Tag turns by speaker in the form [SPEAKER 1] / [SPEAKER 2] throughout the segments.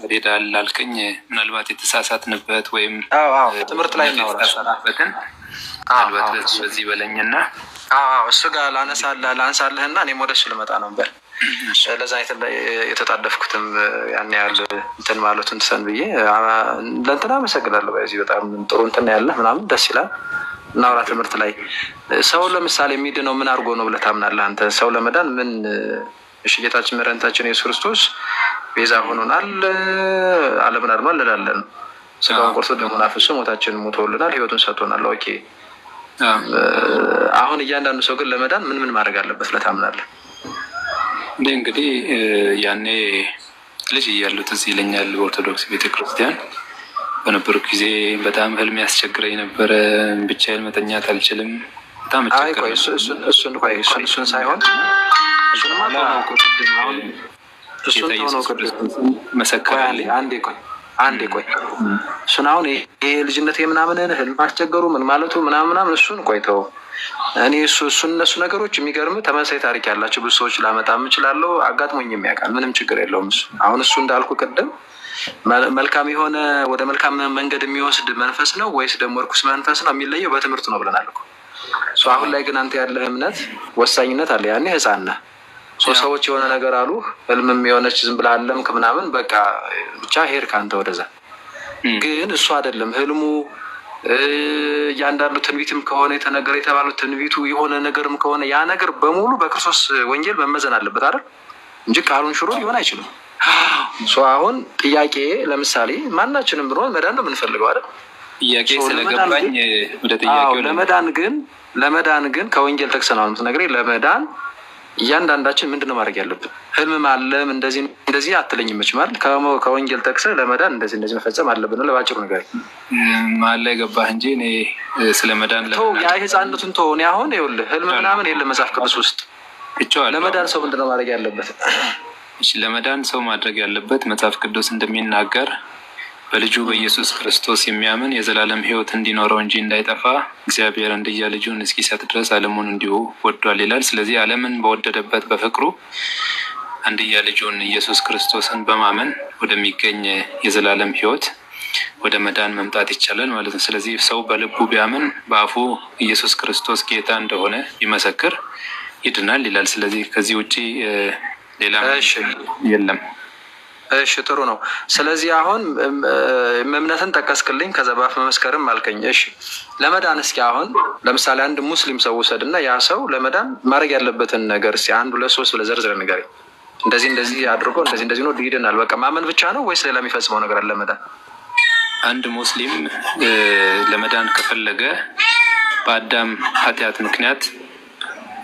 [SPEAKER 1] ሄዳል ላልከኝ ምናልባት የተሳሳትንበት ወይም
[SPEAKER 2] ትምህርት ላይ
[SPEAKER 1] እናወራበትን ምናልባት በዚህ በለኝና
[SPEAKER 2] እሱ ጋር ላንሳልህና እኔም ወደ እሱ ልመጣ ነበር። ለዛ የተጣደፍኩትም ያን ያህል እንትን ማለቱ እንትሰን ብዬ ለእንትና አመሰግናለሁ። በዚህ በጣም ጥሩ እንትን ያለህ ምናምን ደስ ይላል። እናውራ ትምህርት ላይ ሰው ለምሳሌ የሚድነው ምን አድርጎ ነው ብለህ ታምናለህ አንተ? ሰው ለመዳን ምን ጌታችን መድኃኒታችን ኢየሱስ ክርስቶስ ቤዛ ሆኖናል፣ ዓለምን አድኗል እንላለን። ስጋውን ቆርሶ ደሙን አፍስሶ ሞታችንን ሞቶልናል፣ ህይወቱን ሰጥቶናል። ኦኬ አሁን እያንዳንዱ ሰው ግን ለመዳን ምን ማድረግ አለበት ብለህ ታምናለህ?
[SPEAKER 1] እንግዲህ ያኔ ልጅ እያለሁ ትዝ ይለኛል በኦርቶዶክስ ቤተክርስቲያን በነበሩ ጊዜ በጣም ህልም ያስቸግረኝ ነበረ። ብቻዬን መተኛት አልችልም። በጣም
[SPEAKER 2] እሱን ሳይሆን መሰከራለኝ። አንዴ ቆይ እሱን አሁን ይሄ ልጅነት የምናምንን ህልም ማስቸገሩ ምን ማለቱ ምናምን እሱን ቆይተው እኔ እነሱ ነገሮች የሚገርም ተመሳሳይ ታሪክ ያላቸው ብዙ ሰዎች ላመጣም እችላለሁ። አጋጥሞኝ የሚያውቃል። ምንም ችግር የለውም። እሱ አሁን እሱ እንዳልኩ ቅድም መልካም የሆነ ወደ መልካም መንገድ የሚወስድ መንፈስ ነው ወይስ ደግሞ እርኩስ መንፈስ ነው የሚለየው በትምህርቱ ነው ብለናል እኮ። አሁን ላይ ግን አንተ ያለህ እምነት ወሳኝነት አለ። ያኔ ህፃን ነህ። ሰዎች የሆነ ነገር አሉ፣ ህልምም የሆነች ዝም ብለህ አለምክ ምናምን በቃ ብቻ ሄድክ አንተ ወደዛ። ግን እሱ አይደለም ህልሙ። እያንዳንዱ ትንቢትም ከሆነ የተነገረ የተባለው ትንቢቱ የሆነ ነገርም ከሆነ ያ ነገር በሙሉ በክርስቶስ ወንጌል መመዘን አለበት አይደል እንጂ ቃሉን ሽሮ ሊሆን አይችልም። አሁን ጥያቄ ለምሳሌ ማናችንም ብንሆን መዳን ነው የምንፈልገው አይደል?
[SPEAKER 1] ጥያቄ ስለገባኝ ወደ ጥያቄው
[SPEAKER 2] ለመዳን ግን ከወንጌል ጠቅሰናል የምትነግረኝ። ለመዳን እያንዳንዳችን ምንድነው ማድረግ ያለብን? ህልም ማለም እንደዚህ አትለኝም ማለት ከወንጌል ጠቅሰህ ለመዳን እንደዚህ መፈጸም አለብን ለባጭሩ ነገር
[SPEAKER 1] ማለ ገባህ እንጂ እኔ ስለመዳን
[SPEAKER 2] ያ ህፃንነቱን ተው። እኔ አሁን ይኸውልህ ህልም ምናምን የለም መጽሐፍ ቅዱስ ውስጥ። ለመዳን ሰው ምንድነው ማድረግ ያለበት?
[SPEAKER 1] ለመዳን ሰው ማድረግ ያለበት መጽሐፍ ቅዱስ እንደሚናገር በልጁ በኢየሱስ ክርስቶስ የሚያምን የዘላለም ሕይወት እንዲኖረው እንጂ እንዳይጠፋ እግዚአብሔር አንድያ ልጁን እስኪሰጥ ድረስ ዓለሙን እንዲሁ ወዷል ይላል። ስለዚህ ዓለምን በወደደበት በፍቅሩ አንድያ ልጁን ኢየሱስ ክርስቶስን በማመን ወደሚገኝ የዘላለም ሕይወት ወደ መዳን መምጣት ይቻላል ማለት ነው። ስለዚህ ሰው በልቡ ቢያምን በአፉ ኢየሱስ ክርስቶስ ጌታ እንደሆነ ቢመሰክር ይድናል ይላል። ስለዚህ ከዚህ ውጪ ሌላ የለም።
[SPEAKER 2] እሺ ጥሩ ነው። ስለዚህ አሁን እምነትን ጠቀስክልኝ፣ ከዛ በአፍ መመስከርም አልከኝ። እሺ ለመዳን እስኪ አሁን ለምሳሌ አንድ ሙስሊም ሰው ውሰድና ያ ሰው ለመዳን ማድረግ ያለበትን ነገር እስኪ 1 2 3 ብለህ ዘርዝረህ ንገረኝ። እንደዚህ አድርጎ እንደዚህ ነው ይድናል በቃ ማመን ብቻ ነው ወይስ ሌላ የሚፈጽመው ነገር አለ ለመዳን?
[SPEAKER 1] አንድ ሙስሊም ለመዳን ከፈለገ በአዳም ኃጢአት ምክንያት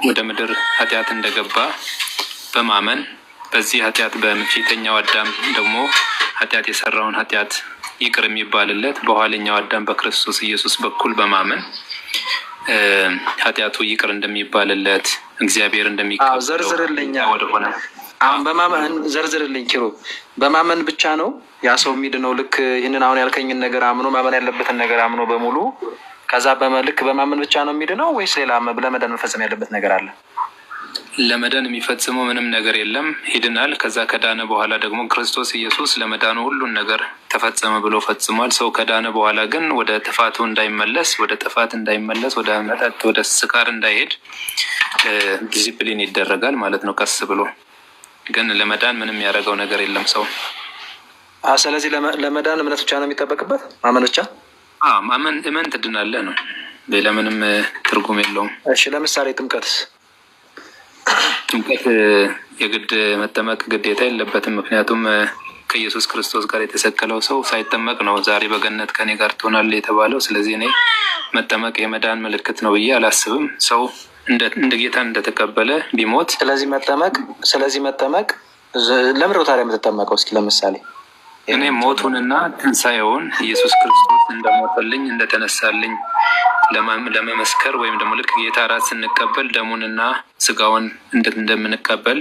[SPEAKER 1] ወደ ምድር ኃጢአት እንደገባ በማመን በዚህ ኃጢአት በፊተኛው አዳም ደግሞ ኃጢአት የሰራውን ኃጢአት ይቅር የሚባልለት በኋለኛው አዳም በክርስቶስ ኢየሱስ በኩል በማመን ኃጢአቱ ይቅር እንደሚባልለት እግዚአብሔር እንደሚቀበለው
[SPEAKER 2] ዘርዝርልኝ። ወደሆነ አሁን በማመን ዘርዝርልኝ ኪሩ። በማመን ብቻ ነው ያ ሰው የሚድነው? ልክ ይህንን አሁን ያልከኝን ነገር አምኖ ማመን ያለበትን ነገር አምኖ በሙሉ ከዛ ልክ በማመን ብቻ ነው የሚድነው ወይስ ሌላ ለመዳን መፈጸም ያለበት ነገር አለ?
[SPEAKER 1] ለመዳን የሚፈጽመው ምንም ነገር የለም፣ ይድናል። ከዛ ከዳነ በኋላ ደግሞ ክርስቶስ ኢየሱስ ለመዳኑ ሁሉን ነገር ተፈጸመ ብሎ ፈጽሟል። ሰው ከዳነ በኋላ ግን ወደ ጥፋቱ እንዳይመለስ፣ ወደ ጥፋት እንዳይመለስ፣ ወደ መጠጥ፣ ወደ ስካር እንዳይሄድ ዲሲፕሊን ይደረጋል ማለት ነው ቀስ ብሎ። ግን ለመዳን ምንም ያደረገው ነገር የለም ሰው።
[SPEAKER 2] ስለዚህ ለመዳን እምነት ብቻ ነው የሚጠበቅበት? ማመን ብቻ?
[SPEAKER 1] ማመን እመን ትድናለህ ነው፣ ሌላ ምንም ትርጉም የለውም።
[SPEAKER 2] እሺ ለምሳሌ ጥምቀትስ?
[SPEAKER 1] ጥምቀት የግድ መጠመቅ ግዴታ የለበትም። ምክንያቱም ከኢየሱስ ክርስቶስ ጋር የተሰቀለው ሰው ሳይጠመቅ ነው ዛሬ በገነት ከኔ ጋር ትሆናለህ የተባለው። ስለዚህ እኔ መጠመቅ የመዳን ምልክት ነው ብዬ አላስብም። ሰው እንደ ጌታ እንደተቀበለ ቢሞት ስለዚህ መጠመቅ ለምን ነው ታዲያ የምትጠመቀው? እስኪ ለምሳሌ እኔ ሞቱንና ትንሣኤውን ኢየሱስ ክርስቶስ እንደሞተልኝ እንደተነሳልኝ ለመመስከር ወይም ደግሞ ልክ ጌታ ራት ስንቀበል ደሙንና ስጋውን እንደምንቀበል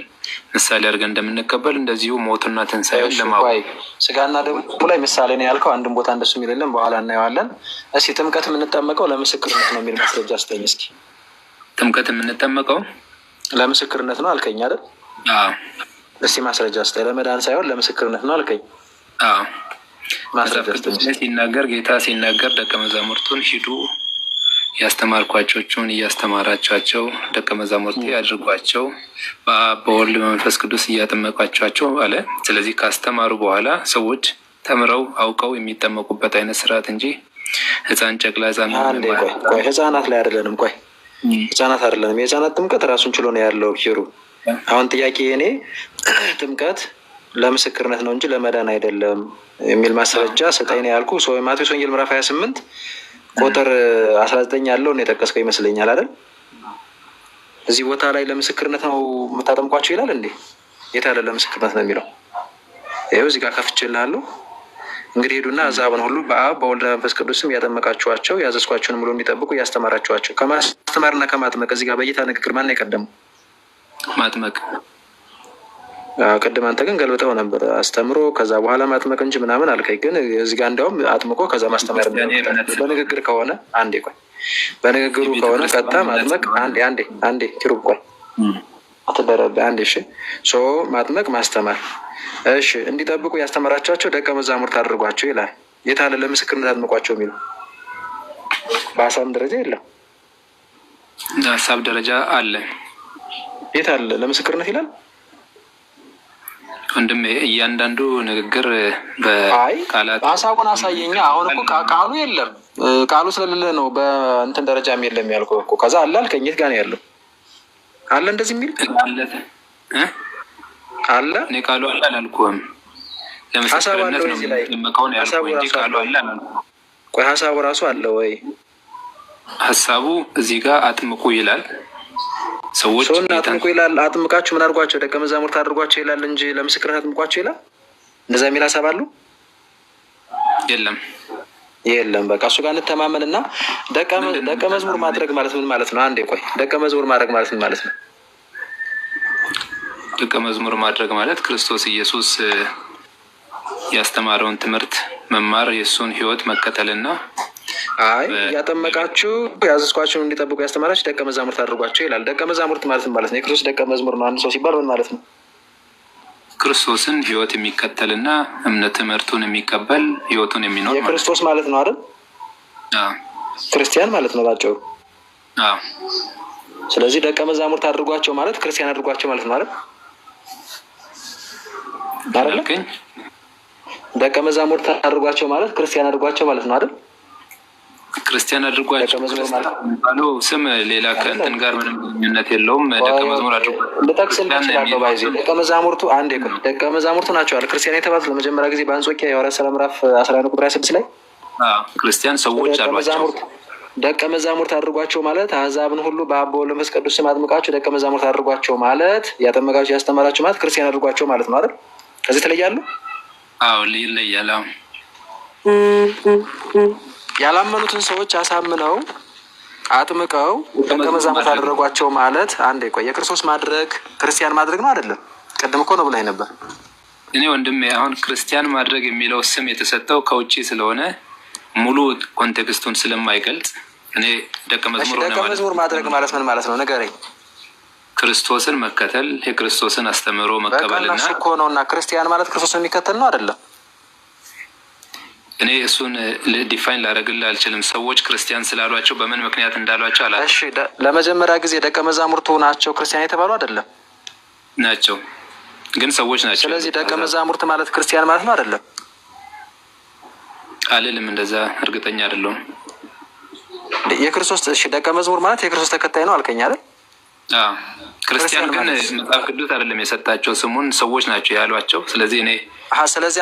[SPEAKER 1] ምሳሌ አድርገን እንደምንቀበል እንደዚሁ ሞቱና ትንሣኤውን ለማወቅ
[SPEAKER 2] ስጋና ደሙ ላይ ምሳሌ ነው ያልከው። አንድም ቦታ እንደሱ የሚልልን በኋላ እናየዋለን። እስኪ ጥምቀት የምንጠመቀው ለምስክርነት ነው የሚል ማስረጃ ስጠኝ እስኪ።
[SPEAKER 1] ጥምቀት የምንጠመቀው
[SPEAKER 2] ለምስክርነት ነው አልከኝ አይደል? እስኪ ማስረጃ ስጠኝ። ለመዳን ሳይሆን ለምስክርነት ነው አልከኝ።
[SPEAKER 1] አዎ መጽሐፍ ቅዱስ ላይ ሲናገር ጌታ ሲናገር ደቀ መዛሙርቱን ሂዱ ያስተማርኳቸውን እያስተማራቸዋቸው ደቀ መዛሙርቴ አድርጓቸው በአብ በወልድ በመንፈስ ቅዱስ እያጠመቋቸው አለ። ስለዚህ ካስተማሩ በኋላ ሰዎች ተምረው አውቀው የሚጠመቁበት አይነት ስርዓት እንጂ ህፃን ጨቅላ
[SPEAKER 2] ህፃናት ላይ አይደለንም። ቆይ ህፃናት አይደለንም። የህፃናት ጥምቀት ራሱን ችሎ ነው ያለው። ሂሩ አሁን ጥያቄ እኔ ጥምቀት ለምስክርነት ነው እንጂ ለመዳን አይደለም የሚል ማስረጃ ስጠኝ ነው ያልኩ። ማቴዎስ ወንጌል ምዕራፍ 28 ቁጥር 19 ያለውን የጠቀስከው ይመስለኛል አይደል? እዚህ ቦታ ላይ ለምስክርነት ነው የምታጠምቋቸው ይላል እንዴ? የት አለ ለምስክርነት ነው የሚለው? ይኸው እዚህ ጋር ከፍቼልሃለሁ። እንግዲህ ሄዱና አሕዛብን ሁሉ በአብ በወልድ በመንፈስ ቅዱስም ያጠመቃችኋቸው ያዘዝኳቸውን ሙሉ እንዲጠብቁ እያስተማራችኋቸው። ከማስተማርና ከማጥመቅ እዚህ ጋር በጌታ ንግግር ማን የቀደመው?
[SPEAKER 1] ማጥመቅ።
[SPEAKER 2] ቅድም አንተ ግን ገልብጠው ነበር አስተምሮ ከዛ በኋላ ማጥመቅ እንጂ ምናምን አልከኝ። ግን እዚህ ጋር እንዲያውም አጥምቆ ከዛ ማስተማር በንግግር ከሆነ አንዴ ቆይ፣ በንግግሩ ከሆነ ቀጥታ ማጥመቅ አንዴ ኪሩብ ቆይ አትደረበ አንዴ። እሺ ማጥመቅ ማስተማር፣ እሺ እንዲጠብቁ ያስተማራቸው ደቀ መዛሙርት አድርጓቸው ይላል። የት አለ ለምስክርነት አጥምቋቸው የሚለው? በሀሳብ ደረጃ የለም።
[SPEAKER 1] ሀሳብ ደረጃ አለ።
[SPEAKER 2] የት አለ ለምስክርነት ይላል?
[SPEAKER 1] ወንድም እያንዳንዱ ንግግር በቃላት
[SPEAKER 2] ሀሳቡን አሳየኛ። አሁን እኮ ቃሉ የለም፣ ቃሉ ስለሌለ ነው በእንትን ደረጃም የለም ያልኩህ እኮ። ከዛ አለ አልከኝ። የት ጋር ነው ያለው? አለ እንደዚህ የሚል አለ።
[SPEAKER 1] እኔ ቃሉ አለ አላልኩህም። ለምስክርነት ነው የሚጠመቀው ነው ያልኩህ እንጂ ቃሉ አለ አላልኩህም።
[SPEAKER 2] ቆይ ሀሳቡ ራሱ አለ ወይ?
[SPEAKER 1] ሀሳቡ እዚህ ጋር አጥምቁ ይላል። ሰዎች
[SPEAKER 2] አጥምቁ ይላል። አጥምቃችሁ ምን አድርጓቸው? ደቀ መዛሙርት አድርጓቸው ይላል እንጂ ለምስክርነት አጥምቋቸው ይላል። እንደዛ የሚል ሀሳብ አሉ? የለም። በቃ እሱ ጋር እንተማመን እና ደቀ መዝሙር ማድረግ ማለት ምን ማለት ነው? አንዴ ቆይ፣ ደቀ መዝሙር ማድረግ ማለት ምን ማለት ነው?
[SPEAKER 1] ደቀ መዝሙር ማድረግ ማለት ክርስቶስ ኢየሱስ ያስተማረውን ትምህርት መማር፣ የእሱን ሕይወት መከተልና እያጠመቃችሁ ያዘዝኳችሁን እንዲጠብቁ ያስተማራችሁ ደቀ መዛሙርት አድርጓቸው ይላል። ደቀ መዛሙርት ማለት ምን ማለት ነው? የክርስቶስ ደቀ መዝሙር ነው አንድ ሰው ሲባል ምን ማለት ነው? ክርስቶስን ሕይወት የሚከተልና እምነት ትምህርቱን የሚቀበል ሕይወቱን የሚኖር
[SPEAKER 2] የክርስቶስ ማለት ነው አይደል? ክርስቲያን ማለት ነው ባጭሩ። ስለዚህ ደቀ መዛሙርት አድርጓቸው ማለት ክርስቲያን አድርጓቸው ማለት ነው አይደል? ደቀ መዛሙርት አድርጓቸው ማለት ክርስቲያን አድርጓቸው ማለት ነው አይደል?
[SPEAKER 1] ክርስቲያን አድርጓቸው የሚባለው ስም ሌላ ከእንትን ጋር ምንም ግንኙነት የለውም። ደቀ መዝሙር አድርጓቸው
[SPEAKER 2] ልጠቅስልህ እችላለሁ። ባይዜ ደቀ መዛሙርቱ አንዴ ደቀ መዛሙርቱ ናቸው አለ ክርስቲያን የተባሉት ለመጀመሪያ ጊዜ በአንጾኪያ የሐዋርያት ሥራ ምዕራፍ 11 ቁጥር 26 ላይ
[SPEAKER 1] ክርስቲያን ሰዎች አሏቸው።
[SPEAKER 2] ደቀ መዛሙርት አድርጓቸው ማለት አሕዛብን ሁሉ በአብ በወልድ በመንፈስ ቅዱስ ስም አጥምቃችሁ ደቀ መዛሙርት አድርጓቸው ማለት ያጠመቃችሁ ያስተማራችሁ ማለት ክርስቲያን አድርጓቸው ማለት ነው አይደል? ከዚህ ተለያሉ?
[SPEAKER 1] ይለያል።
[SPEAKER 2] ያላመኑትን ሰዎች አሳምነው አጥምቀው ደቀ መዛሙርት አደረጓቸው ማለት አንዴ ቆይ፣ የክርስቶስ ማድረግ ክርስቲያን ማድረግ ነው አይደለም? ቅድም እኮ ነው ብላኝ ነበር።
[SPEAKER 1] እኔ ወንድሜ አሁን ክርስቲያን ማድረግ የሚለው ስም የተሰጠው ከውጭ ስለሆነ ሙሉ ኮንቴክስቱን ስለማይገልጽ እኔ ደቀ መዝሙር
[SPEAKER 2] ማድረግ ማለት ምን ማለት ነው ንገረኝ።
[SPEAKER 1] ክርስቶስን መከተል፣ የክርስቶስን አስተምህሮ መቀበልና
[SPEAKER 2] እኮ ነው። እና ክርስቲያን ማለት ክርስቶስን የሚከተል ነው አይደለም?
[SPEAKER 1] እኔ እሱን ዲፋይን ላደርግልህ አልችልም። ሰዎች ክርስቲያን ስላሏቸው በምን ምክንያት እንዳሏቸው አላውቅም።
[SPEAKER 2] እሺ ለመጀመሪያ ጊዜ ደቀ መዛሙርቱ ናቸው ክርስቲያን የተባሉ አይደለም?
[SPEAKER 1] ናቸው፣ ግን ሰዎች ናቸው።
[SPEAKER 2] ስለዚህ ደቀ መዛሙርት ማለት ክርስቲያን ማለት ነው አይደለም?
[SPEAKER 1] አልልም፣ እንደዛ እርግጠኛ አይደለሁም።
[SPEAKER 2] የክርስቶስ ደቀ መዝሙር ማለት የክርስቶስ ተከታይ ነው አልከኝ አይደል?
[SPEAKER 1] ክርስቲያን ግን መጽሐፍ ቅዱስ አይደለም የሰጣቸው ስሙን፣ ሰዎች ናቸው ያሏቸው። ስለዚህ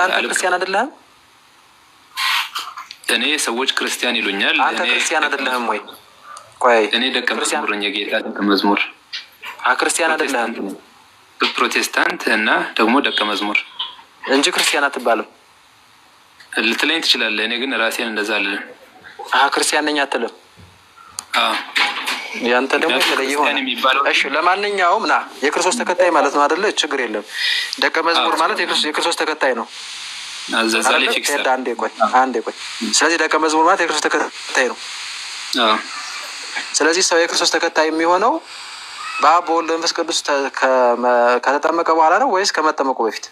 [SPEAKER 2] አንተ ክርስቲያን አይደለህም?
[SPEAKER 1] እኔ ሰዎች ክርስቲያን ይሉኛል።
[SPEAKER 2] አንተ ክርስቲያን አይደለህም ወይ? ቆይ
[SPEAKER 1] እኔ ደቀ መዝሙር ነኝ፣ የጌታ ደቀ መዝሙር።
[SPEAKER 2] ክርስቲያን አይደለህም?
[SPEAKER 1] ፕሮቴስታንት እና ደግሞ ደቀ መዝሙር
[SPEAKER 2] እንጂ ክርስቲያን አትባልም
[SPEAKER 1] ልትለኝ ትችላለህ። እኔ ግን ራሴን እንደዛ አልልም።
[SPEAKER 2] ክርስቲያን ነኝ አትልም? ያንተ ደግሞ የተለየ ሆነ። እሺ ለማንኛውም የክርስቶስ ተከታይ ማለት ነው አይደለ? ችግር የለም። ደቀ መዝሙር ማለት የክርስቶስ ተከታይ ነው። አንዴ ቆይ። ስለዚህ ደቀ መዝሙር ማለት የክርስቶስ ተከታይ ነው። ስለዚህ ሰው የክርስቶስ ተከታይ የሚሆነው በአብ በወልድ በመንፈስ ቅዱስ ከተጠመቀ በኋላ ነው ወይስ ከመጠመቁ በፊት?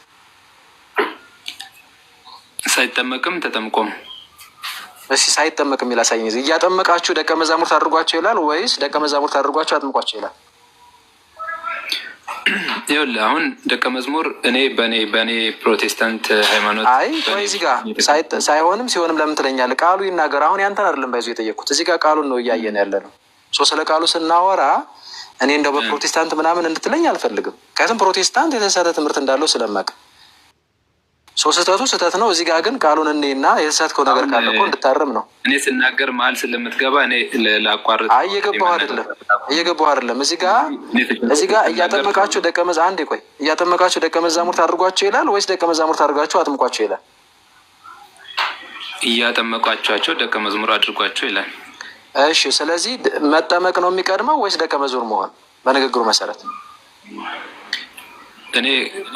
[SPEAKER 1] ሳይጠመቅም ተጠምቆም።
[SPEAKER 2] እሺ ሳይጠመቅ የሚል አሳየኝ። እያጠመቃችሁ ደቀ መዛሙርት አድርጓቸው ይላል ወይስ ደቀ መዛሙርት አድርጓቸው አጥምቋቸው ይላል?
[SPEAKER 1] ይኸውልህ አሁን ደቀ መዝሙር እኔ በእኔ ፕሮቴስታንት ሃይማኖት
[SPEAKER 2] ቆይ እዚህ ጋር ሳይሆንም ሲሆንም ለምን ትለኛለህ? ቃሉ ይናገር። አሁን ያንተን አይደለም ባይዞ የጠየቅኩት፣ እዚህ ጋር ቃሉን ነው እያየን ያለ ነው። ስለ ቃሉ ስናወራ እኔ እንደው በፕሮቴስታንት ምናምን እንድትለኝ አልፈልግም። ምክንያቱም ፕሮቴስታንት የተሳሳተ ትምህርት እንዳለው ስለማቅ ስህተቱ ስህተት ነው። እዚህ ጋር ግን ቃሉን እኔና የተሳሳትከው ነገር ካለ እኮ እንድታረም ነው።
[SPEAKER 1] እኔ ስናገር መሀል ስለምትገባ እኔ ላቋርጥ።
[SPEAKER 2] እየገባሁ አይደለም። እዚህ ጋር እያጠመቃችሁ እያጠመቃችሁ ደቀ መዛሙርት አድርጓቸው ይላል ወይስ ደቀ መዛሙርት አድርጋችሁ አጥምቋቸው ይላል?
[SPEAKER 1] እያጠመቋቸው ደቀ መዝሙር አድርጓቸው ይላል።
[SPEAKER 2] እሺ፣ ስለዚህ መጠመቅ ነው የሚቀድመው ወይስ ደቀ መዝሙር መሆን? በንግግሩ መሰረት
[SPEAKER 1] እኔ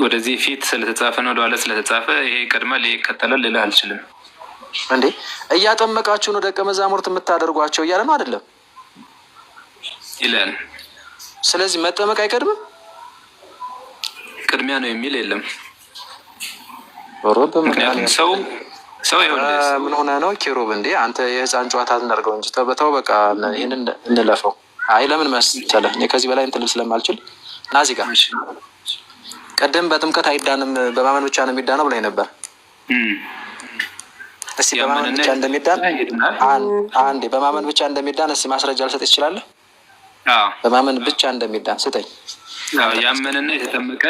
[SPEAKER 1] ወደዚህ ፊት ስለተጻፈ ነው ወደኋላ ስለተጻፈ ይሄ ይቀድማል ይሄ ይከተላል ልልህ አልችልም።
[SPEAKER 2] እንዴ እያጠመቃችሁ ነው ደቀ መዛሙርት የምታደርጓቸው እያለ ነው አይደለም
[SPEAKER 1] ይላል።
[SPEAKER 2] ስለዚህ መጠመቅ አይቀድምም?
[SPEAKER 1] ቅድሚያ ነው የሚል የለም።
[SPEAKER 2] ምክንያቱም
[SPEAKER 1] ሰው
[SPEAKER 2] ምን ሆነ ነው ኪሩብ? እንዴ አንተ የህፃን ጨዋታ እናድርገው እንጂ ተው በቃ ይህንን እንለፈው። አይ ለምን መሰለህ እኔ ከዚህ በላይ እንጥልል ስለማልችል እና እዚህ ጋር ቀደም በጥምቀት አይዳንም በማመን ብቻ ነው የሚዳነው ብላኝ ነበር። እስቲ በማመን ብቻ እንደሚዳን አንዴ በማመን ብቻ እንደሚዳን እስቲ ማስረጃ ልሰጥ ይችላል? በማመን ብቻ እንደሚዳን ስጠኝ።
[SPEAKER 1] ያመነና የተጠመቀ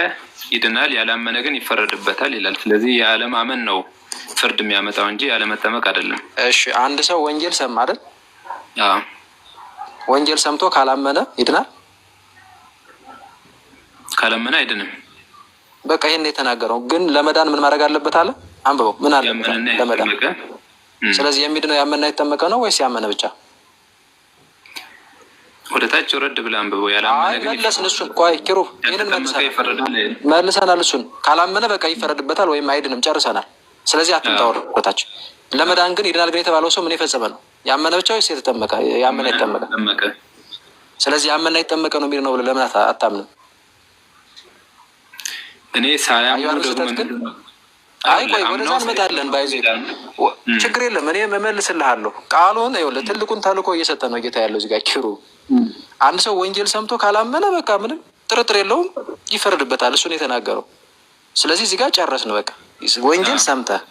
[SPEAKER 1] ይድናል፣ ያላመነ ግን ይፈረድበታል ይላል። ስለዚህ ያለማመን ነው ፍርድ የሚያመጣው እንጂ ያለመጠመቅ አይደለም።
[SPEAKER 2] እሺ አንድ ሰው ወንጌል ሰማ አይደል? ወንጌል ሰምቶ ካላመነ ይድናል?
[SPEAKER 1] ካላመነ አይድንም።
[SPEAKER 2] በቃ ይሄን የተናገረው ግን ለመዳን ምን ማድረግ አለበት አለ? አንብበው። ምን አለ ለመዳን? ስለዚህ የሚድነው ያመነና የተጠመቀ ነው ወይስ ያመነ ብቻ?
[SPEAKER 1] ወደ ታች ወረድ ብለህ አንብበው። ያላመነ ግን
[SPEAKER 2] መለስን። እሱን ቆይ ኪሩብ ይሄንን መልሰናል። እሱን ካላመነ በቃ ይፈረድበታል ወይም አይድንም፣ ጨርሰናል። ስለዚህ አትምጣው ወታች። ለመዳን ግን ይድናል ግን የተባለው ሰው ምን የፈጸመ ነው? ያመነ ብቻ ወይስ የተጠመቀ? ያመነ የተጠመቀ። ስለዚህ ያመነና የተጠመቀ ነው የሚድነው ብለህ ለምን አታምንም?
[SPEAKER 1] እኔ ሳያምኑ ደግሞ
[SPEAKER 2] ቆይ ወደዛ እንመጣለን። ባይዚ ችግር የለም እኔ እመልስልሃለሁ። ቃሉን ይኸውልህ ትልቁን ተልእኮ እየሰጠ ነው ጌታ ያለው እዚህ ጋር ኪሩብ። አንድ ሰው ወንጌል ሰምቶ ካላመነ በቃ ምንም ጥርጥር የለውም ይፈረድበታል። እሱን የተናገረው። ስለዚህ እዚህ ጋር ጨረስን በቃ። ወንጌል ሰምተህ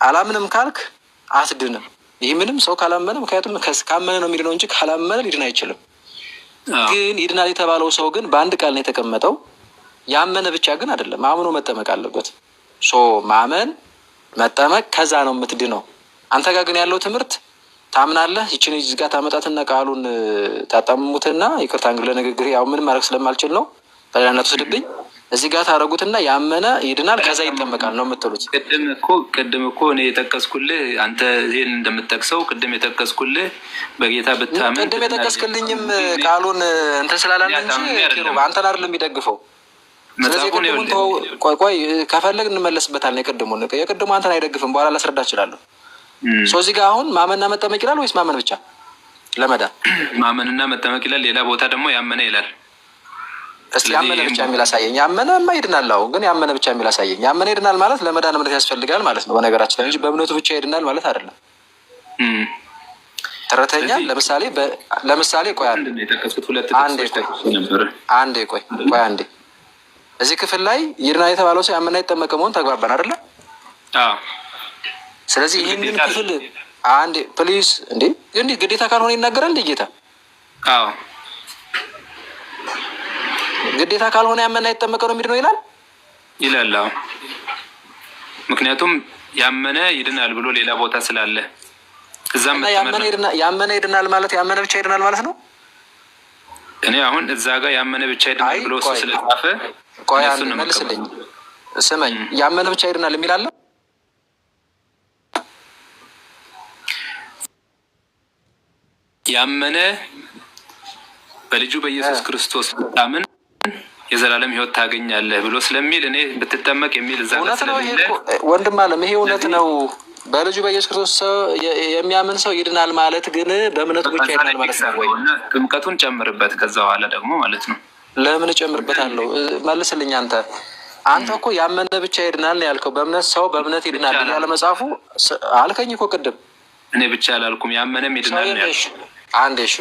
[SPEAKER 2] አላምንም ካልክ አትድንም። ይህ ምንም ሰው ካላመነ ምክንያቱም ካመነ ነው የሚድነው እንጂ ካላመነ ሊድን አይችልም። ግን ይድናል የተባለው ሰው ግን በአንድ ቃል ነው የተቀመጠው። ያመነ ብቻ ግን አይደለም፣ አምኖ መጠመቅ አለበት። ማመን መጠመቅ ከዛ ነው የምትድነው። አንተ ጋር ግን ያለው ትምህርት ታምናለህ፣ ይችን እዚህ ጋር ታመጣትና ቃሉን ታጠምሙትና ይቅርታ እንግዲህ ለንግግር ያው ምንም ማድረግ ስለማልችል ነው በሌላነቱ ስድብኝ እዚህ ጋር ታደረጉትና ያመነ ይድናል ከዛ ይጠመቃል ነው የምትሉት።
[SPEAKER 1] ቅድም እኮ እኔ የጠቀስኩልህ አንተ ይሄን እንደምትጠቅሰው ቅድም የጠቀስኩልህ በጌታ ብታምን
[SPEAKER 2] ቅድም የጠቀስክልኝም ቃሉን እንትን ስላላለ እንጂ አንተን አይደለም የሚደግፈው። ስለዚህ ቅድሙን ቆይ ከፈለግ እንመለስበታለን። የቅድሙ አንተን አይደግፍም። በኋላ ላስረዳ እችላለሁ። እዚህ ጋር አሁን ማመንና መጠመቅ ይላል ወይስ ማመን ብቻ ለመዳን?
[SPEAKER 1] ማመንና መጠመቅ ይላል። ሌላ ቦታ ደግሞ ያመነ ይላል።
[SPEAKER 2] እስቲ ያመነ ብቻ የሚል አሳየኝ። ያመነማ ይድናል። አሁን ግን ያመነ ብቻ የሚል አሳየኝ። ያመነ ይድናል ማለት ለመዳን እምነት ያስፈልጋል ማለት ነው በነገራችን ላይ እንጂ በእምነቱ ብቻ ይድናል ማለት አይደለም። ተረተኛ ለምሳሌ ቆይ አንዴ እዚህ ክፍል ላይ ይድናል የተባለው ሰው ያመነና የተጠመቀ መሆን ተግባባን አይደለ? ስለዚህ ይህንን ክፍል አንዴ ፕሊዝ እንዴ ግዴታ ካልሆነ ይናገራል እንዴ ጌታ? ግዴታ ካልሆነ ያመነና የተጠመቀ ነው የሚድነው ይላል።
[SPEAKER 1] ምክንያቱም ያመነ ይድናል ብሎ ሌላ ቦታ ስላለ እዛም
[SPEAKER 2] ያመነ ይድናል ማለት ያመነ ብቻ ይድናል ማለት ነው።
[SPEAKER 1] እኔ አሁን እዛ ጋር ያመነ ብቻ ይድናል ብሎ እሱ ስለጻፈ
[SPEAKER 2] ቆይ አንዴ መልስልኝ፣ ስመኝ። ያመነ ብቻ ይድናል የሚል አለ?
[SPEAKER 1] ያመነ በልጁ በኢየሱስ ክርስቶስ ብታምን የዘላለም ሕይወት ታገኛለህ ብሎ ስለሚል እኔ ብትጠመቅ የሚል እዛ ጋር ስለሌለ
[SPEAKER 2] ወንድም አለም ይሄ እውነት ነው። በልጁ በኢየሱስ ክርስቶስ የሚያምን ሰው ይድናል ማለት ግን በእምነቱ ብቻ ይድናል ማለት ነው ወይ?
[SPEAKER 1] ጥምቀቱን ጨምርበት ከዛ በኋላ ደግሞ ማለት ነው።
[SPEAKER 2] ለምን እጨምርበታለሁ? መልስልኝ አንተ። አንተ እኮ ያመነ ብቻ ይድናል ያልከው፣ በእምነት ሰው በእምነት ይድናል ያለ መጽሐፉ አልከኝ እኮ ቅድም።
[SPEAKER 1] እኔ ብቻ አላልኩም፣ ያመነም ይድናል ነው ያልኩት።
[SPEAKER 2] አንዴ እሺ፣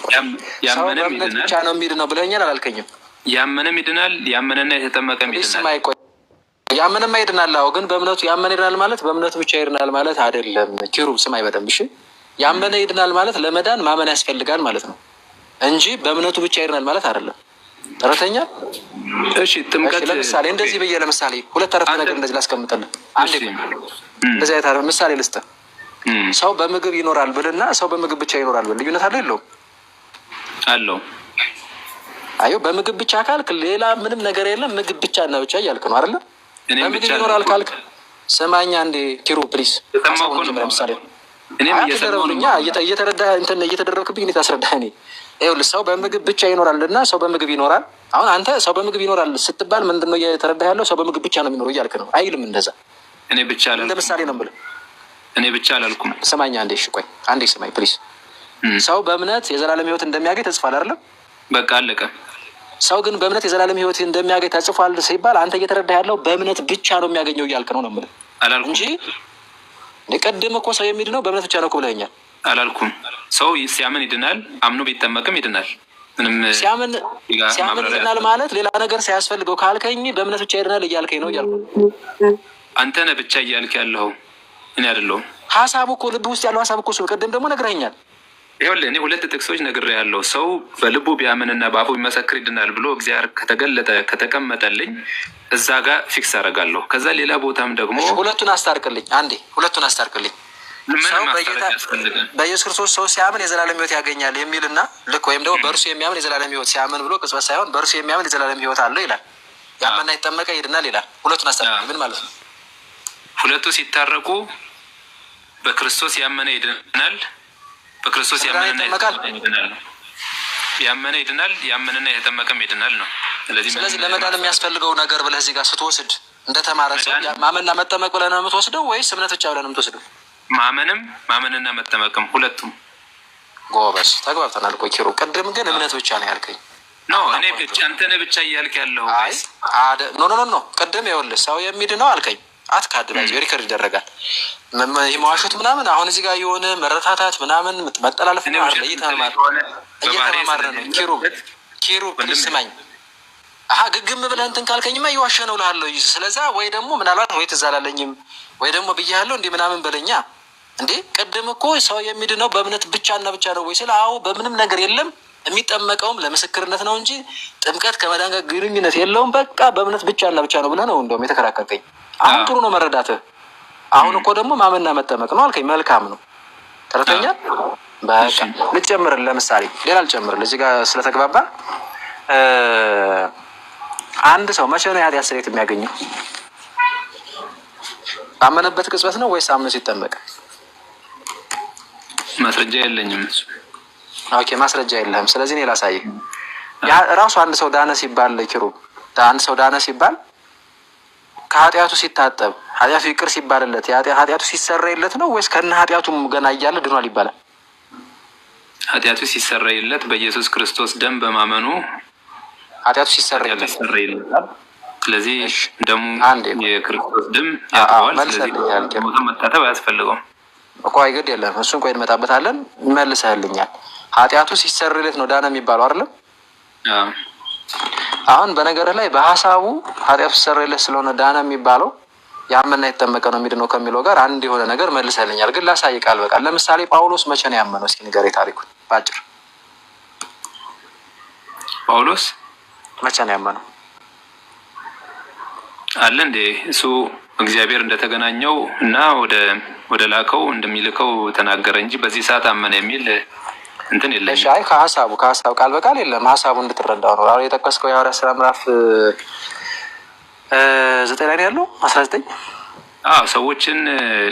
[SPEAKER 2] ሰው በእምነት ብቻ ነው የሚድነው ብለኛል አላልከኝም?
[SPEAKER 1] ያመነም ይድናል፣ ያመነና የተጠመቀም ይድናል።
[SPEAKER 2] ያመነማ ይድናል። አዎ፣ ግን በእምነቱ ያመነ ይድናል ማለት በእምነቱ ብቻ ይድናል ማለት አይደለም። ኪሩብ ስማኝ በደንብ እሺ። ያመነ ይድናል ማለት ለመዳን ማመን ያስፈልጋል ማለት ነው እንጂ በእምነቱ ብቻ ይድናል ማለት አይደለም። ተረተኛ?
[SPEAKER 1] እሺ፣ ጥምቀት
[SPEAKER 2] ለምሳሌ እንደዚህ ብዬ ለምሳሌ ሁለት አረፍተ ነገር እንደዚህ ላስቀምጥልህ። አንዴ እንደዚህ አይነት ምሳሌ ልስጥህ። ሰው በምግብ ይኖራል ብልና ሰው በምግብ ብቻ ይኖራል ብል ልዩነት አለው የለውም?
[SPEAKER 1] አለው።
[SPEAKER 2] አዩ በምግብ ብቻ ካልክ ሌላ ምንም ነገር የለም፣ ምግብ ብቻ እና ብቻ እያልክ ነው አይደለ? በምግብ ይኖራል ካልክ ስማኛ አንዴ ኪሩ ፕሊስ። ለምሳሌ እየተረዳህ እንትን እየተደረግክብኝ እኔ ታስረዳህ። እኔ ይኸውልህ ሰው በምግብ ብቻ ይኖራል እና ሰው በምግብ ይኖራል። አሁን አንተ ሰው በምግብ ይኖራል ስትባል ምንድን ነው እየተረዳህ ያለው? ሰው በምግብ ብቻ ነው የሚኖረው እያልክ ነው አይልም? እንደዛ
[SPEAKER 1] እኔ ብቻ አላልኩም።
[SPEAKER 2] እንደ ምሳሌ ነው የምልህ።
[SPEAKER 1] እኔ ብቻ አላልኩም።
[SPEAKER 2] ስማኛ አንዴ እሺ፣ ቆይ አንዴ ስማኝ ፕሊስ። ሰው በእምነት የዘላለም ሕይወት እንደሚያገኝ ተጽፏል አይደለም?
[SPEAKER 1] በቃ አለቀ።
[SPEAKER 2] ሰው ግን በእምነት የዘላለም ሕይወት እንደሚያገኝ ተጽፏል ሲባል አንተ እየተረዳህ ያለው በእምነት ብቻ ነው የሚያገኘው እያልክ ነው የምልህ እንጂ ቅድም እኮ ሰው የሚድነው በእምነት ብቻ ነው እኮ ብለኸኛል።
[SPEAKER 1] አላልኩም። ሰው ሲያምን ይድናል፣ አምኖ ቢጠመቅም ይድናል። ምንም
[SPEAKER 2] ሲያምን ይድናል ማለት ሌላ ነገር ሳያስፈልገው ካልከኝ በእምነት ብቻ ይድናል እያልከኝ ነው እያልኩ።
[SPEAKER 1] አንተ ነህ ብቻ እያልክ ያለኸው እኔ አይደለሁም።
[SPEAKER 2] ሀሳቡ እኮ ልብ ውስጥ ያለው ሀሳብ እኮ እሱ ቅድም ደግሞ ነግረኸኛል።
[SPEAKER 1] ይኸውልህ እኔ ሁለት ጥቅሶች ነግሬሃለሁ። ሰው በልቡ ቢያምንና በአፉ ቢመሰክር ይድናል ብሎ እግዚአብሔር ከተገለጠ ከተቀመጠልኝ እዛ ጋር ፊክስ አደርጋለሁ። ከዛ ሌላ ቦታም ደግሞ
[SPEAKER 2] ሁለቱን አስታርቅልኝ አንዴ፣ ሁለቱን አስታርቅልኝ። ሰው በኢየሱስ ክርስቶስ ሰው ሲያምን የዘላለም ሕይወት ያገኛል የሚልና ልክ ወይም ደግሞ በእርሱ የሚያምን የዘላለም ሕይወት ሲያምን ብሎ ቅጽበት ሳይሆን በእርሱ የሚያምን የዘላለም ሕይወት አለው ይላል። ያመና ይጠመቀ ይድናል ይላል። ሁለቱን አስታርቅልኝ። ምን ማለት ነው?
[SPEAKER 1] ሁለቱ ሲታረቁ በክርስቶስ ያመነ ይድናል፣ በክርስቶስ ያመነና ይድናል። ያመነ ይድናል፣ ያመነና የተጠመቀም ይድናል ነው። ስለዚህ
[SPEAKER 2] ለመዳን የሚያስፈልገው ነገር ብለህ እዚህ ጋር ስትወስድ እንደተማረ ሰው ማመንና መጠመቅ ብለህ ነው የምትወስደው ወይስ እምነት ብቻ ብለህ ነው የምትወስደው?
[SPEAKER 1] ማመንና መጠመቅም ሁለቱም።
[SPEAKER 2] ጎበዝ ተግባብተናል እኮ ኪሩ። ቅድም ግን እምነት ብቻ ነው ያልከኝ።
[SPEAKER 1] ኖ እኔ ብቻ አንተ ነህ ብቻ እያልክ ያለው።
[SPEAKER 2] ኖ ቅድም ይኸውልህ ሰው የሚድነው አልከኝ። አትካድ ላይ ሪከርድ ይደረጋል። መዋሸት ምናምን አሁን እዚህ ጋር የሆነ መረታታት ምናምን መጠላለፍ እየተማማር ነው። ኪሩ ፕሊዝ ስማኝ። ግግም ብለህ እንትን ካልከኝማ እየዋሸ ነው እልሃለሁ። ስለዛ ወይ ደግሞ ምናልባት ወይ ትዝ አላለኝም ወይ ደግሞ ብያለሁ እንዲህ ምናምን በለኛ እንዴ። ቅድም እኮ ሰው የሚድነው በእምነት ብቻና ብቻ ነው ወይ ስለ አዎ በምንም ነገር የለም። የሚጠመቀውም ለምስክርነት ነው እንጂ ጥምቀት ከመዳን ጋር ግንኙነት የለውም። በቃ በእምነት ብቻና ብቻ ነው ብለህ ነው እንደውም የተከራከርከኝ። አሁን ጥሩ ነው መረዳትህ። አሁን እኮ ደግሞ ማመንና መጠመቅ ነው አልከኝ። መልካም ነው ተረተኛል። በቃ ልጨምርልህ፣ ለምሳሌ ሌላ ልጨምርልህ እዚህ ጋር ስለተግባባ። አንድ ሰው መቼ ነው የኃጢአት ስርየት የሚያገኘው? ባመነበት ቅጽበት ነው ወይስ አምኖ ሲጠመቅ?
[SPEAKER 1] ማስረጃ የለኝም።
[SPEAKER 2] ኦኬ ማስረጃ የለህም። ስለዚህ እኔ ላሳይህ። ራሱ አንድ ሰው ዳነ ሲባል ኪሩብ፣ አንድ ሰው ዳነ ሲባል ከኃጢአቱ ሲታጠብ ኃጢአቱ ይቅር ሲባልለት ኃጢአቱ ሲሰረይለት ነው ወይስ ከነ ኃጢአቱም ገና እያለ ድኗል ይባላል?
[SPEAKER 1] ኃጢአቱ ሲሰረይለት በኢየሱስ ክርስቶስ ደም በማመኑ
[SPEAKER 2] ኃጢአቱ ሲሰረይለት።
[SPEAKER 1] ስለዚህ ደሙ የክርስቶስ ደም ያጥበዋል። ስለዚህ መታጠብ አያስፈልገውም።
[SPEAKER 2] ቆይ ግድ የለም እሱን ቆይ እንመጣበታለን። መልሰህልኛል። ኃጢአቱ ሲሰረይለት ነው ዳነ የሚባለው አይደለም? አሁን በነገርህ ላይ በሀሳቡ ኃጢአቱ ሲሰረይለት ስለሆነ ዳነ የሚባለው ያመና የተጠመቀ ነው የሚድነው ከሚለው ጋር አንድ የሆነ ነገር መልሰህልኛል። ግን ላሳይህ ቃል በቃል። ለምሳሌ ጳውሎስ መቼ ነው ያመነው? እስኪ ንገረኝ ታሪኩን ባጭር።
[SPEAKER 1] ጳውሎስ
[SPEAKER 2] መቼ ነው ያመነው?
[SPEAKER 1] አለ እንዴ እሱ እግዚአብሔር እንደተገናኘው እና ወደ ላከው እንደሚልከው ተናገረ እንጂ በዚህ ሰዓት አመነ የሚል እንትን የለም። አይ ከሀሳቡ ቃል በቃል የለም። ሀሳቡ እንድትረዳው ነው። አሁን የጠቀስከው የሐዋርያት ሥራ ምዕራፍ 9 ላይ ያለው 19 ሰዎችን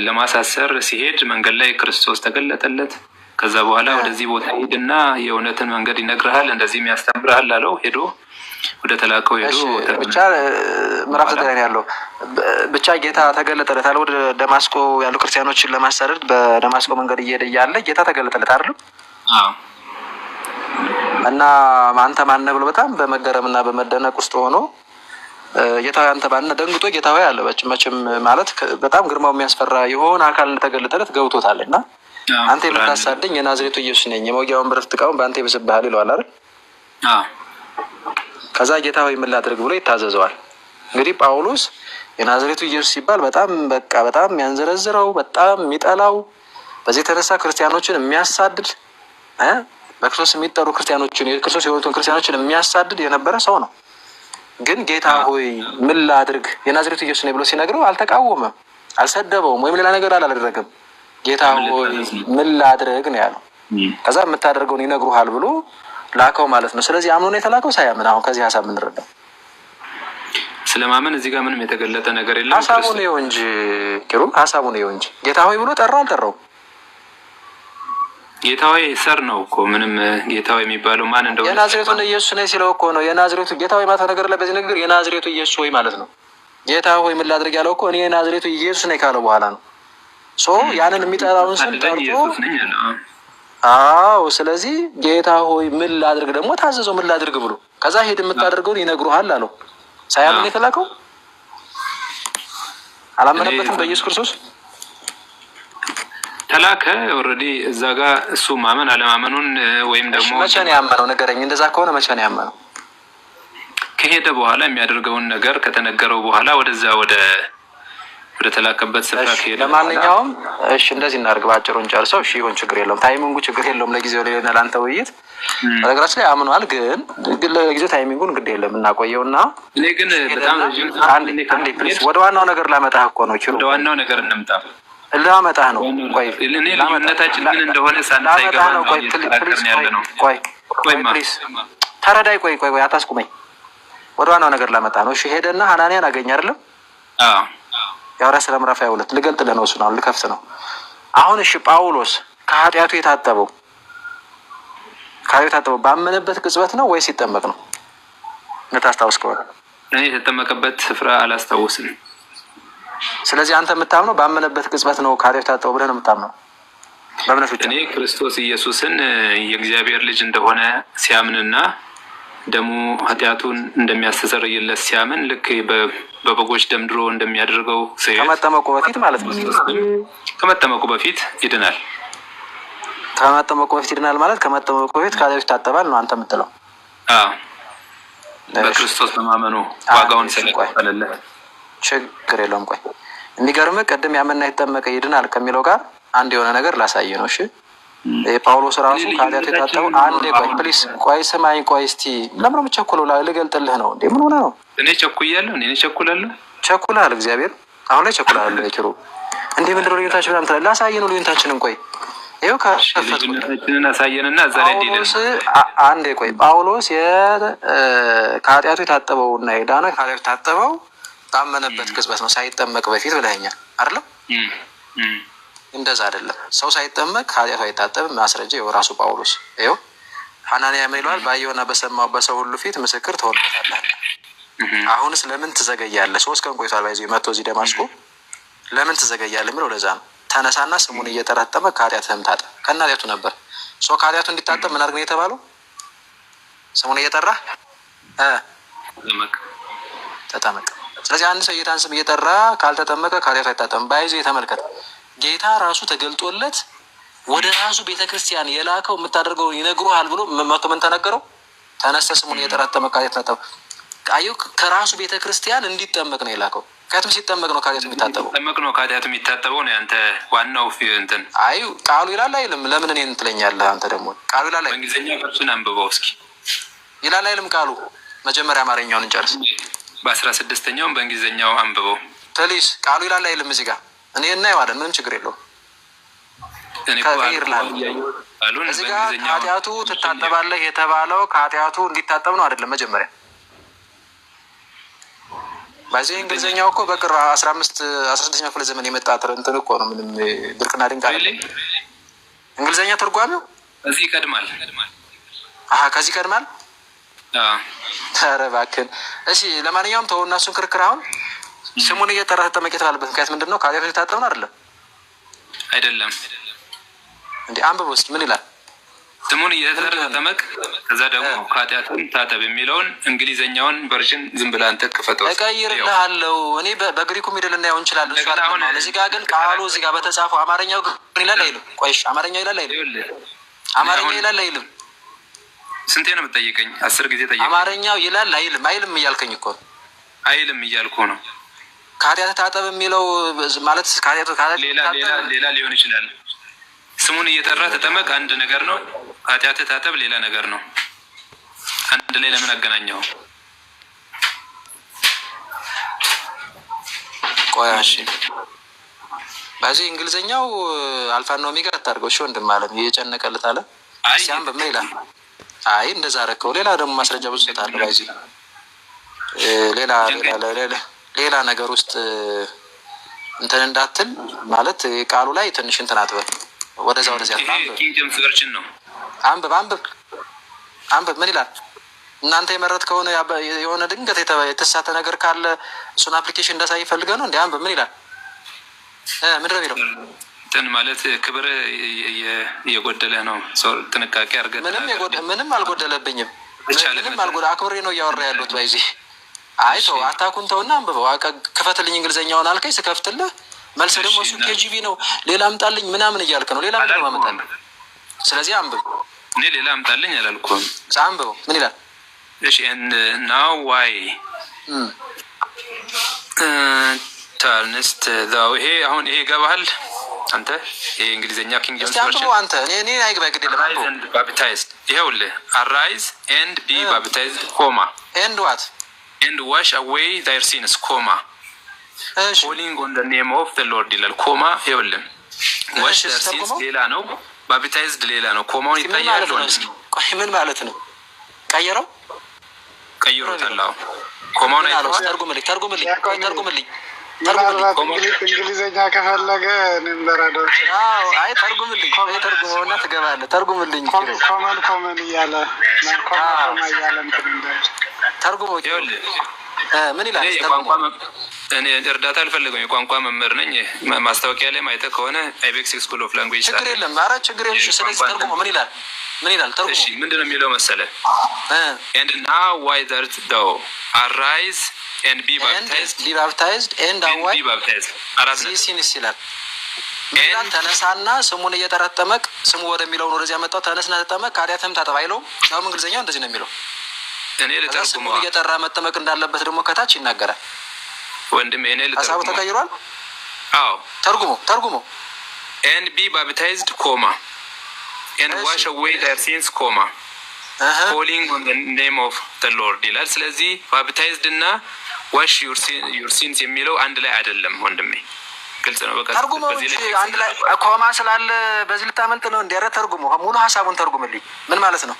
[SPEAKER 1] ለማሳሰር ሲሄድ መንገድ ላይ ክርስቶስ ተገለጠለት። ከዛ በኋላ ወደዚህ ቦታ ሂድና የእውነትን መንገድ ይነግርሃል፣ እንደዚህም ያስተምርሃል አለው። ሄዶ ወደ ተላከው ሄዶ
[SPEAKER 2] ብቻ ምዕራፍ 9 ላይ ያለው ብቻ ጌታ ተገለጠለት አለ። ወደ ደማስቆ ያሉ ክርስቲያኖችን ለማሳደድ በደማስቆ መንገድ እየሄደ እያለ ጌታ ተገለጠለት አይደል? እና አንተ ማን ነህ ብሎ በጣም በመገረምና በመደነቅ ውስጥ ሆኖ ጌታ አንተ ባልና ደንግጦ ጌታ ሆይ አለ። መቼም ማለት በጣም ግርማው የሚያስፈራ የሆነ አካል እንደተገለጠለት ገብቶታል። እና አንተ የምታሳደኝ የናዝሬቱ ኢየሱስ ነኝ፣ የመውጊያውን ብረት ዕቃውን በአንተ ይብስብሃል ይለዋል አይደል? ከዛ ጌታ ሆይ ምን ላድርግ ብሎ ይታዘዘዋል። እንግዲህ ጳውሎስ የናዝሬቱ ኢየሱስ ሲባል በጣም በጣም የሚያንዘረዝረው በጣም የሚጠላው በዚህ የተነሳ ክርስቲያኖችን የሚያሳድድ በክርስቶስ የሚጠሩ ክርስቲያኖችን የክርስቶስ የሆኑትን ክርስቲያኖችን የሚያሳድድ የነበረ ሰው ነው። ግን ጌታ ሆይ ምን ላድርግ የናዝሬቱ ኢየሱስ ነኝ ብሎ ሲነግረው አልተቃወመም፣ አልሰደበውም፣ ወይም ሌላ ነገር አላደረገም። ጌታ ሆይ ምን ላድርግ ነው ያለው። ከዛ የምታደርገውን ይነግሩሃል ብሎ ላከው ማለት ነው። ስለዚህ አምኖ ነው የተላከው ሳያምን። አሁን ከዚህ ሀሳብ የምንረዳው
[SPEAKER 1] ስለማመን እዚህ ጋር ምንም የተገለጠ ነገር የለም።
[SPEAKER 2] ሀሳቡ ነው እንጂ ኪሩ ሀሳቡ ነው እንጂ ጌታ ሆይ ብሎ ጠራው አልጠራውም?
[SPEAKER 1] ጌታ ሆይ ሰር ነው እኮ ምንም ጌታ ሆይ የሚባለው ማን እንደሆነ
[SPEAKER 2] የናዝሬቱን ኢየሱስ ነኝ ሲለው እኮ ነው። የናዝሬቱ ጌታ ሆይ ማለት ነገር ላይ በዚህ ንግግር የናዝሬቱ ኢየሱስ ሆይ ማለት ነው። ጌታ ሆይ ምን ላድርግ ያለው እኮ እኔ የናዝሬቱ ኢየሱስ ነኝ ካለው በኋላ ነው። ያንን የሚጠራውን ስም ጠርቶ ስለዚህ ጌታ ሆይ ምን ላድርግ ደግሞ ታዘዘው ምን ላድርግ ብሎ ከዛ ሄድ የምታደርገውን ይነግሩሃል አለው። ሳያምን የተላከው አላመነበትም በኢየሱስ ክርስቶስ
[SPEAKER 1] ተላከ። ኦልሬዲ እዛ ጋር እሱ ማመን አለማመኑን ወይም ደግሞ
[SPEAKER 2] መቼ ነው ያመነው ንገረኝ። እንደዛ ከሆነ መቼ ነው ያመነው?
[SPEAKER 1] ከሄደ በኋላ የሚያደርገውን ነገር ከተነገረው በኋላ ወደዛ ወደ ተላከበት ስፍራ ከሄደ።
[SPEAKER 2] ለማንኛውም እሺ እንደዚህ እናድርግ፣ ባጭሩ እንጨርሰው። እሺ ይሁን፣ ችግር የለውም። ታይሚንጉ ችግር የለውም። ለጊዜው ለአንተ ውይይት በነገራችን ላይ አምኗል፣ ግን ለጊዜው ታይሚንጉን ግድ የለም እናቆየውና
[SPEAKER 1] እኔ ግን በጣም
[SPEAKER 2] ወደ ዋናው ነገር ላመጣህ እኮ ነው።
[SPEAKER 1] ወደ ዋናው ነገር እንምጣ።
[SPEAKER 2] ላመጣህ ነው። ቆይ
[SPEAKER 1] ልዩነታችን ምን እንደሆነ ሳይገባ ነው።
[SPEAKER 2] ቆይ ፕሊዝ ተረዳይ። ቆይ አታስቁመኝ። ወደ ዋናው ነገር ላመጣህ ነው። እሺ ሄደና ሐናንያን አገኘ አይደለም? የሐዋርያት ሥራ ምዕራፍ 22 ልገልጥልህ ነው። እሱን አሁን ልከፍት ነው። አሁን እሺ ጳውሎስ ከኃጢአቱ የታጠበው ባመነበት ቅጽበት ነው ወይስ ሲጠመቅ ነው? እንታስታውስ ከሆነ
[SPEAKER 1] እኔ የተጠመቀበት ስፍራ አላስታውስም።
[SPEAKER 2] ስለዚህ አንተ የምታምነው ባመነበት ቅጽበት ነው ከኃጢአቱ የታጠበው ብለህ ነው የምታምነው? በእምነት ብቻ
[SPEAKER 1] እኔ ክርስቶስ ኢየሱስን የእግዚአብሔር ልጅ እንደሆነ ሲያምንና ደሙ ኃጢአቱን እንደሚያስተሰርይለት ሲያምን ልክ በበጎች ደም ድሮ እንደሚያደርገው
[SPEAKER 2] ከመጠመቁ በፊት ማለት ነው።
[SPEAKER 1] ከመጠመቁ በፊት ይድናል።
[SPEAKER 2] ከመጠመቁ በፊት ይድናል ማለት ከመጠመቁ በፊት ከኃጢአቱ ይታጠባል ነው አንተ የምትለው?
[SPEAKER 1] በክርስቶስ በማመኑ ዋጋውን ስለከፈለለት
[SPEAKER 2] ችግር የለውም። ቆይ የሚገርምህ ቅድም ያመና የተጠመቀ ይድናል ከሚለው ጋር አንድ የሆነ ነገር ላሳየ ነው። እሺ የጳውሎስ ራሱ ከኃጢአቱ የታጠበው አንዴ ቆይ ፕሊስ ቆይ ስማኝ ቆይ እስቲ ለምን ነው የምትቸኩለው? ልገልጥልህ ነው እንዴ? ምን ሆነ ነው?
[SPEAKER 1] እኔ ቸኩያለሁ? እኔ ቸኩላለሁ?
[SPEAKER 2] ቸኩላል። እግዚአብሔር አሁን ላይ ቸኩላል። ኪሩ እንዴ ምንድነው ልዩነታችን? ምናምን ትላለህ። ላሳየ ነው ልዩነታችንን። ቆይ ይኸው
[SPEAKER 1] ከልዩነታችንን አሳየንና እዛ ላይ
[SPEAKER 2] አንዴ ቆይ ጳውሎስ ከኃጢአቱ የታጠበው እና የዳነ ከኃጢአቱ የታጠበው ባመነበት ቅጽበት ነው ሳይጠመቅ በፊት ብለኸኛል አይደለም? እንደዛ አይደለም። ሰው ሳይጠመቅ ኃጢአቱ አይታጠብም። ማስረጃ ይኸው ራሱ ጳውሎስ ይኸው ሐናንያ ምን ይለዋል? ባየውና በሰማው በሰው ሁሉ ፊት ምስክር ትሆንበታለህ። አሁንስ ለምን ትዘገያለህ? 3 ቀን ቆይቷል። ባይዘው መጥቶ እዚህ ደማስቆ ለምን ትዘገያለህ የሚለው ለዛ ነው። ተነሳና ስሙን እየጠራጠመ ከኃጢአትህም ታጠብ። ከኃጢአቱ ነበር ሰው ከኃጢአቱ እንዲታጠብ ምን አድርግ ነው የተባለው? ስሙን እየጠራ ተጠመቅ። ስለዚህ አንድ ሰው ጌታን ስም እየጠራ ካልተጠመቀ ከኃጢአቱ አይታጠብም። ባይዘው የተመልከተ ጌታ ራሱ ተገልጦለት ወደ ራሱ ቤተክርስቲያን የላከው የምታደርገው ይነግሩሃል ብሎ መጥቶ ምን ተነገረው? ተነስተህ ስሙን እየጠራ ተጠመቅ። አየሁ ከራሱ ቤተክርስቲያን እንዲጠመቅ ነው የላከው። ምክንያቱም ሲጠመቅ ነው ከኃጢአቱ የሚታጠበው።
[SPEAKER 1] ሲጠመቅ ነው ከኃጢአቱ የሚታጠበው ነው ያንተ ዋናው እንትን።
[SPEAKER 2] አይ ቃሉ ይላል አይልም? ለምን እኔን ትለኛለህ? አንተ ደግሞ ቃሉ ይላል አይልም?
[SPEAKER 1] በእንግሊዝኛ እሱን አንብበው እስኪ።
[SPEAKER 2] ይላል አይልም ቃሉ? መጀመሪያ አማርኛውን እንጨርስ።
[SPEAKER 1] በ16ኛውም በእንግሊዝኛው አንብበው
[SPEAKER 2] ፕሊስ። ቃሉ ይላል አይልም? እዚህ ጋር እኔ እናየዋለን። ምንም ችግር የለውም። እዚህ ጋር ከኃጢአቱ ትታጠባለህ የተባለው ከኃጢአቱ እንዲታጠብ ነው አይደለም? መጀመሪያ በዚህ እንግሊዝኛው እኮ በቅርብ 16ኛው ክፍለ ዘመን የመጣ እንትን እኮ ነው። ምንም ብርቅና ድንቅ አይደለም። እንግሊዝኛ ትርጓሜው
[SPEAKER 1] እዚህ ይቀድማል።
[SPEAKER 2] ከዚህ ይቀድማል። ኧረ እባክህን። እሺ ለማንኛውም ተውና እሱን ክርክር። አሁን ስሙን እየጠራ ተጠመቅ የተባለበት ምክንያት ምንድን ነው? ከኃጢአቱ ሊታጠብ ነው አይደለም?
[SPEAKER 1] አይደለም እንዴ?
[SPEAKER 2] አንብበው እስኪ ምን ይላል?
[SPEAKER 1] ስሙን እየጠራ ተጠመቅ ከዛ ደግሞ ከኃጢአትም ታጠብ የሚለውን እንግሊዘኛውን ቨርዥን ዝም ብለህ አንተ ክፈተው
[SPEAKER 2] እቀይርልሃለሁ። እኔ በግሪኩ ሚድል እናየው እንችላለን። እዚህ ጋር ግን ቃሉ እዚህ ጋር በተጻፈው አማርኛው ግን ይላል አይልም? ቆይሽ አማርኛው ይላል አይልም? አማርኛው ይላል አይልም?
[SPEAKER 1] ስንቴ ነው የምትጠይቀኝ? 10 ጊዜ ጠይቀኝ።
[SPEAKER 2] አማርኛው ይላል አይልም? አይልም እያልከኝ እኮ
[SPEAKER 1] አይልም እያልኩ ነው።
[SPEAKER 2] ከኃጢአት ታጠብ የሚለው ማለት
[SPEAKER 1] ሌላ ሊሆን ይችላል። ስሙን እየጠራ ተጠመቅ አንድ ነገር ነው። ኃጢአት ታጠብ ሌላ ነገር ነው። አንድ ላይ ለምን አገናኘው?
[SPEAKER 2] ቆያሽ በዚህ እንግሊዘኛው አልፋና ኦሜጋ አታርገው። እሺ ወንድም አለም እየጨነቀልት አለ። ሲያም በምን ይላል? አይ እንደዛ አረከው። ሌላ ደግሞ ማስረጃ ብዙ ሰጣለ። በዚህ ሌላ ነገር ውስጥ እንትን እንዳትል ማለት ቃሉ ላይ ትንሽ እንትን አትበል። ወደዚያ
[SPEAKER 1] ኪንግ ጄምስ ቨርዥን ነው።
[SPEAKER 2] አንብብ ምን ይላል? እናንተ የመረጥ ከሆነ የሆነ ድንገት የተሳተ ነገር ካለ እሱን አፕሊኬሽን እንዳሳይ ፈልገ ነው እንዴ? አንብብ ምን ይላል? ምንድነው የሚለው?
[SPEAKER 1] እንትን ማለት ክብር እየጎደለ ነው። ጥንቃቄ አድርገህ።
[SPEAKER 2] ምንም አልጎደለብኝም። ምንም አክብሬ ነው እያወራ ያሉት። በዚህ አይቶ አታኩን ተውና አንብበው። ክፈትልኝ እንግሊዘኛውን አልከኝ፣ ስከፍትልህ መልስ ደግሞ እሱ ኬጂቪ ነው ሌላ አምጣልኝ ምናምን እያልክ ነው። ሌላ ምንድነው ማመጣልህ? ስለዚህ አንብብ።
[SPEAKER 1] እኔ ሌላ አምጣልኝ አላልኩም።
[SPEAKER 2] አንብበው ምን ይላል?
[SPEAKER 1] እሺ now why ተርንስት ዛው ይሄ አሁን ይሄ ገባሃል አንተ? ይሄ እንግሊዘኛ ኪንግ ጄምስ ቨርዥን
[SPEAKER 2] አንተ እኔ አይግባ ግድ የለም።
[SPEAKER 1] አንብበው። ባፕታይዝድ ይሄውልህ arise and be baptized comma
[SPEAKER 2] and what
[SPEAKER 1] and wash away their sins comma calling on the name of the Lord ይላል። ኮማ ይኸውልህ wash their sins ሌላ ነው፣ baptized ሌላ ነው። ኮማውን ይታያል።
[SPEAKER 2] ቆይ ምን ማለት ነው?
[SPEAKER 1] ቀይሮታል። ኮማውን አይተኸዋል?
[SPEAKER 2] ተርጉምልኝ።
[SPEAKER 3] እንግሊዘኛ ከፈለገ እኔም ለራዳው
[SPEAKER 2] አይ ተርጉመውና ትገባለህ። ተርጉምልኝ።
[SPEAKER 3] ኮመን እያለ
[SPEAKER 2] ተርጉመው ምን ይላል?
[SPEAKER 1] እኔ እርዳታ አልፈልግም። የቋንቋ መምህር ነኝ። ማስታወቂያ ላይ ማይተህ ከሆነ አይቤክስ ስኩል ኦፍ ላንጉዌጅ
[SPEAKER 2] ችግር የለም። ኧረ ችግር የለም። ስለዚህ ተርጉመው ምን ይላል? ተርጉመው።
[SPEAKER 1] እሺ ምንድነው የሚለው መሰለህ? and now why that thou arise and be baptized
[SPEAKER 2] and be
[SPEAKER 1] baptized
[SPEAKER 2] ሲንስ ይላል። ተነሳና ስሙን እየጠረጠመቅ ስሙ ወደሚለው ነው ወደዚያ መጣው። ተነስና ተጠመቅ ከኃጢአትህም ታጠብ አይለውም? ያውም እንግሊዘኛው እንደዚህ ነው የሚለው።
[SPEAKER 1] እኔ ልተርጉመው።
[SPEAKER 2] ስሙን እየጠራ መጠመቅ እንዳለበት ደግሞ ከታች ይናገራል።
[SPEAKER 1] ወንድም እኔ ልተርጉመው።
[SPEAKER 2] ሀሳቡ ተቀይሯል።
[SPEAKER 1] አዎ
[SPEAKER 2] ተርጉመው
[SPEAKER 1] and be baptized comma and wash away their sins comma calling on the name of the Lord ይላል። ስለዚህ baptized እና wash your sins የሚለው አንድ ላይ አይደለም ወንድሜ። ግልጽ ነው። በቃ
[SPEAKER 2] በዚህ ላይ አንድ ላይ ኮማ ስላለ በዚህ ልታመልጥ ነው። እንዲያረ ተርጉመው ሙሉ ሀሳቡን ተርጉምልኝ። ምን ማለት ነው?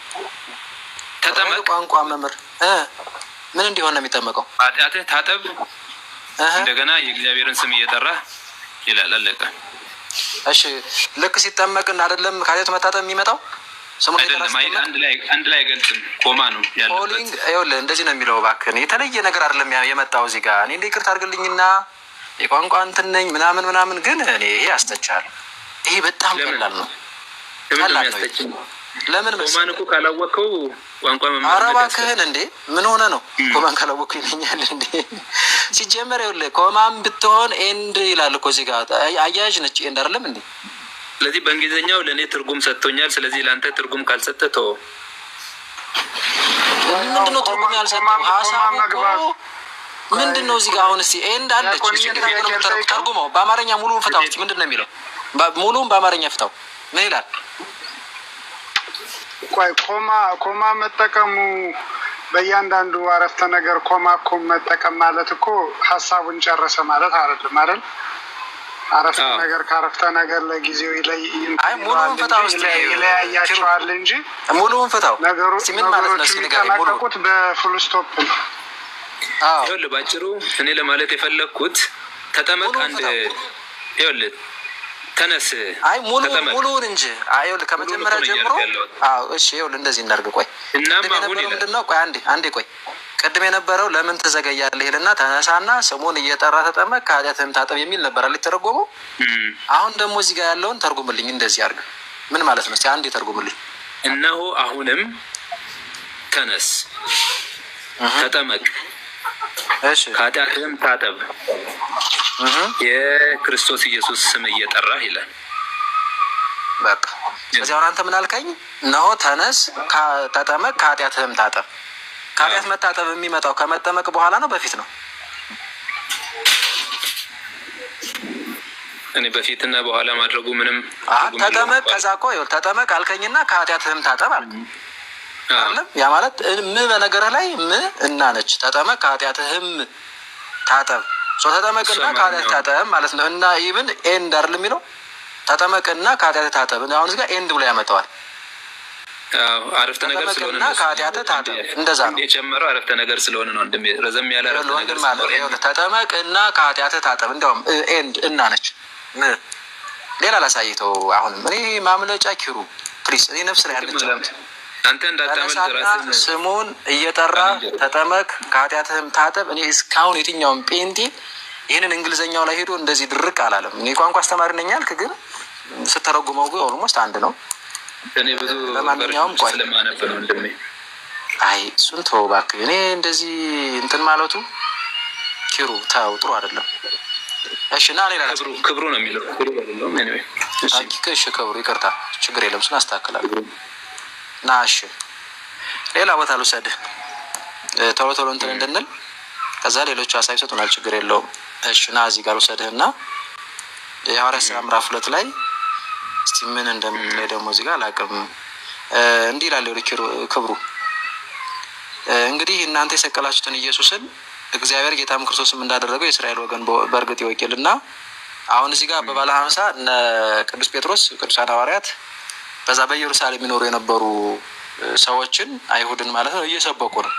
[SPEAKER 2] ተጠመቅ ቋንቋ መምህር ምን እንዲሆን ነው የሚጠመቀው?
[SPEAKER 1] ኃጢአትህ ታጠብ እንደገና የእግዚአብሔርን ስም እየጠራ ይላል። አለቀ።
[SPEAKER 2] እሺ ልክ ሲጠመቅ አይደለም ከኃጢአት መታጠብ የሚመጣው ስሙ
[SPEAKER 1] አይደለም። አንድ ላይ አይገልጽም። ኮማ ነው ያለው።
[SPEAKER 2] ፖሊንግ ይኸውልህ እንደዚህ ነው የሚለው። እባክህ የተለየ ነገር አይደለም የመጣው እዚህ ጋር። እኔ እንደ ይቅርታ አድርግልኝና የቋንቋ እንትን ነኝ ምናምን ግን እኔ ይሄ ያስተቻል። ይሄ በጣም ቀላል ነው። ለምን
[SPEAKER 1] ኮማን እኮ ካላወቀው ቋንቋ መማር
[SPEAKER 2] ኧረ እባክህን እንዴ ምን ሆነ ነው? ኮማን ካላወቀው ይለኛል እንዴ? ሲጀመር ይኸውልህ ኮማን ብትሆን ኤንድ ይላል እኮ እዚህ ጋር አያያዥ ነች ኤንድ አይደለም እንዴ?
[SPEAKER 1] ስለዚህ በእንግሊዘኛው ለእኔ ትርጉም ሰጥቶኛል። ስለዚህ ለአንተ ትርጉም ካልሰጠህ ተው።
[SPEAKER 2] ምንድነው ትርጉም ያልሰጠው? ሀሳቡ ምንድነው እዚህ ጋር? አሁን እስኪ ኤንድ አለች ተርጉመው በአማርኛ ሙሉውን ፍታው እስኪ። ምንድነው የሚለው? ሙሉውን በአማርኛ ፍታው። ምን ይላል?
[SPEAKER 3] ቆይ ኮማ መጠቀሙ በእያንዳንዱ አረፍተ ነገር ኮማ እኮ መጠቀም ማለት እኮ ሀሳቡን ጨረሰ ማለት አይደለም አይደል? አረፍተ ነገር ከአረፍተ ነገር ለጊዜው ይለያያቸዋል እንጂ
[SPEAKER 2] ሙሉውን ፍታው።
[SPEAKER 3] ነገሮች የሚጠናቀቁት በፉል ስቶፕ ነው።
[SPEAKER 1] ይኸውልህ ባጭሩ እኔ ለማለት የፈለግኩት ተጠመቅ አንድ ይኸውልህ ተነስ።
[SPEAKER 2] አይ ሙሉውን እንጂ ይኸውልህ ከመጀመሪያ ጀምሮ እሺ ይኸውልህ እንደዚህ እናድርግ። ቆይ ምንድነው? ቆይ አንዴ ቆይ ቅድም የነበረው ለምን ትዘገያለህ ይልና ተነሳና ስሙን እየጠራ ተጠመቅ ከኃጢአትህም ታጠብ የሚል ነበር አይደል የተረጎመው? አሁን ደግሞ እዚህ ጋር ያለውን ተርጉምልኝ። እንደዚህ አድርግ ምን ማለት ነው? እስኪ አንዴ ተርጉምልኝ።
[SPEAKER 1] እነሆ አሁንም ተነስ፣ ተጠመቅ፣ ከኃጢአትህም ታጠብ፣ የክርስቶስ ኢየሱስ ስም እየጠራህ ይላል።
[SPEAKER 2] በቃ ስለዚህ አሁን አንተ ምን አልከኝ? እነሆ ተነስ፣ ተጠመቅ፣ ከኃጢአትህም ታጠብ። ከኃጢአት መታጠብ የሚመጣው ከመጠመቅ በኋላ ነው በፊት ነው?
[SPEAKER 1] እኔ በፊትና በኋላ ማድረጉ ምንም
[SPEAKER 2] ተጠመቅ፣ ከዛ እኮ ይኸውልህ ተጠመቅ አልከኝና ከኃጢአትህም ታጠብ አልከኝ አይደለም? ያ ማለት በነገርህ ላይ እና ነች። ተጠመቅ ከኃጢአትህም ታጠብ፣ ተጠመቅና ከኃጢአት ታጠብ ማለት ነው። እና ኢቭን ኤንድ አይደል የሚለው ተጠመቅና ከኃጢአት ታጠብ። አሁን እዚህ ጋር ኤንድ ብሎ ያመጣዋል።
[SPEAKER 1] አረፍተ ነገር ስለሆነ
[SPEAKER 2] ነው ከኃጢአት ታጠብ፣ እንደዛ ነው
[SPEAKER 1] የጨመረው። አረፍተ ነገር ስለሆነ ነው እንደም ረዘም ያለ አረፍተ ነገር
[SPEAKER 2] ማለት ተጠመቅና ከኃጢአት ታጠብ። እንደውም ኤንድ እና ነች። ሌላ ላሳይተው። አሁንም እኔ ማምለጫ ኪሩ ፕሊስ፣ እኔ ነፍስ ላይ ያለች
[SPEAKER 1] አንተ እንዳታመልጥ ራስህ
[SPEAKER 2] ስሙን እየጠራ ተጠመቅ ከኃጢአትህም ታጠብ። እኔ እስካሁን የትኛውም ጴንጤ ይህንን እንግሊዘኛው ላይ ሄዶ እንደዚህ ድርቅ አላለም። እኔ ቋንቋ አስተማሪ ነኝ ያልክ ግን ስተረጉመው ግን ኦልሞስት አንድ ነው።
[SPEAKER 1] እኔ ብዙ
[SPEAKER 2] ለማንኛውም ቆይ
[SPEAKER 1] ስለማነብ ነው እንደም
[SPEAKER 2] አይ እሱን ተው እባክህ። እኔ እንደዚህ እንትን ማለቱ ኪሩ ታው ጥሩ አይደለም። እሺ ና ሌላ
[SPEAKER 1] ክብሩ ነው የሚለው ክብሩ አይደለም። ኤኒዌይ
[SPEAKER 2] እሺ ክብሩ ይቅርታ፣ ችግር የለም እሱን አስተካክላለሁ። ና እሺ ሌላ ቦታ ልውሰድህ ቶሎ ቶሎ እንትን እንድንል፣ ከዛ ሌሎቹ ሀሳብ ይሰጡናል፣ ችግር የለውም። እሺ ና እዚህ ጋር ልውሰድህና የሐዋርያት ሥራ ምዕራፍ 2 ላይ እስቲ ምን እንደምንለው ደግሞ እዚህ ጋር አላውቅም። እንዲህ ይላል ክብሩ እንግዲህ እናንተ የሰቀላችሁትን ኢየሱስን እግዚአብሔር ጌታም ክርስቶስም እንዳደረገው የእስራኤል ወገን በእርግጥ ይወኪልና አሁን እዚህ ጋር በባለ 50 እነ ቅዱስ ጴጥሮስ ቅዱሳን ሐዋርያት በዛ በኢየሩሳሌም የሚኖሩ የነበሩ ሰዎችን አይሁድን ማለት ነው እየሰበኩ ነው።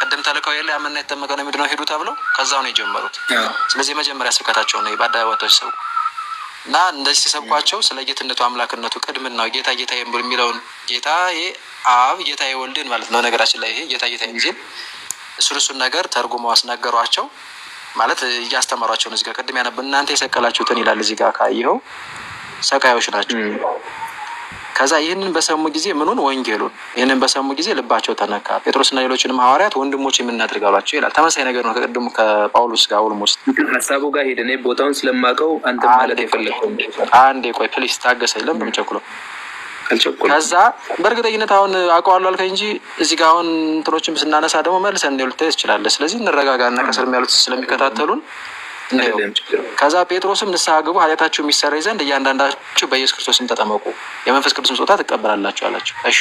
[SPEAKER 2] ቀደም ተልከው የለ ያመና የተጠመቀ ነው ምንድነው ሄዱ ተብለው ከዛው ነው የጀመሩት። ስለዚህ መጀመሪያ ስብከታቸው ነው በአደባባይ ሰው እና እንደዚህ ሲሰብኳቸው ስለ ጌትነቱ አምላክነቱ ቅድምናው ጌታ ጌታ የሚለውን ጌታዬ አብ ጌታዬ ወልድን ማለት ነው። ነገራችን ላይ ይሄ ጌታ ጌታ እንጂ እሱን ነገር ተርጉመው አስነገሯቸው ማለት እያስተማሯቸው ነው። እዚህ ጋር ቅድም ያነበብን እናንተ የሰቀላችሁትን ይላል። እዚህ ጋር ካየኸው ሰቃዮች ናቸው። ከዛ ይህንን በሰሙ ጊዜ ምኑን ወንጌሉን ይህንን በሰሙ ጊዜ ልባቸው ተነካ። ጴጥሮስና ሌሎችንም ሐዋርያት ወንድሞች የምናደርግ አሏቸው ይላል። ተመሳሳይ ነገር ነው ከቅድሙ ከጳውሎስ ጋር ኦልሞስት
[SPEAKER 1] ሀሳቡ ጋር ሄደ። እኔ ቦታውን ስለማውቀው አንተ ማለት የፈለከው
[SPEAKER 2] አንዴ ቆይ ፕሊስ ታገሰኝ። ለምን የምቸኩለው?
[SPEAKER 1] አልቸኩልም።
[SPEAKER 2] ከዛ በእርግጠኝነት አሁን አውቀዋለሁ አልከኝ እንጂ እዚህ ጋር አሁን እንትኖችም ስናነሳ ደግሞ መልሰን እንዲሉ ልታይ ትችላለህ። ስለዚህ እንረጋጋና ከስር ያሉት ስለሚከታተሉን ከዛ ጴጥሮስም ንስሐ ግቡ ኃጢአታችሁ የሚሰረይ ዘንድ እያንዳንዳችሁ በኢየሱስ ክርስቶስም ተጠመቁ የመንፈስ ቅዱስም ስጦታ ትቀበላላችሁ አላቸው። እሺ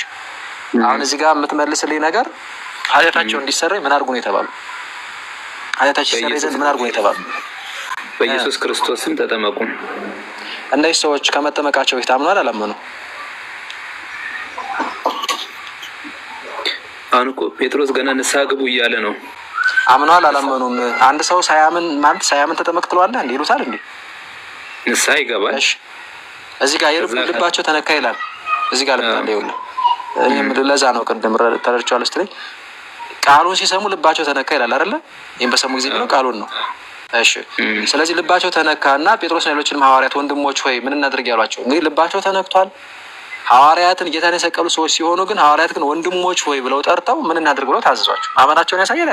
[SPEAKER 2] አሁን እዚህ ጋር የምትመልስልኝ ነገር ኃጢአታቸው እንዲሰረይ ምን አድርጉ ነው የተባሉ? ኃጢአታችሁ ይሰረይ ዘንድ ምን አድርጉ ነው የተባሉ?
[SPEAKER 1] በኢየሱስ ክርስቶስም ተጠመቁ።
[SPEAKER 2] እነዚህ ሰዎች ከመጠመቃቸው በፊት አምኗል አላመኑ?
[SPEAKER 1] አሁን እኮ ጴጥሮስ ገና ንስሐ ግቡ እያለ ነው።
[SPEAKER 2] አምኗል አላመኑም? አንድ ሰው ሳያምን ተጠመቅ ትለዋለህ እንዴ? ይሉታል እንዴ?
[SPEAKER 1] ንስሐ ይገባል።
[SPEAKER 2] እሺ እዚህ ጋር ልባቸው ተነካ ይላል። እዚህ ጋር ልባለ ይኸውልህ፣ እኔም ለዛ ነው ቅድም ተረድቻለሁ ስትለኝ ቃሉን ሲሰሙ ልባቸው ተነካ ይላል አይደለ? ይሄን በሰሙ ጊዜ ብለው ቃሉን ነው። እሺ ስለዚህ ልባቸው ተነካና ጴጥሮስና ሌሎችንም ሐዋርያት ወንድሞች ሆይ ምን እናድርግ ያሏቸው። እንግዲህ ልባቸው ተነክቷል። ሐዋርያትን ጌታን የሰቀሉ ሰዎች ሲሆኑ ግን ሐዋርያት ግን ወንድሞች ሆይ ብለው ጠርተው ምን እናድርግ ብለው ታዘዟቸው። አማናቸውን ያሳያል።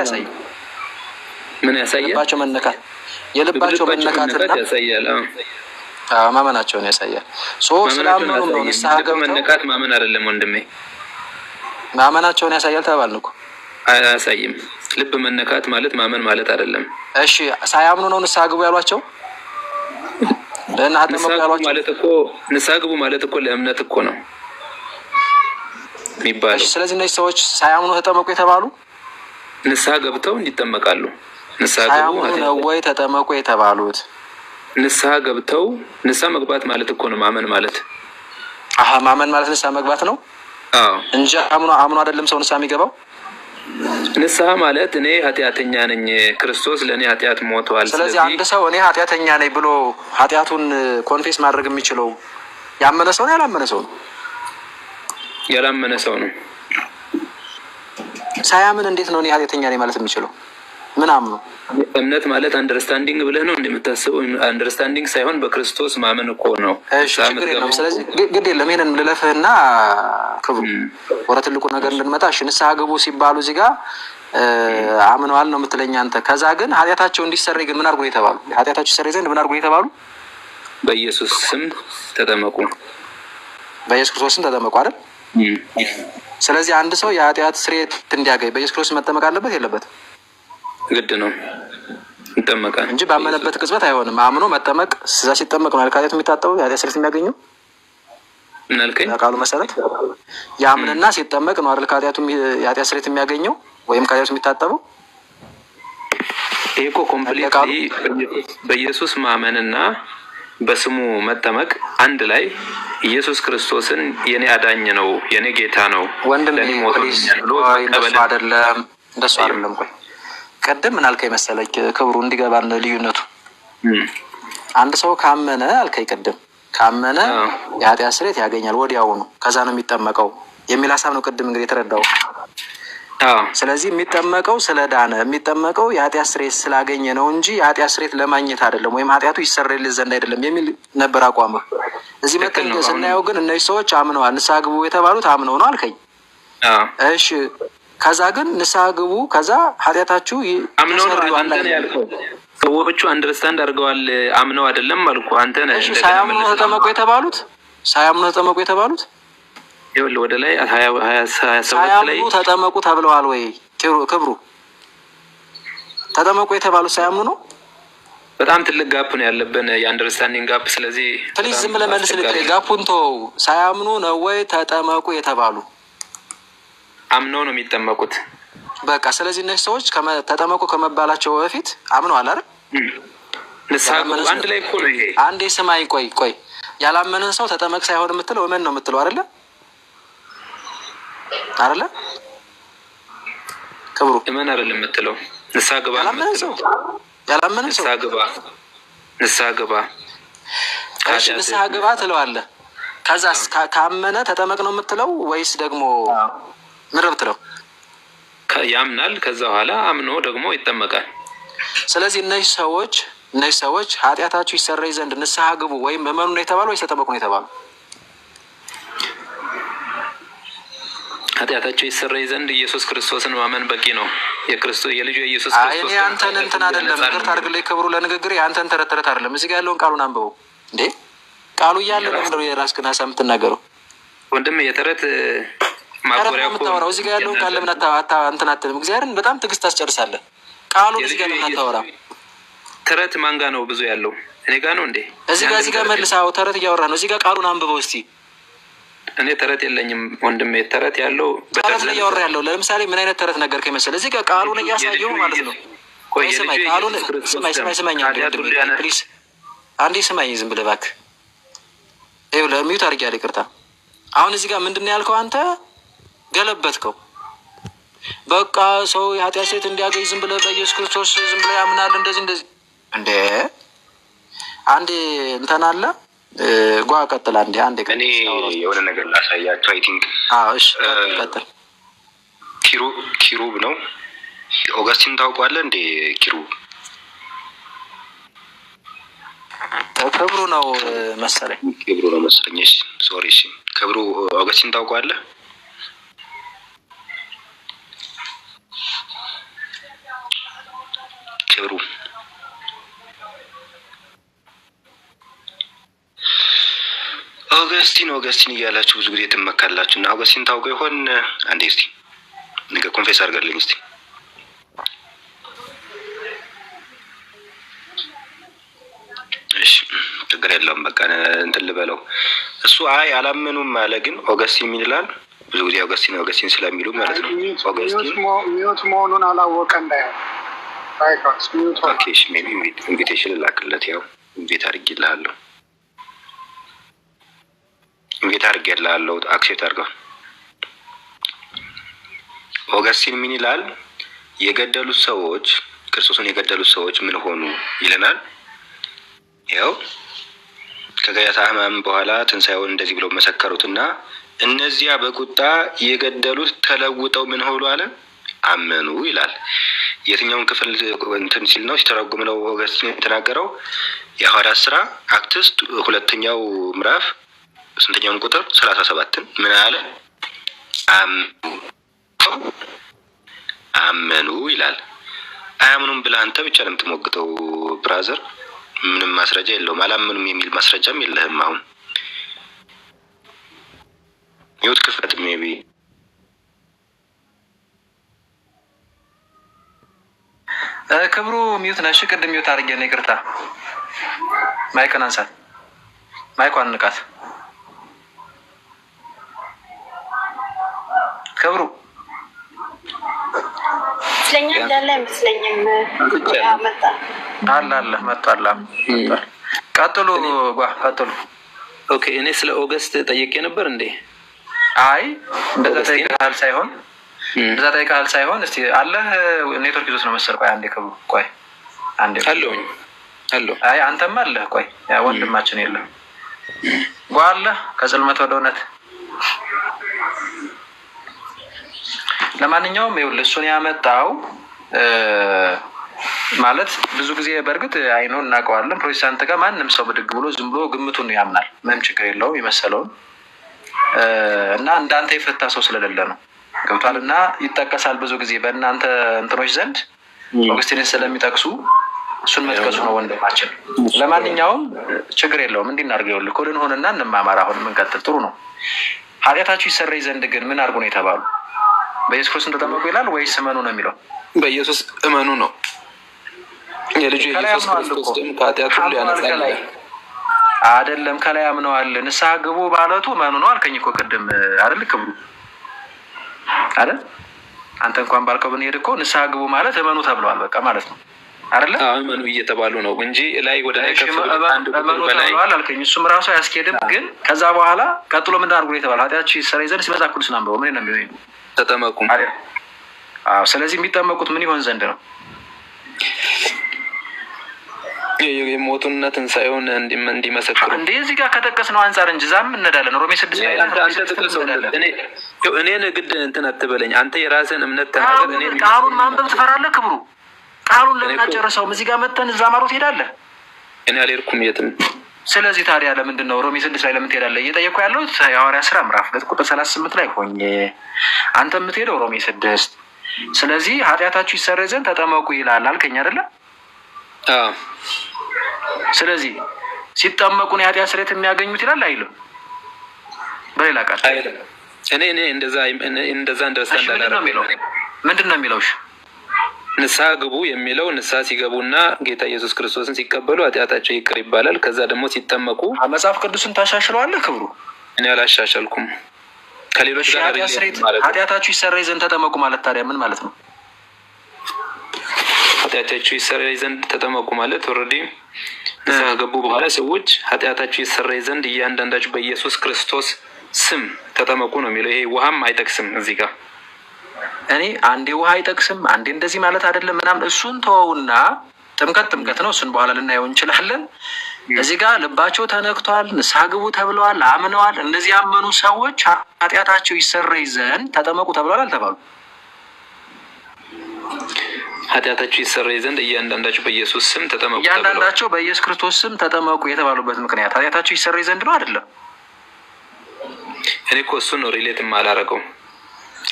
[SPEAKER 1] ምን ያሳያል?
[SPEAKER 2] ልባቸው መነካት የልባቸው መነካትና
[SPEAKER 1] ያሳያል።
[SPEAKER 2] ማመናቸውን ያሳያል። ስላመኑ ነው ንስሐ ገብተው
[SPEAKER 1] መነካት ማመን አይደለም ወንድሜ፣
[SPEAKER 2] ማመናቸውን ያሳያል ተባልን እኮ።
[SPEAKER 1] አያሳይም። ልብ መነካት ማለት ማመን ማለት አይደለም።
[SPEAKER 2] እሺ ሳያምኑ ነው ንስሐ ግቡ ያሏቸው?
[SPEAKER 1] ንስሐ ግቡ ማለት እኮ ለእምነት እኮ ነው የሚባለው።
[SPEAKER 2] ስለዚህ እነዚህ ሰዎች ሳያምኑ ተጠመቁ የተባሉ
[SPEAKER 1] ንስሐ ገብተው እንዲጠመቃሉ። ንስሐ
[SPEAKER 2] ሳያምኑ ነው ወይ ተጠመቁ የተባሉት?
[SPEAKER 1] ንስሐ ገብተው ንስሐ መግባት ማለት እኮ ነው ማመን ማለት።
[SPEAKER 2] ማመን ማለት ንስሐ መግባት ነው እንጂ አምኖ አይደለም ሰው ንስሐ የሚገባው።
[SPEAKER 1] ንስሐ ማለት እኔ ኃጢአተኛ ነኝ፣ ክርስቶስ ለእኔ ኃጢአት ሞተዋል።
[SPEAKER 2] ስለዚህ አንድ ሰው እኔ ኃጢአተኛ ነኝ ብሎ ኃጢአቱን ኮንፌስ ማድረግ የሚችለው ያመነ ሰው ነው ያላመነ ሰው ነው?
[SPEAKER 1] ያላመነ ሰው ነው።
[SPEAKER 2] ሳያምን እንዴት ነው እኔ ኃጢአተኛ ነኝ ማለት የሚችለው? ምን አምኖ?
[SPEAKER 1] እምነት ማለት አንደርስታንዲንግ ብለህ ነው እንደምታስበው? አንደርስታንዲንግ ሳይሆን በክርስቶስ ማመን እኮ ነው።
[SPEAKER 2] እሺ ችግር የለም። ስለዚህ ግድ የለም ይሄንን ልለፍህና ክብሩ ወደ ትልቁ ነገር እንድንመጣ። እሺ ንስሐ ግቡ ሲባሉ እዚህ ጋር አምነዋል ነው የምትለኝ አንተ። ከዛ ግን ኃጢአታቸው እንዲሰረይ ግን ምን አድርጎ ነው የተባሉ? ኃጢአታቸው ይሰረይ ዘንድ ምን አድርጎ ነው የተባሉ?
[SPEAKER 1] በኢየሱስ ስም ተጠመቁ።
[SPEAKER 2] በኢየሱስ ክርስቶስ ስም ተጠመቁ አይደል? ስለዚህ አንድ ሰው የኃጢአት ስርየት እንዲያገኝ በኢየሱስ ክርስቶስ መጠመቅ አለበት የለበትም?
[SPEAKER 1] ግድ ነው ይጠመቃል
[SPEAKER 2] እንጂ ባመነበት ቅጽበት አይሆንም። አምኖ መጠመቅ እዛ ሲጠመቅ ነው ኃጢአት የሚታጠበው የኃጢአት ስርየት የሚያገኘው።
[SPEAKER 1] ምን አልከኝ?
[SPEAKER 2] ቃሉ መሰረት ያምንና ሲጠመቅ ነው አይደል የኃጢአት ስርየት የሚያገኘው ወይም ከኃጢአቱ የሚታጠበው።
[SPEAKER 1] ይሄ እኮ ኮምፕሊትሊ በኢየሱስ ማመንና በስሙ መጠመቅ አንድ ላይ ኢየሱስ ክርስቶስን የኔ አዳኝ ነው የኔ ጌታ ነው
[SPEAKER 2] ወንድም እንደሱ አይደለም። ቆይ ቀደም ምን አልከኝ መሰለኝ ክብሩ እንዲገባን ልዩነቱ። አንድ ሰው ካመነ አልከኝ ቅድም ካመነ የኃጢአት ስርየት ያገኛል ወዲያውኑ፣ ከዛ ነው የሚጠመቀው የሚል ሀሳብ ነው ቅድም እንግዲህ የተረዳው። ስለዚህ የሚጠመቀው ስለዳነ የሚጠመቀው የኃጢአት ስርየት ስላገኘ ነው እንጂ የኃጢአት ስርየት ለማግኘት አይደለም፣ ወይም ኃጢአቱ ይሰረይልህ ዘንድ አይደለም የሚል ነበር አቋም። እዚህ መጠን ስናየው ግን እነዚህ ሰዎች አምነዋል። ንስሐ ግቡ የተባሉት አምነው ነው አልከኝ። እሺ ከዛ ግን ንስሐ ግቡ ከዛ ኃጢአታችሁ
[SPEAKER 1] አምነው ነው አንተ ነው ያልከው። ሰዎቹ አንደርስታንድ አድርገዋል አምነው አይደለም አልኩ። አንተ ነህ
[SPEAKER 2] እሺ ሳያምኑ ተጠመቁ የተባሉት ሳያምኑ ተጠመቁ የተባሉት
[SPEAKER 1] ይኸውልህ ወደ ላይ 27 ላይ
[SPEAKER 2] ተጠመቁ ተብለዋል ወይ? ክብሩ ተጠመቁ የተባሉት ሳያምኑ ነው።
[SPEAKER 1] በጣም ትልቅ ጋፕ ነው ያለብን የአንደርስታንዲንግ ጋፕ። ስለዚህ
[SPEAKER 2] ፕሊዝ ዝም ብለህ መልስልኝ። ጋፑን ተወው። ሳያምኑ ነው ወይ ተጠመቁ የተባሉ?
[SPEAKER 1] አምነው ነው የሚጠመቁት።
[SPEAKER 2] በቃ ስለዚህ እነዚህ ሰዎች ተጠመቁ ከመባላቸው በፊት አምነዋል አይደል?
[SPEAKER 1] ንስሐ ግቡ አንድ ላይ እኮ ነው ይሄ።
[SPEAKER 2] አንዴ ስማኝ ቆይ ያላመነን ሰው ተጠመቅ ሳይሆን የምትለው እመን ነው የምትለው አይደለ? አይደለ ክብሩ?
[SPEAKER 1] እመን አይደለም የምትለው ንስሐ ግባ።
[SPEAKER 2] ያላመነን ሰው
[SPEAKER 1] ንስሐ ግባ
[SPEAKER 2] እሺ ንስሐ ግባ ትለዋለህ። ከዛስ ካመነ ተጠመቅ ነው የምትለው ወይስ ደግሞ ምን ነው የምትለው?
[SPEAKER 1] ያምናል ከዛ በኋላ አምኖ ደግሞ ይጠመቃል።
[SPEAKER 2] ስለዚህ እነዚህ ሰዎች ኃጢአታችሁ ይሰረይ ዘንድ ንስሐ ግቡ ወይም እመኑ ነው የተባሉ ወይስ ተጠመቁ ነው የተባሉ?
[SPEAKER 1] ኃጢአታቸው ይሰረይ ዘንድ ኢየሱስ ክርስቶስን ማመን በቂ ነው። የልጁ የኢየሱስ ክርስቶስ
[SPEAKER 2] እኔ አንተን እንትን አይደለም ይቅርታ አድርግልኝ ክብሩ ለንግግር የአንተን ተረት አይደለም። እዚህ ጋር ያለውን ቃሉን አንብበው እንዴ። ቃሉ እያለ ለምንድነው የራስህን ሀሳብ የምትናገረው?
[SPEAKER 1] ወንድም የተረት ማቆሪያ እኮ
[SPEAKER 2] የምታወራው እዚህ ጋር ያለውን ቃል ለምን እንትን አትልም? እግዚአብሔርን በጣም ትዕግስት ታስጨርሳለህ። ቃሉን እዚህ ጋር ለምን አታወራም?
[SPEAKER 1] ተረት ማን ጋር ነው ብዙ ያለው? እኔ ጋር ነው እንዴ?
[SPEAKER 2] እዚህ ጋር መልሳው ተረት እያወራ ነው። እዚህ ጋር ቃሉን አንብበው እስቲ።
[SPEAKER 1] እኔ ተረት የለኝም ወንድሜ። ተረት ያለው
[SPEAKER 2] ተረት ላይ እያወራ ያለው ለምሳሌ ምን አይነት ተረት ነገርከኝ መሰለህ? እዚህ ጋር ቃሉን እያሳየው ማለት ነው። ስማኝ ቃሉን ስማኝ ፕሊዝ አንዴ ስማኝ ዝም ብለህ እባክህ። ይኸውልህ ለሚዩት አድርጌያለሁ ይቅርታ። አሁን እዚህ ጋር ምንድን ነው ያልከው አንተ? ገለበትከው። በቃ ሰው የኃጢአት ስርየት እንዲያገኝ ዝም ብለህ በኢየሱስ ክርስቶስ ዝም ብለህ ያምናል እንደዚህ እንደ አንዴ እንትን አለ ቀጥል አንዴ
[SPEAKER 4] እኔ የሆነ ነገር ላሳያቸው። አይ ቲንክ
[SPEAKER 2] እሺ ቀጥል።
[SPEAKER 4] ኪሩብ ነው። ኦገስቲን ታውቀዋለህ እንዴ?
[SPEAKER 2] ክብሩ ነው መሰለኝ።
[SPEAKER 4] እሺ ሶሪ። እሺ ክብሩ ኦገስቲን ታውቀዋለህ? ክብሩ ኦገስቲን እያላችሁ ብዙ ጊዜ ትመካላችሁ እና ኦገስቲን ታውቀው ይሆን? አንዴ እስቲ ነገ ኮንፌስ አድርገልኝ እስቲ። እሺ ችግር የለውም በቃ እንትን ልበለው። እሱ አላመኑም አለ፣ ግን ኦገስቲን ምን ይላል? ብዙ ጊዜ ኦገስቲን ስለሚሉ ማለት ነው። ኦገስቲን
[SPEAKER 3] ሚዩት መሆኑን አላወቀ እንዳይሆን
[SPEAKER 4] ኦኬ። እሺ ሜቢ ኢንቪቴሽን ላክለት። ያው ኢንቪት አድርጌልሃለሁ። አክሴፕት አድርገው። ኦገስቲን ምን ይላል? የገደሉት ሰዎች ክርስቶስን የገደሉት ሰዎች ምን ሆኑ ይለናል። ያው ከገያታ ሕማም በኋላ ትንሣኤውን እንደዚህ ብለው መሰከሩትና እነዚያ በቁጣ የገደሉት ተለውጠው ምን ሆኑ አለ? አመኑ ይላል። የትኛውን ክፍል እንትን ሲል ነው ሲተረጉም ነው ኦገስቲን የተናገረው? የሐዋርያት ሥራ አክትስ ሁለተኛው ምዕራፍ ስንተኛውን ቁጥር 37ን ምን አለ? አመኑ ይላል። አያምኑም ብለህ አንተ ብቻ ነው የምትሞግተው ብራዘር። ምንም ማስረጃ የለውም። አላመኑም የሚል ማስረጃም የለህም። አሁን ሚውት ክፍት ሜቢ
[SPEAKER 2] ክብሩ ሚውት ነሽ። ቅድም ሚውት አድርጌ ነው ይቅርታ። ማይክን አንሳት፣ ማይኳን ንቃት። ክብሩ
[SPEAKER 5] ስለኛ እንዳለ አይመስለኝም። መጣ
[SPEAKER 2] አለ መጥቷል። ቀጥሉ ቀጥሉ።
[SPEAKER 1] ኦኬ እኔ ስለ ኦገስት ጠይቄ ነበር እንዴ?
[SPEAKER 2] አይ እንደዛ ጠይቀሃል ሳይሆን እስቲ አለህ ኔትወርክ ይዞት ነው መሰል። ቆይ አንዴ ክብሩ፣ ቆይ አንዴ
[SPEAKER 1] አለሁኝ።
[SPEAKER 2] አይ አንተማ አለህ። ቆይ ያ ወንድማችን የለም አለ ከጽልመት ወደ እውነት። ለማንኛውም ይኸውልህ እሱን ያመጣው ማለት ብዙ ጊዜ በእርግጥ አይኖ እናውቀዋለን። ፕሮቴስታንት ጋር ማንም ሰው ብድግ ብሎ ዝም ብሎ ግምቱን ያምናል። ምንም ችግር የለውም የመሰለውን እና እንዳንተ የፈታ ሰው ስለሌለ ነው። ገብቷል። እና ይጠቀሳል ብዙ ጊዜ በእናንተ እንትኖች ዘንድ ኦገስቲንን ስለሚጠቅሱ እሱን መጥቀሱ ነው ወንድማችን። ለማንኛውም ችግር የለውም። እንዲናርገው ይኸውልህ ኮድን ሆነና እንማማር። አሁን የምንቀጥል ጥሩ ነው። ኃጢአታችሁ ይሰረይ ዘንድ ግን ምን አድርጎ ነው የተባሉ? በኢየሱስ ክርስቶስ ተጠመቁ ይላል ወይስ እመኑ ነው የሚለው?
[SPEAKER 1] በኢየሱስ እመኑ ነው። የልጁ የኢየሱስ ክርስቶስ ደም ከኃጢአት ሁሉ ያነጻል
[SPEAKER 2] አይደለም? ከላይ አምነዋል ንስሐ ግቡ ባለቱ እመኑ ነው አልከኝ እኮ ቅድም አይደል? ክብሩ አይደል? አንተ እንኳን ባልከው ብንሄድ እኮ ንስሐ ግቡ ማለት እመኑ ተብለዋል። በቃ ማለት ነው አይደለ?
[SPEAKER 1] እመኑ እየተባሉ ነው እንጂ ላይ ወደ ላይ ከፍ
[SPEAKER 2] እመኑ ተብለዋል አልከኝ። እሱም ራሱ አያስኬድም። ግን ከዛ በኋላ ቀጥሎ ምን አድርጎ የተባለው? ኃጢአታችሁ ይሰረይ ዘንድ መጽሐፍ ቅዱስን አንብበው ምን ነው የሚለው?
[SPEAKER 1] ተጠመቁ።
[SPEAKER 2] አዎ። ስለዚህ የሚጠመቁት ምን ይሆን ዘንድ ነው?
[SPEAKER 1] የሞቱና ትንሣኤውን እንዲመሰክሩ
[SPEAKER 2] እንዴ እዚህ ጋር ከጠቀስነው አንጻር እንጂ ዛም እንሄዳለን። ሮሜ 6 ላይ
[SPEAKER 1] እኔን ግድ እንትን አትበለኝ። አንተ የራስን እምነት ተናገር። እኔ
[SPEAKER 2] ቃሉን ማንበብ ትፈራለህ? ክብሩ ቃሉን ለምን አጨርሰውም? እዚህ ጋር መተን እዛ ማሮት ሄዳለህ።
[SPEAKER 1] እኔ አልሄድኩም የትም።
[SPEAKER 2] ስለዚህ ታዲያ ለምንድን ነው ሮሜ 6 ላይ ለምን ትሄዳለህ? እየጠየኩ ያለሁት የሐዋርያት ሥራ ምዕራፍ 2 ቁጥር 38 ላይ ሆኜ አንተ የምትሄደው ሮሜ 6። ስለዚህ ኃጢአታችሁ ይሰረይ ዘንድ ተጠመቁ ይላል አልከኝ አይደለ?
[SPEAKER 1] አዎ።
[SPEAKER 2] ስለዚህ ሲጠመቁን የኃጢአት ስርየት የሚያገኙት ይላል አይልም? በሌላ ቃል
[SPEAKER 1] እኔ እንደዛ እንደርሳንድ
[SPEAKER 2] ምንድን ነው የሚለው?
[SPEAKER 1] ንስሐ ግቡ የሚለው ንስሐ ሲገቡና ጌታ ኢየሱስ ክርስቶስን ሲቀበሉ ኃጢአታቸው ይቅር ይባላል። ከዛ ደግሞ ሲጠመቁ
[SPEAKER 2] መጽሐፍ ቅዱስን ታሻሽለዋለህ? ክብሩ
[SPEAKER 1] እኔ አላሻሻልኩም። ከሌሎች ጋር
[SPEAKER 2] ኃጢአታችሁ ይሰረይ ዘንድ ተጠመቁ ማለት ታዲያ ምን ማለት ነው?
[SPEAKER 1] ኃጢአታችሁ ይሰረይ ዘንድ ተጠመቁ ማለት ኦልሬዲ ንስሐ ገቡ በኋላ ሰዎች ኃጢአታችሁ ይሰረይ ዘንድ እያንዳንዳችሁ በኢየሱስ ክርስቶስ ስም ተጠመቁ ነው የሚለው። ይሄ ውሃም አይጠቅስም እዚህ ጋር።
[SPEAKER 2] እኔ አንዴ ውሃ አይጠቅስም አንዴ እንደዚህ ማለት አይደለም ምናምን፣ እሱን ተወውና ጥምቀት ነው። እሱን በኋላ ልናየው እንችላለን። እዚህ ጋር ልባቸው ተነክቷል፣ ንስሐ ግቡ ተብለዋል፣ አምነዋል። እነዚህ ያመኑ ሰዎች ኃጢአታቸው ይሰረይ ዘንድ ተጠመቁ ተብለዋል አልተባሉ?
[SPEAKER 1] ኃጢአታችሁ ይሰረይ ዘንድ እያንዳንዳችሁ በኢየሱስ ስም ተጠመቁ።
[SPEAKER 2] እያንዳንዳቸው በኢየሱስ ክርስቶስ ስም ተጠመቁ የተባሉበት ምክንያት ኃጢአታችሁ ይሰረይ ዘንድ ነው አይደለም?
[SPEAKER 1] እኔ እኮ እሱን ነው ሪሌት የማላረገው።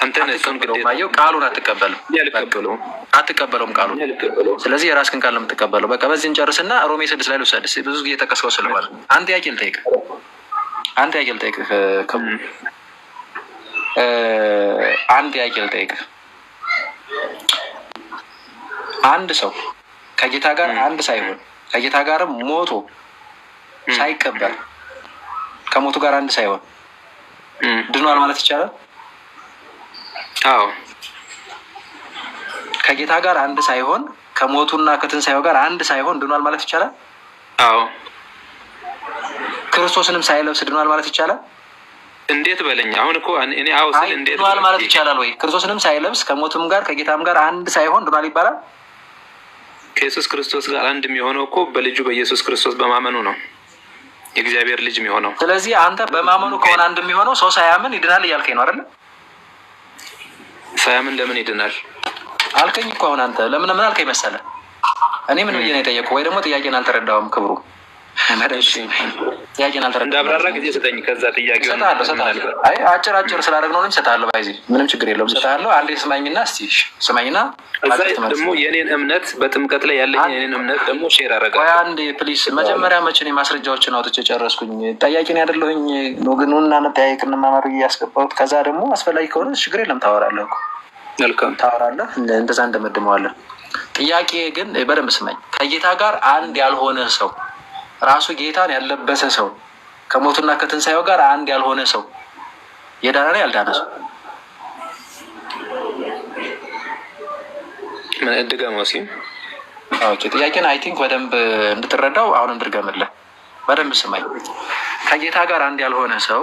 [SPEAKER 1] አንተ ነሱን ግዴታ
[SPEAKER 2] ቃሉን አትቀበልም። አትቀበለውም ቃሉን። ስለዚህ የራስህን ቃል ነው የምትቀበለው። በቃ በዚህ እንጨርስና ሮሜ 6 ላይ ልውሰድ። ብዙ ጊዜ የጠቀስከው ስለሆነ አንድ ጥያቄ ልጠይቅህ። አንድ ጥያቄ ልጠይቅህ። አንድ ሰው ከጌታ ጋር አንድ ሳይሆን ከጌታ ጋርም ሞቶ ሳይቀበር ከሞቱ ጋር አንድ ሳይሆን ድኗል ማለት ይቻላል?
[SPEAKER 1] አዎ።
[SPEAKER 2] ከጌታ ጋር አንድ ሳይሆን ከሞቱና ከትንሳኤው ጋር አንድ ሳይሆን ድኗል ማለት ይቻላል?
[SPEAKER 1] አዎ።
[SPEAKER 2] ክርስቶስንም ሳይለብስ ድኗል ማለት ይቻላል?
[SPEAKER 1] እንዴት በለኝ። አሁን እኮ እኔ አዎ ስል እንዴት
[SPEAKER 2] ድኗል ማለት ይቻላል ወይ? ክርስቶስንም ሳይለብስ ከሞቱም ጋር ከጌታም ጋር አንድ ሳይሆን ድኗል ይባላል?
[SPEAKER 1] ከኢየሱስ ክርስቶስ ጋር አንድ የሚሆነው እኮ በልጁ በኢየሱስ ክርስቶስ በማመኑ ነው የእግዚአብሔር ልጅ የሚሆነው።
[SPEAKER 2] ስለዚህ አንተ በማመኑ ከሆነ አንድ የሚሆነው ሰው ሳያምን ይድናል እያልከኝ ነው አይደል?
[SPEAKER 1] ሳያምን ለምን ይድናል?
[SPEAKER 2] አልከኝ እኮ አሁን አንተ ለምን ምን አልከኝ መሰለህ? እኔ ምን ብዬ ነው የጠየቁ? ወይ ደግሞ ጥያቄን አልተረዳውም ክብሩ ጥያቄን አልተረዳውም።
[SPEAKER 1] እንዳብራራ ጊዜ ስጠኝ። ከዛ ጥያቄ
[SPEAKER 2] እሰጥሃለሁ። አይ አጭር ስላደረግነው ነው እሰጥሃለሁ። ባይዚ ምንም ችግር የለውም እሰጥሃለሁ። አንዴ ስማኝና እስቲ ስማኝና
[SPEAKER 1] እዛ ደግሞ የኔን እምነት በጥምቀት ላይ ያለኝ የኔን እምነት ደግሞ ሼር አደርጋለሁ።
[SPEAKER 2] ቆይ አንዴ ፕሊስ። መጀመሪያ መቼ ነው ማስረጃዎችን አውጥቼ ጨረስኩኝ? ጠያቂን ያደለሁኝ ኑና እንጠያየቅ እንማማር እያስገባሁት። ከዛ ደግሞ አስፈላጊ ከሆነ ችግር የለም ታወራለህ እኮ
[SPEAKER 1] መልካም
[SPEAKER 2] ታወራለህ። እንደዛ እንደመድመዋለን። ጥያቄ ግን በደንብ ስማኝ። ከጌታ ጋር አንድ ያልሆነ ሰው ራሱ ጌታን ያለበሰ ሰው ከሞቱና ከትንሳኤው ጋር አንድ ያልሆነ ሰው የዳነ ነው ያልዳነ ሰው?
[SPEAKER 1] ምን ድገመው እስኪ።
[SPEAKER 2] ኦኬ ጥያቄን አይ ቲንክ በደንብ እንድትረዳው አሁን እንድርገምልህ። በደንብ ስማኝ። ከጌታ ጋር አንድ ያልሆነ ሰው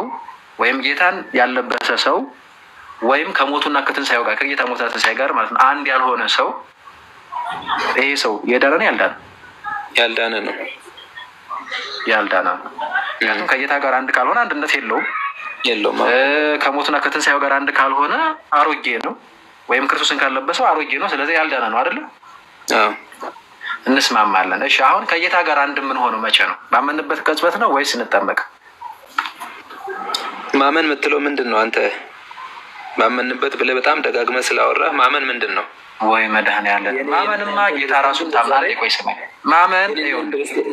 [SPEAKER 2] ወይም ጌታን ያለበሰ ሰው ወይም ከሞቱና ከትንሳኤው ጋር ከጌታ ሞትና ትንሳኤ ጋር ማለት ነው አንድ ያልሆነ ሰው ይሄ ሰው የዳነ ነው ያልዳነ?
[SPEAKER 1] ያልዳነ ነው።
[SPEAKER 2] ያልዳነ ነው። ምክንያቱም ከጌታ ጋር አንድ ካልሆነ አንድነት የለውም። ከሞቱና ከትንሳኤው ጋር አንድ ካልሆነ አሮጌ ነው፣ ወይም ክርስቶስን ካለበሰው አሮጌ ነው። ስለዚህ ያልዳነ ነው አይደለ? እንስማማለን። እሺ አሁን ከጌታ ጋር አንድ የምንሆነው መቼ ነው? ባመንበት ቅጽበት ነው ወይስ ስንጠመቅ?
[SPEAKER 1] ማመን የምትለው ምንድን ነው? አንተ ማመንበት ብለህ በጣም ደጋግመህ ስላወራህ ማመን ምንድን ነው?
[SPEAKER 2] ወይ መድኃኒዓለም ማመንማ ጌታ ራሱን ታምናለህ። ቆይ ስማኝ፣ ማመን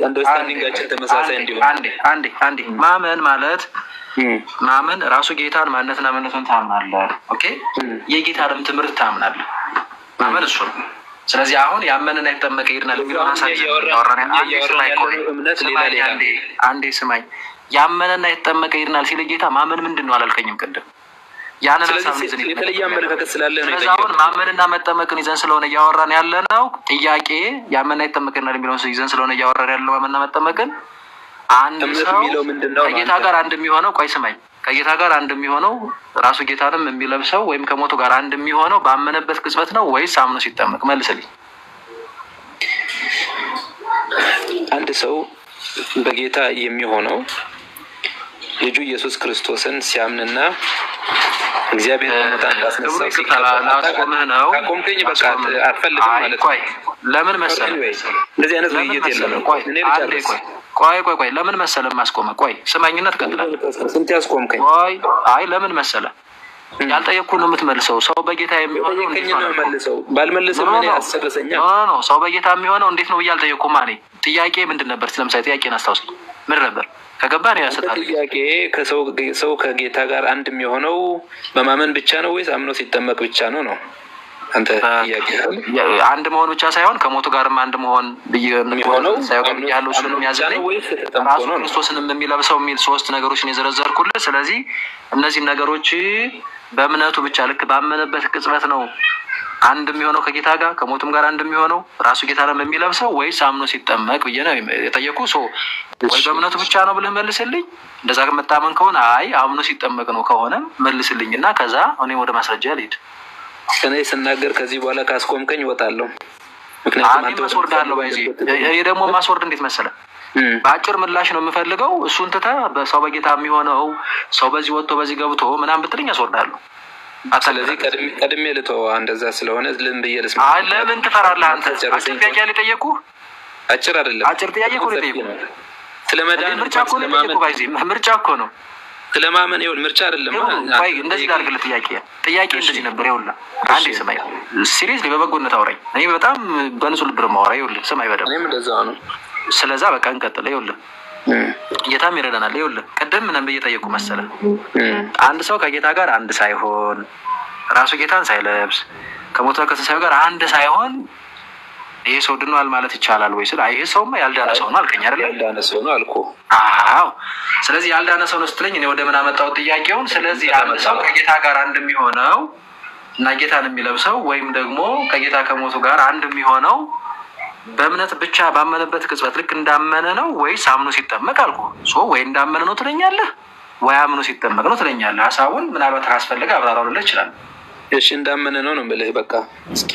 [SPEAKER 1] አንደርስታንዲንጋችን ተመሳሳይ እንዲሆን
[SPEAKER 2] አንዴ ማመን ማለት ማመን ራሱ ጌታን ማንነትና ማንነቱን ታምናለህ። ኦኬ የጌታንም ትምህርት ታምናለህ። ማመን እሱ ነው። ስለዚህ አሁን ያመንና የተጠመቀ ይድናል የሚለው ሀሳብ አንዴ ስማኝ። ያመንና የተጠመቀ ይድናል ሲል ጌታ ማመን ምንድን ነው አላልከኝም ቅድም? ያንን
[SPEAKER 1] የተለየ አመለካከት ስላለ ነው።
[SPEAKER 2] አሁን ማመንና መጠመቅን ይዘን ስለሆነ እያወራን ያለ ነው። ጥያቄ ያመንና የተጠመቀናል የሚለውን ይዘን ስለሆነ እያወራን ያለው ማመንና መጠመቅን አንድ ሰው ከጌታ ጋር አንድ የሚሆነው ቆይ ስማኝ፣ ከጌታ ጋር አንድ የሚሆነው ራሱ ጌታንም የሚለብሰው ወይም ከሞቱ ጋር አንድ የሚሆነው ባመነበት ቅጽበት ነው ወይስ አምኖ ሲጠመቅ? መልስልኝ።
[SPEAKER 1] አንድ ሰው በጌታ የሚሆነው ልጁ ኢየሱስ ክርስቶስን ሲያምንና እግዚአብሔር በሞታን ያስነሳው
[SPEAKER 2] ሲላስቆምህ ነው።
[SPEAKER 1] አቆምከኝ በቃ አትፈልግም ማለት ነው።
[SPEAKER 2] ለምን መሰለህ
[SPEAKER 1] እንደዚህ አይነት ውይይት የለም።
[SPEAKER 2] ቆይ ለምን መሰለህ ማስቆመህ? ቆይ ስማኝና ትቀጥላለህ።
[SPEAKER 1] ስንት ያስቆምከኝ?
[SPEAKER 2] ቆይ አይ ለምን መሰለህ ያልጠየቅኩህ ነው የምትመልሰው። ሰው በጌታ የሚሆነው እንዴት ነው መልሰው?
[SPEAKER 1] ባልመልስም ምን ያስጨርሰኛል?
[SPEAKER 2] ኖ ሰው በጌታ የሚሆነው እንዴት ነው ብዬ አልጠየቅኩም። ማኔ ጥያቄ ምንድን ነበር? ስለምሳሌ ጥያቄን አስታውሰኝ። ምን ነበር? ከገባ ነው ያሰጣል።
[SPEAKER 1] ጥያቄ ሰው ከጌታ ጋር አንድ የሚሆነው በማመን ብቻ ነው ወይስ አምኖ ሲጠመቅ ብቻ ነው ነው? አንተ ጥያቄ
[SPEAKER 2] አንድ መሆን ብቻ ሳይሆን ከሞቱ ጋርም አንድ መሆን የሚሆነው ሳይሆን ያለው እሱንም ያዘነው ራሱ ክርስቶስንም የሚለብሰው የሚል ሶስት ነገሮችን የዘረዘርኩልህ። ስለዚህ እነዚህ ነገሮች በእምነቱ ብቻ ልክ ባመነበት ቅጽበት ነው አንድ የሚሆነው ከጌታ ጋር ከሞቱም ጋር አንድ የሚሆነው ራሱ ጌታንም የሚለብሰው ወይስ አምኖ ሲጠመቅ ብዬ ነው የጠየቁ። ወይ በእምነቱ ብቻ ነው ብለህ መልስልኝ። እንደዛ ከመታመን ከሆነ አይ አምኖ ሲጠመቅ ነው ከሆነ መልስልኝ እና ከዛ እኔ ወደ ማስረጃ ልሂድ።
[SPEAKER 1] እኔ ስናገር ከዚህ በኋላ ካስቆምከኝ እወጣለሁ።
[SPEAKER 2] ምክንያቱም አንተ ማስወርዳለሁ ባይዚ እኔ ደግሞ ማስወርድ እንዴት መሰለህ? በአጭር ምላሽ ነው የምፈልገው። እሱን ትተህ በሰው በጌታ የሚሆነው ሰው በዚህ ወጥቶ በዚህ ገብቶ ምናምን ብትለኝ አስወርዳለሁ።
[SPEAKER 1] ስለዚህ ቀድሜ ልተው እንደዛ ስለሆነ ዝም ብዬ ልስማ።
[SPEAKER 2] አይ ለምን ትፈራለህ አንተ? አጭር ጥያቄ ሊጠየቁህ
[SPEAKER 1] አጭር አይደለም
[SPEAKER 2] አጭር ጥያቄ እኮ ሊጠየቁህ
[SPEAKER 1] ስለመዳን
[SPEAKER 2] ምርጫ እኮ ነው ሊጠየቁህ ባይዚ ምርጫ እኮ ነው
[SPEAKER 1] ስለማመን ይሁን ምርጫ አይደለም።
[SPEAKER 2] ቆይ እንደዚህ ላድርግልህ። ጥያቄ እንደዚህ ነበር። ይኸውልህ አንዴ ስማኝ፣ ሲሪየስሊ በበጎነት አውራኝ። እኔ በጣም በንጹህ ልብ ነው የማወራህ። ይኸውልህ ስማኝ በደምብ።
[SPEAKER 1] እኔም እንደዛው ነው።
[SPEAKER 2] ስለዛ በቃ እንቀጥል። ይኸውልህ ጌታም ይረዳናል። ይኸውልህ ቅድም ምንም ብዬ ጠየቅኩ መሰለህ? አንድ ሰው ከጌታ ጋር አንድ ሳይሆን ራሱ ጌታን ሳይለብስ ከሞቱና ከትንሣኤው ጋር አንድ ሳይሆን ይሄ ሰው ድኗል ማለት ይቻላል ወይ? ስለ ይሄ ሰውማ ያልዳነ ሰው ነው አልከኝ አይደል?
[SPEAKER 1] ያልዳነ ሰው ነው አልኩህ።
[SPEAKER 2] አዎ። ስለዚህ ያልዳነ ሰው ነው ስትለኝ እኔ ወደ ምን አመጣሁት ጥያቄውን። ስለዚህ አንድ ሰው ከጌታ ጋር አንድ የሚሆነው እና ጌታን የሚለብሰው ወይም ደግሞ ከጌታ ከሞቱ ጋር አንድ የሚሆነው በእምነት ብቻ ባመነበት ቅጽበት ልክ እንዳመነ ነው ወይስ አምኖ ሲጠመቅ አልኩህ። ወይ እንዳመነ ነው ትለኛለህ ወይ አምኖ ሲጠመቅ ነው ትለኛለህ። ሀሳቡን ምናልባት ካስፈለገ አብራራው ልልህ እችላለሁ።
[SPEAKER 1] እሺ እንዳመነ ነው ነው የምልህ። በቃ እስኪ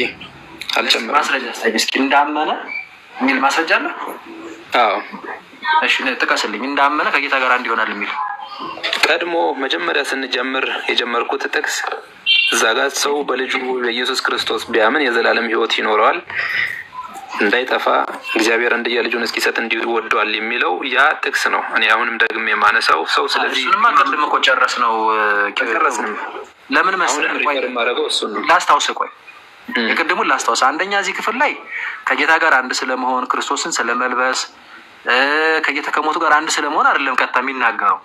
[SPEAKER 1] አልጨምርም።
[SPEAKER 2] ማስረጃ እስኪ እንዳመነ የሚል ማስረጃ አለ?
[SPEAKER 1] አዎ።
[SPEAKER 2] እሺ ጥቀስልኝ። እንዳመነ ከጌታ ጋር አንድ ይሆናል የሚል
[SPEAKER 1] ቀድሞ መጀመሪያ ስንጀምር የጀመርኩት ጥቅስ እዛ ጋር ሰው በልጁ በኢየሱስ ክርስቶስ ቢያምን የዘላለም ሕይወት ይኖረዋል እንዳይጠፋ እግዚአብሔር አንድያ ልጁን እስኪሰጥ እንዲሁ ወዷል የሚለው ያ ጥቅስ ነው። እኔ አሁንም ደግሜ የማነሳው ሰው ስለዚህ
[SPEAKER 2] እሱንማ ቀድም እኮ ጨረስነው። ለምን መሰለህ ላስታውስ፣ ቆይ የቅድሙን ላስታውስ። አንደኛ እዚህ ክፍል ላይ ከጌታ ጋር አንድ ስለመሆን ክርስቶስን ስለመልበስ ከጌታ ከሞቱ ጋር አንድ ስለመሆን አይደለም ቀጥታ የሚናገረው።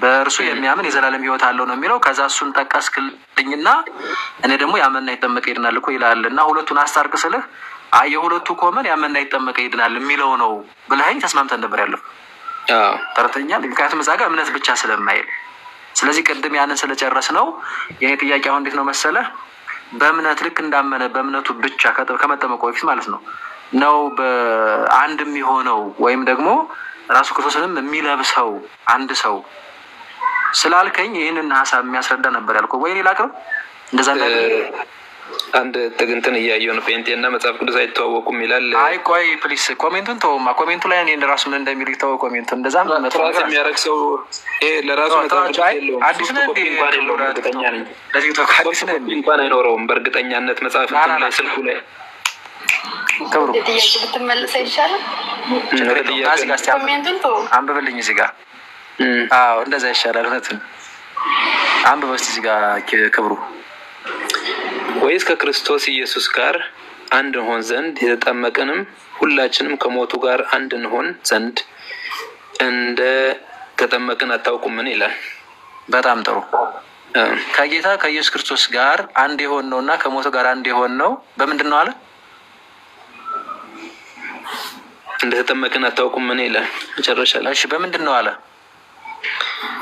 [SPEAKER 2] በእርሱ የሚያምን የዘላለም ሕይወት አለው ነው የሚለው። ከዛ እሱን ጠቀስክልኝና እኔ ደግሞ ያመንና ይጠመቅ ይድናል እኮ ይላል እና ሁለቱን አስታርቅ ስልህ የሁለቱ ኮመን ያመንና ይጠመቅ ይድናል የሚለው ነው ብለኸኝ ተስማምተን ነበር ያለው። ተረተኛል። ምክንያቱም እዛ ጋር እምነት ብቻ ስለማይል፣ ስለዚህ ቅድም ያንን ስለጨረስ ነው የኔ ጥያቄ አሁን እንዴት ነው መሰለህ፣ በእምነት ልክ እንዳመነ በእምነቱ ብቻ ከመጠመቁ በፊት ማለት ነው በአንድ የሚሆነው ወይም ደግሞ ራሱ ክርስቶስንም የሚለብሰው አንድ ሰው ስላልከኝ ይህንን ሀሳብ የሚያስረዳ ነበር ያልኩህ። ወይ ሌላ ቅርብ እንደዛ
[SPEAKER 1] አንድ ጥግንትን እያየሁ ነው። ጴንጤና መጽሐፍ ቅዱስ አይተዋወቁም ይላል።
[SPEAKER 2] አይ ቆይ ፕሊስ ኮሜንቱን ተውማ። ኮሜንቱ ላይ እኔ ራሱ ምን እንደሚሉ ይተው። ኮሜንቱ እንደዛ
[SPEAKER 1] መጥራት የሚያደርግ ሰው ለራሱ
[SPEAKER 2] አዲስ ነው
[SPEAKER 1] እንኳን አይኖረውም በእርግጠኛነት መጽሐፍ ላይ ስልኩ ላይ
[SPEAKER 5] ጥያቄ ብትመልስ አይሻልም? ኮሜንቱን ተው
[SPEAKER 2] አንብብልኝ እዚህ ጋር። እንደዛ ይሻላል። እውነትን አንብበው እስኪ እዚህ ጋር ክብሩ።
[SPEAKER 1] ወይስ ከክርስቶስ ኢየሱስ ጋር አንድ እንሆን ዘንድ የተጠመቅንም ሁላችንም ከሞቱ ጋር አንድ እንሆን ዘንድ እንደ ተጠመቅን አታውቁምን ይላል።
[SPEAKER 2] በጣም ጥሩ። ከጌታ ከኢየሱስ ክርስቶስ ጋር አንድ የሆን ነው እና ከሞቱ ጋር አንድ የሆን ነው በምንድን ነው አለ?
[SPEAKER 1] እንደ ተጠመቅን አታውቁምን ይላል መጨረሻ ላይ።
[SPEAKER 2] እሺ በምንድን ነው አለ?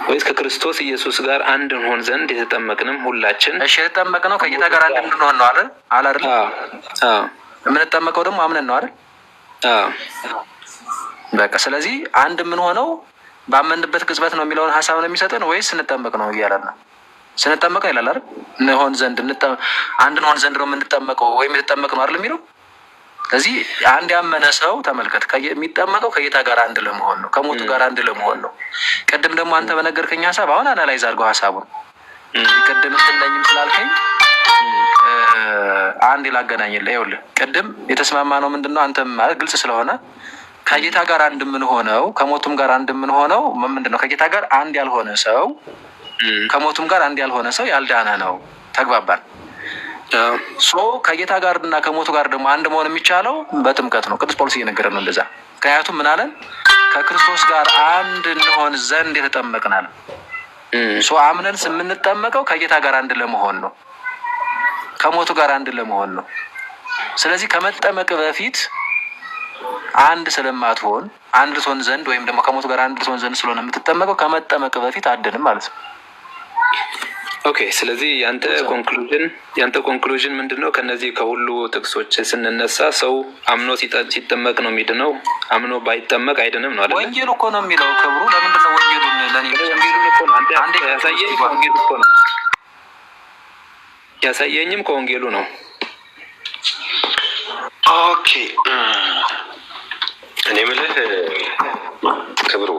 [SPEAKER 1] ወይስ ከክርስቶስ ኢየሱስ ጋር አንድ እንሆን ዘንድ የተጠመቅንም ሁላችን።
[SPEAKER 2] እሺ የተጠመቅነው ከጌታ ጋር አንድ እንድንሆን ነው አለ አይደል? የምንጠመቀው ደግሞ አምነን ነው አይደል? በቃ ስለዚህ አንድ የምንሆነው ባመንበት ቅጽበት ነው የሚለውን ሀሳብ ነው የሚሰጠን ወይስ ስንጠመቅ ነው እያለን ነው? ስንጠመቅ ነው ይላል አይደል? እንሆን ዘንድ አንድ እንሆን ዘንድ ነው የምንጠመቀው ወይም የተጠመቅ ነው አይደል የሚለው። ስለዚህ አንድ ያመነ ሰው ተመልከት፣ የሚጠመቀው ከጌታ ጋር አንድ ለመሆን ነው፣ ከሞቱ ጋር አንድ ለመሆን ነው። ቅድም ደግሞ አንተ በነገርከኝ ሀሳብ አሁን አናላይዝ አድርገው ሀሳቡን ቅድም እንትነኝም ስላልከኝ አንድ ላገናኝልህ። ይኸውልህ ቅድም የተስማማ ነው ምንድን ነው አንተም ማለት ግልጽ ስለሆነ ከጌታ ጋር አንድ የምንሆነው ከሞቱም ጋር አንድ የምንሆነው ምንድን ነው? ከጌታ ጋር አንድ ያልሆነ ሰው ከሞቱም ጋር አንድ ያልሆነ ሰው ያልዳነ ነው። ተግባባን? ከጌታ ጋር እና ከሞቱ ጋር ደግሞ አንድ መሆን የሚቻለው በጥምቀት ነው። ቅዱስ ጳውሎስ እየነገረን ነው እንደዛ። ምክንያቱም ምን አለን? ከክርስቶስ ጋር አንድ እንሆን ዘንድ የተጠመቅናል። አምነን የምንጠመቀው ከጌታ ጋር አንድ ለመሆን ነው፣ ከሞቱ ጋር አንድ ለመሆን ነው። ስለዚህ ከመጠመቅ በፊት አንድ ስለማትሆን አንድ ልትሆን ዘንድ ወይም ደግሞ ከሞቱ ጋር አንድ ልትሆን ዘንድ ስለሆነ የምትጠመቀው ከመጠመቅ በፊት አድንም ማለት ነው።
[SPEAKER 1] ኦኬ። ስለዚህ ያንተ ኮንክሉዥን ምንድን ነው? ከነዚህ ከሁሉ ጥቅሶች ስንነሳ ሰው አምኖ ሲጠመቅ ነው የሚድነው፣ አምኖ ባይጠመቅ አይድንም ነው አይደል?
[SPEAKER 2] ወንጌሉ እኮ ነው የሚለው። ክብሩ ለምንድን ነው ወንጌሉን ለኔ
[SPEAKER 1] ያሳየኝ? ከወንጌሉ እኮ ነው ያሳየኝም ከወንጌሉ ነው።
[SPEAKER 4] ኦኬ እኔ የምልህ ክብሩ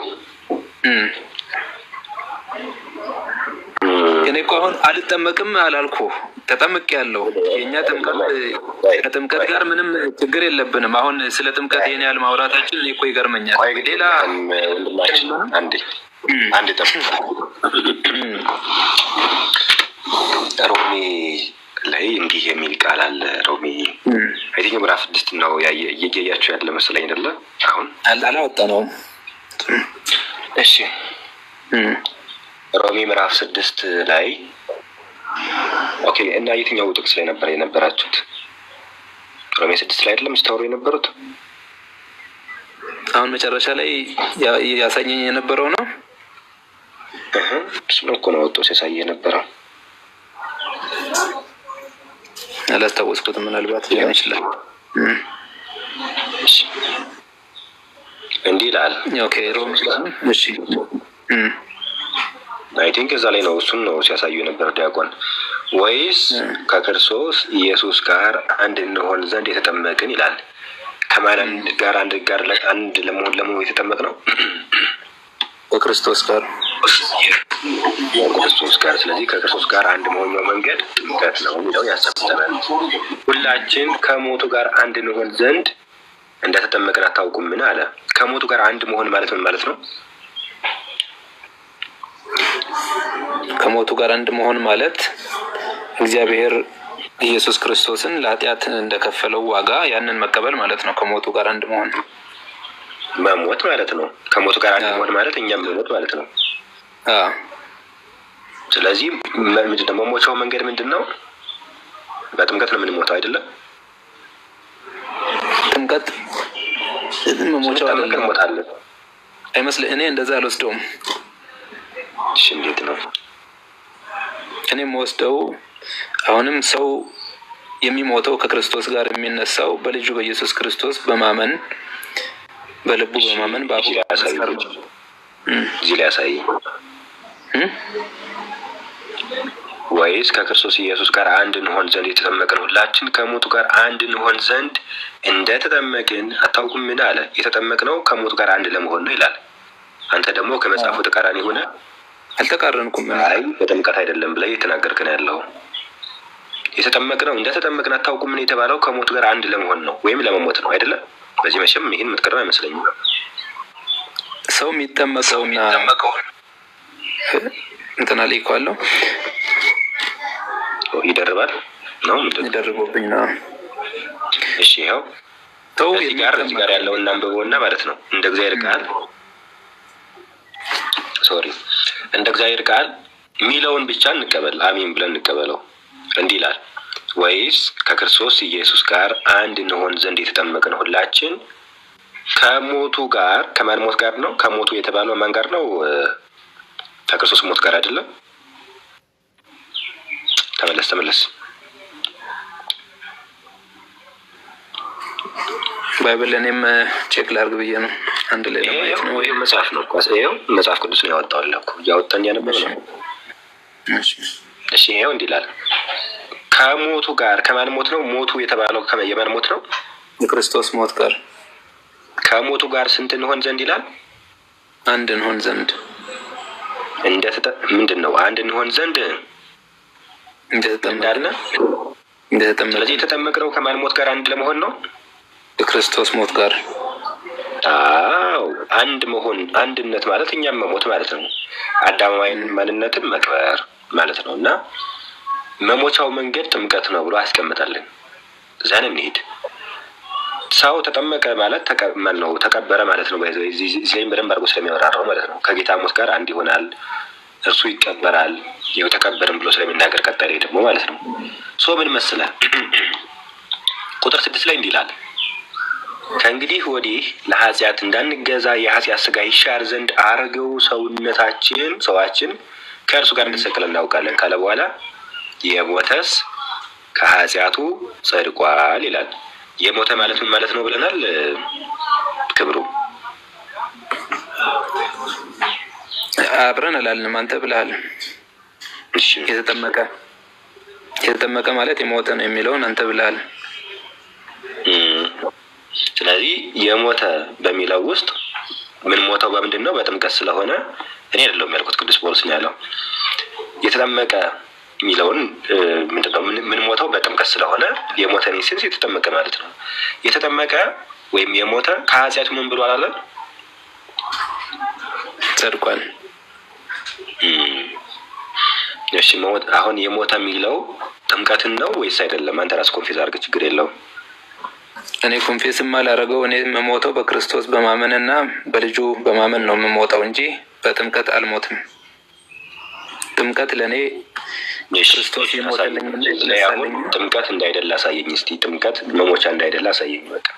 [SPEAKER 1] እኔ እኮ አሁን አልጠመቅም አላልኩህ፣ ተጠምቄያለሁ። የእኛ ከጥምቀት ጋር ምንም ችግር የለብንም። አሁን ስለ ጥምቀት ይሄን ያህል ማውራታችን እኔ እኮ ይገርመኛል። ሌላ
[SPEAKER 4] አንድ ሮሜ ላይ እንዲህ የሚል ቃል አለ። ሮሜ አይቲንክ ምዕራፍ 6 ነው እየያያችሁ ያለ መሰለኝ አይደለ? አሁን
[SPEAKER 1] አላወጣነውም።
[SPEAKER 4] እሺ ሮሜ ምዕራፍ 6 ላይ ኦኬ። እና የትኛው ጥቅስ ላይ ነበር የነበራችሁት? ሮሜ 6 ላይ አይደለም ስታወሩ የነበሩት?
[SPEAKER 1] አሁን መጨረሻ ላይ ያሳየኝ የነበረው ነው።
[SPEAKER 4] እሱ እኮ ነው ወጥቶ ሲያሳይ የነበረው።
[SPEAKER 1] አላስታወስኩትም። ምናልባት ሊሆን ይችላል።
[SPEAKER 4] እንዲህ ይላል።
[SPEAKER 1] ኦኬ ሮሜ እሺ
[SPEAKER 4] አይ ቲንክ እዛ ላይ ነው እሱን ነው ሲያሳዩ የነበረው ዲያቆን። ወይስ ከክርስቶስ ኢየሱስ ጋር አንድ እንሆን ዘንድ የተጠመቅን ይላል። ከማን ጋር አንድ ለመሆን የተጠመቅ ነው?
[SPEAKER 1] ከክርስቶስ ጋር
[SPEAKER 4] ክርስቶስ ጋር። ስለዚህ ከክርስቶስ ጋር አንድ መሆኛው መንገድ ጥምቀት ነው የሚለው ያሰብተናል። ሁላችን ከሞቱ ጋር አንድ እንሆን ዘንድ እንደተጠመቅን አታውቁምን አለ። ከሞቱ ጋር አንድ መሆን ማለት ምን ማለት ነው?
[SPEAKER 1] ከሞቱ ጋር አንድ መሆን ማለት እግዚአብሔር ኢየሱስ ክርስቶስን ለኃጢአት እንደከፈለው ዋጋ ያንን መቀበል ማለት ነው። ከሞቱ ጋር አንድ መሆን
[SPEAKER 4] መሞት ማለት ነው። ከሞቱ ጋር አንድ መሆን ማለት እኛም መሞት ማለት ነው። ስለዚህ ምንድነው መሞቻው መንገድ ምንድን ነው? በጥምቀት ነው የምንሞተው አይደለም? ጥምቀት መሞቻው እንሞታለን
[SPEAKER 1] አይመስልህ? እኔ እንደዛ አልወስደውም።
[SPEAKER 4] እሺ እንዴት ነው?
[SPEAKER 1] እኔ የምወስደው አሁንም ሰው የሚሞተው ከክርስቶስ ጋር የሚነሳው በልጁ በኢየሱስ ክርስቶስ በማመን በልቡ በማመን በአፉ
[SPEAKER 4] እዚህ ሊያሳይ ወይስ ከክርስቶስ ኢየሱስ ጋር አንድ እንሆን ዘንድ የተጠመቅን ሁላችን ከሞቱ ጋር አንድ እንሆን ዘንድ እንደተጠመቅን አታውቁም ምን አለ? የተጠመቅነው ከሞቱ ጋር አንድ ለመሆን ነው ይላል። አንተ ደግሞ ከመጽሐፉ ተቃራኒ ሆነ
[SPEAKER 1] አልተቃረንኩም።
[SPEAKER 4] አይ በጥምቀት አይደለም ብለህ እየተናገርክ ነው ያለው። የተጠመቅነው እንደተጠመቅን አታውቁም ምን የተባለው ከሞቱ ጋር አንድ ለመሆን ነው ወይም ለመሞት ነው አይደለም? በዚህ መቼም ይህን የምትቀርብ አይመስለኝም።
[SPEAKER 1] ሰው የሚጠመቀውና እንትና ላይ እኮ አለው
[SPEAKER 4] ይደርባል ነው
[SPEAKER 1] ይደርቦብኝ ነው።
[SPEAKER 4] እሺ ያው ተው እዚህ ጋር ያለውን እናንብበውና ማለት ነው። እንደ እግዚአብሔር ቃል እንደ እግዚአብሔር ቃል ሚለውን ብቻ እንቀበል፣ አሜን ብለን እንቀበለው። እንዲህ ይላል፣ ወይስ ከክርስቶስ ኢየሱስ ጋር አንድ እንሆን ዘንድ የተጠመቅን ሁላችን ከሞቱ ጋር ከማን ሞት ጋር ነው? ከሞቱ የተባለው ማን ጋር ነው? ከክርስቶስ ሞት ጋር አይደለም? ተመለስ
[SPEAKER 1] ባይብል እኔም ቼክ ላድርግ ብዬ ነው። አንድ ላይ ለማየት ነው።
[SPEAKER 4] ይሄ መጽሐፍ ነው። ይሄው መጽሐፍ ቅዱስ ነው ያወጣውልኩ ያወጣን ያነበረ ነው። እሺ ይሄው እንዲህ ይላል፣ ከሞቱ ጋር ከማን ሞት ነው? ሞቱ የተባለው የማን ሞት ነው?
[SPEAKER 1] የክርስቶስ ሞት ጋር
[SPEAKER 4] ከሞቱ ጋር ስንት እንሆን ዘንድ ይላል?
[SPEAKER 1] አንድ እንሆን ዘንድ
[SPEAKER 4] ምንድን ነው? አንድ እንሆን ዘንድ እንዳለ። ስለዚህ የተጠመቅነው ከማን ሞት ጋር አንድ ለመሆን ነው?
[SPEAKER 1] የክርስቶስ ሞት ጋር።
[SPEAKER 4] አዎ አንድ መሆን፣ አንድነት ማለት እኛም መሞት ማለት ነው። አዳማዊ ማንነትን መቅበር ማለት ነው። እና መሞቻው መንገድ ጥምቀት ነው ብሎ አስቀምጣለን። እዛን እንሂድ። ሰው ተጠመቀ ማለት ተቀበረ ማለት ነው። እዚህም በደንብ አድርጎ ስለሚያወራራው ማለት ነው። ከጌታ ሞት ጋር አንድ ይሆናል፣ እርሱ ይቀበራል። ይኸው ተቀበርም ብሎ ስለሚናገር ቀጣይ ደግሞ ማለት ነው። ሶ ምን መስለህ ቁጥር 6 ላይ እንዲህ ይላል፣ ከእንግዲህ ወዲህ ለኃጢአት እንዳንገዛ የኃጢአት ስጋ ይሻር ዘንድ አረገው ሰዋችን ከእርሱ ጋር እንደተሰቀለ እናውቃለን ካለ በኋላ የሞተስ ከኃጢአቱ ጸድቋል ይላል። የሞተ ማለት ምን ማለት ነው ብለናል? ክብሩ
[SPEAKER 1] አብረን አላልንም፣ አንተ ብለሃል። የተጠመቀ ማለት የሞተ ነው የሚለውን አንተ ብለሃል።
[SPEAKER 4] ስለዚህ የሞተ በሚለው ውስጥ ምን ሞተው በምንድን ነው? በጥምቀት ስለሆነ እኔ አይደለሁም ያልኩት፣ ቅዱስ ጳውሎስ ነው ያለው። የተጠመቀ የሚለውን ምንድነው? ምን ሞተው በጥምቀት ስለሆነ የሞተ ነው ሲል የተጠመቀ ማለት ነው። የተጠመቀ ወይም የሞተ ከኃጢአቱ ምን ብሎ አላለ?
[SPEAKER 1] ጸድቋል።
[SPEAKER 4] እሺ አሁን የሞተ የሚለው ጥምቀትን ነው ወይስ አይደለም? አንተ ራስህ ኮንፊዝ አድርገህ ችግር የለውም።
[SPEAKER 1] እኔ ኮንፌስም አላደረገው። እኔ የምሞተው በክርስቶስ በማመንና በልጁ በማመን ነው የምሞተው እንጂ በጥምቀት አልሞትም። ጥምቀት ለእኔ ክርስቶስ የሞተልኝ።
[SPEAKER 4] ጥምቀት እንዳይደለ አሳየኝ እስቲ። ጥምቀት መሞቻ እንዳይደለ አሳየኝ። በቃ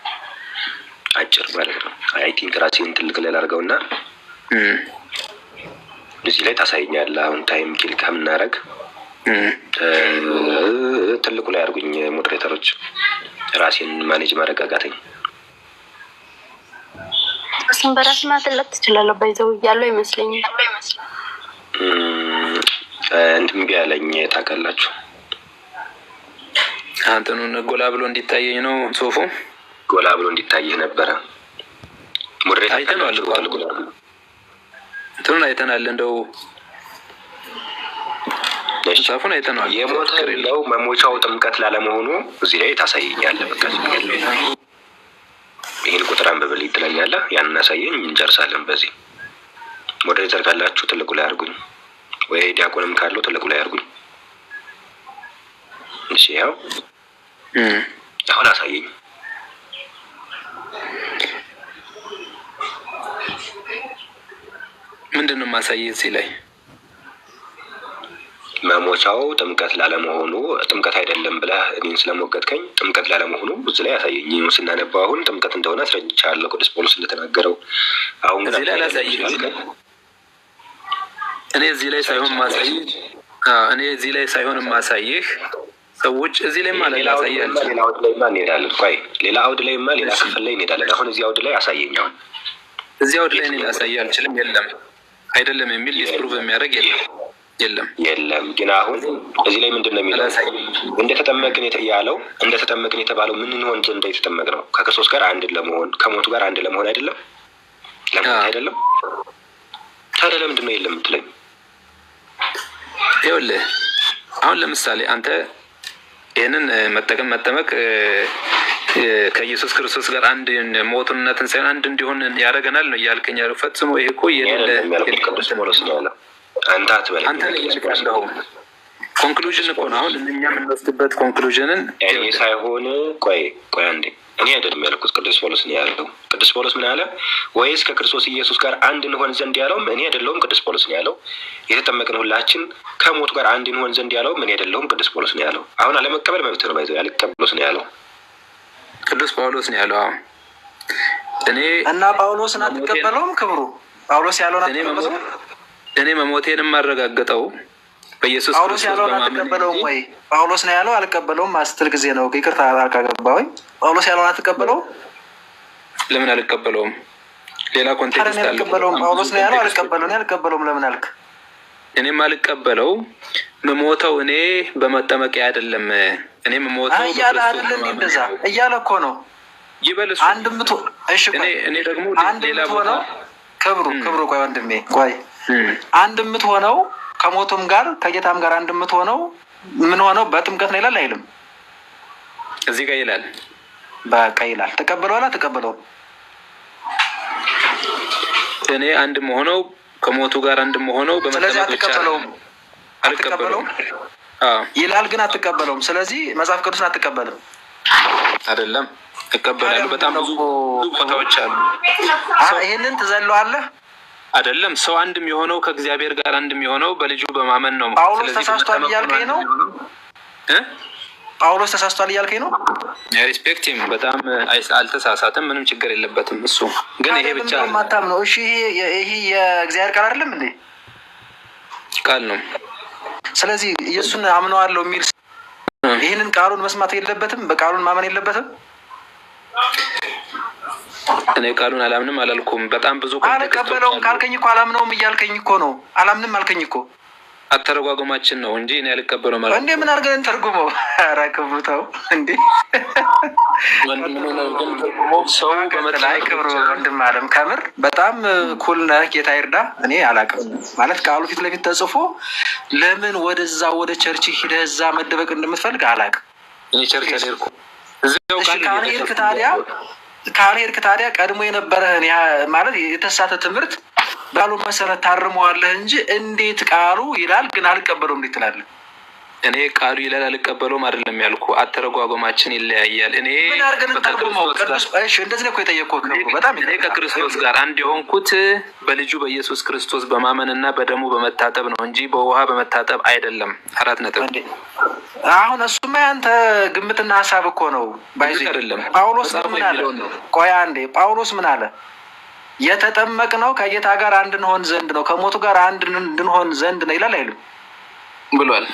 [SPEAKER 4] አጭር ማለት ነው። አይ ቲንክ ራሴን ትልቅ ላይ ላድርገውና እዚህ ላይ ታሳየኛለህ። አሁን ታይም ኪል ከምናደርግ ትልቁ ላይ አድርጉኝ ሞዴሬተሮች። ራሴን ማኔጅ ማረጋጋተኝ።
[SPEAKER 5] እሱን በራስ ማጥለት ትችላለህ። ባይዘው ያለው ይመስለኛል።
[SPEAKER 4] እንትን ቢያለኝ ታውቃላችሁ።
[SPEAKER 1] አንተኑን ጎላ ብሎ እንዲታየኝ ነው ጽሁፉ።
[SPEAKER 4] ጎላ ብሎ እንዲታየህ ነበረ። ሞዴሬተር
[SPEAKER 1] እንትኑን አይተናል። እንደው ጻፉን አይተናል።
[SPEAKER 4] የሞተ ነው መሞቻው ጥምቀት ላለመሆኑ እዚህ ላይ ታሳየኛለህ። በቃ ይህን ቁጥር አንብብል ትለኛለህ። ያንን አሳየኝ፣ እንጨርሳለን። በዚህ ሞዴሬተር ካላችሁ ትልቁ ላይ አድርጉኝ፣ ወይ ዲያቆንም ካለው ትልቁ ላይ አድርጉኝ። እሺ፣ ያው አሁን አሳየኝ።
[SPEAKER 1] ምንድን ነው ማሳየት? እዚህ ላይ
[SPEAKER 4] መሞቻው ጥምቀት ላለመሆኑ ጥምቀት አይደለም ብለህ እኔን ስለሞገትከኝ ጥምቀት ላለመሆኑ እዚህ ላይ አሳየኝ። ስናነባው አሁን ጥምቀት እንደሆነ አስረድቻለሁ፣ ቅዱስ ጳውሎስ እንደተናገረው። አሁን ግን
[SPEAKER 1] እዚህ ላይ አላሳየኝ። እኔ እዚህ ላይ ሳይሆን ማሳየህ እኔ እዚህ ላይ ሳይሆን ማሳየህ ሰዎች እዚህ ላይ ማለት ላሳያችሁ።
[SPEAKER 4] ሌላ አውድ ላይማ እንሄዳለን። ቆይ ሌላ አውድ ላይማ ሌላ ክፍል ላይ እንሄዳለን። አሁን እዚህ አውድ ላይ አሳየኝ። አሁን
[SPEAKER 1] እዚህ አውድ ላይ እኔ ላሳየህ አልችልም። የለም አይደለም የሚል ዲስፕሩቭ የሚያደርግ የለም። ግን አሁን እዚህ ላይ ምንድን ነው የሚለው? እንደተጠመቅን ያለው እንደተጠመቅን የተባለው ምን እንሆን ዘንድ የተጠመቅ ነው? ከክርስቶስ ጋር አንድ ለመሆን ከሞቱ ጋር አንድ ለመሆን አይደለም? ለምን አይደለም? ታዲያ ለምንድን ነው የለም የምትለኝ? ይኸውልህ አሁን ለምሳሌ አንተ ይህንን መጠመቅ ከኢየሱስ ክርስቶስ ጋር አንድ ሞቱንና ትንሣኤውን አንድ እንዲሆን ያደረገናል ነው እያልከኝ ያለው። ፈጽሞ ይሄ እኮ
[SPEAKER 4] ቅዱስ ጳውሎስ ነው ያለው። አንተ አትበል።
[SPEAKER 1] አንተ ያለው ኮንክሉዥን እኮ ነው። አሁን እኛ የምንወስድበት ኮንክሉዥንን
[SPEAKER 4] እኔ ሳይሆን ቆይ አንዴ፣ እኔ አይደለም ያልኩት፣ ቅዱስ ጳውሎስ ነው ያለው። ቅዱስ ጳውሎስ ምን አለ? ወይስ ከክርስቶስ ኢየሱስ ጋር አንድ እንሆን ዘንድ ያለውም እኔ አይደለሁም፣ ቅዱስ ጳውሎስ ነው ያለው። የተጠመቅን ሁላችን ከሞቱ ጋር አንድ እንሆን ዘንድ ያለውም እኔ አይደለሁም፣ ቅዱስ ጳውሎስ ነው ያለው። አሁን አለመቀበል መብት ነው። ባይዘው ያልቀበሉስ ነው ያለው፣
[SPEAKER 1] ቅዱስ ጳውሎስ ነው ያለው። አሁን እኔ
[SPEAKER 2] እና ጳውሎስን አትቀበለውም? ክብሩ ጳውሎስ ያለውን አትቀበለውም?
[SPEAKER 1] እኔ መሞቴን የማረጋግጠው በኢየሱስ
[SPEAKER 2] ጳውሎስ ያለውን አትቀበለውም ወይ? ጳውሎስ ነው ያለው አልቀበለውም አስትል ጊዜ ነው። ይቅርታ ካገባሁኝ ጳውሎስ ያለውን አትቀበለውም?
[SPEAKER 1] ለምን አልቀበለውም? ሌላ ኮንቴክስት አለ።
[SPEAKER 2] አልቀበለውም ጳውሎስ ነው ያለው አልቀበለውም ለምን አልክ?
[SPEAKER 1] እኔም አልቀበለው መሞተው እኔ በመጠመቂያ አይደለም። እኔ መሞተው
[SPEAKER 2] እያለ አይደለም እንደዛ እያለ እኮ ነው
[SPEAKER 1] ይበልሱ
[SPEAKER 2] አንድ ምቶ እሺ
[SPEAKER 1] እኔ ደግሞ
[SPEAKER 2] ሌላ ቦታ ክብሩ ቆይ ወንድሜ ቆይ አንድ የምትሆነው ከሞቱም ጋር ከጌታም ጋር አንድ የምትሆነው ምን ሆነው በጥምቀት ነው ይላል አይልም?
[SPEAKER 1] እዚህ ጋር ይላል።
[SPEAKER 2] በቃ ይላል። ተቀበለዋላ ተቀበለው።
[SPEAKER 1] እኔ አንድ መሆነው ከሞቱ ጋር አንድ መሆነው በመጠመቅ ብቻ አልቀበለውም
[SPEAKER 2] ይላል። ግን አትቀበለውም። ስለዚህ መጽሐፍ ቅዱስን አትቀበልም
[SPEAKER 1] አይደለም? እቀበላለሁ። በጣም ብዙ ቦታዎች አሉ።
[SPEAKER 2] ይሄንን ትዘለዋለህ
[SPEAKER 1] አይደለም? ሰው አንድም የሆነው ከእግዚአብሔር ጋር አንድም የሆነው በልጁ በማመን ነው።
[SPEAKER 2] ጳውሎስ ተሳስቷል እያልከኝ ነው? ጳውሎስ ተሳስቷል እያልከኝ ነው?
[SPEAKER 1] ሪስፔክቲም በጣም አልተሳሳትም። ምንም ችግር የለበትም። እሱ ግን ይሄ ብቻ
[SPEAKER 2] ማታም ነው። እሺ ይሄ የእግዚአብሔር ቃል አይደለም እንዴ?
[SPEAKER 1] ቃል ነው።
[SPEAKER 2] ስለዚህ ኢየሱስን አምነዋለሁ የሚል ይህንን ቃሉን መስማት የለበትም? በቃሉን ማመን የለበትም?
[SPEAKER 1] እኔ ቃሉን አላምንም አላልኩም። በጣም ብዙ
[SPEAKER 2] አልቀበለውም ካልከኝ እኮ አላምነውም እያልከኝ እኮ ነው። አላምንም አልከኝ እኮ
[SPEAKER 1] አተረጓጎማችን ነው እንጂ እኔ አልቀበለውም ማለት
[SPEAKER 2] እንዴ? ምን አድርገን እንተርጉመው? ኧረ ክብሩታው እንዴ
[SPEAKER 1] ሰው
[SPEAKER 2] ላይ ክብሩ ወንድም አለም ከምር በጣም ኩል ነህ። ጌታ ይርዳ። እኔ አላውቅም ማለት ቃሉ ፊት ለፊት ተጽፎ ለምን ወደዛ ወደ ቸርች ሂደህ እዛ መደበቅ እንደምትፈልግ አላውቅም።
[SPEAKER 1] እኔ ቸርች አልሄድኩም።
[SPEAKER 2] ካልሄድክ ታዲያ ቀድሞ የነበረህን ማለት የተሳተ ትምህርት ቃሉ መሰረት ታርመዋለህ እንጂ እንዴት ቃሉ ይላል ግን አልቀበለውም እንዴት ትላለህ?
[SPEAKER 1] እኔ ቃሉ ይላል አልቀበለውም አይደለም ያልኩ፣ አተረጓጎማችን ይለያያል። እኔ
[SPEAKER 2] ምን አድርገን እንተርጉመው? እንደዚህ ነው እኮ የጠየቅኩት። በጣም
[SPEAKER 1] እኔ ከክርስቶስ ጋር አንድ የሆንኩት በልጁ በኢየሱስ ክርስቶስ በማመንና በደሙ በመታጠብ ነው እንጂ በውሃ በመታጠብ አይደለም። 4 ነጥብ።
[SPEAKER 2] አሁን እሱማ ያንተ ግምትና ሀሳብ እኮ ነው። ባይዚ
[SPEAKER 1] አይደለም።
[SPEAKER 2] ጳውሎስ ምን አለ? ቆይ አንዴ ጳውሎስ ምን አለ? የተጠመቅ ነው ከጌታ ጋር አንድ እንሆን ዘንድ ነው፣ ከሞቱ ጋር አንድ እንድንሆን ዘንድ ነው ይላል አይልም
[SPEAKER 1] ብሏል።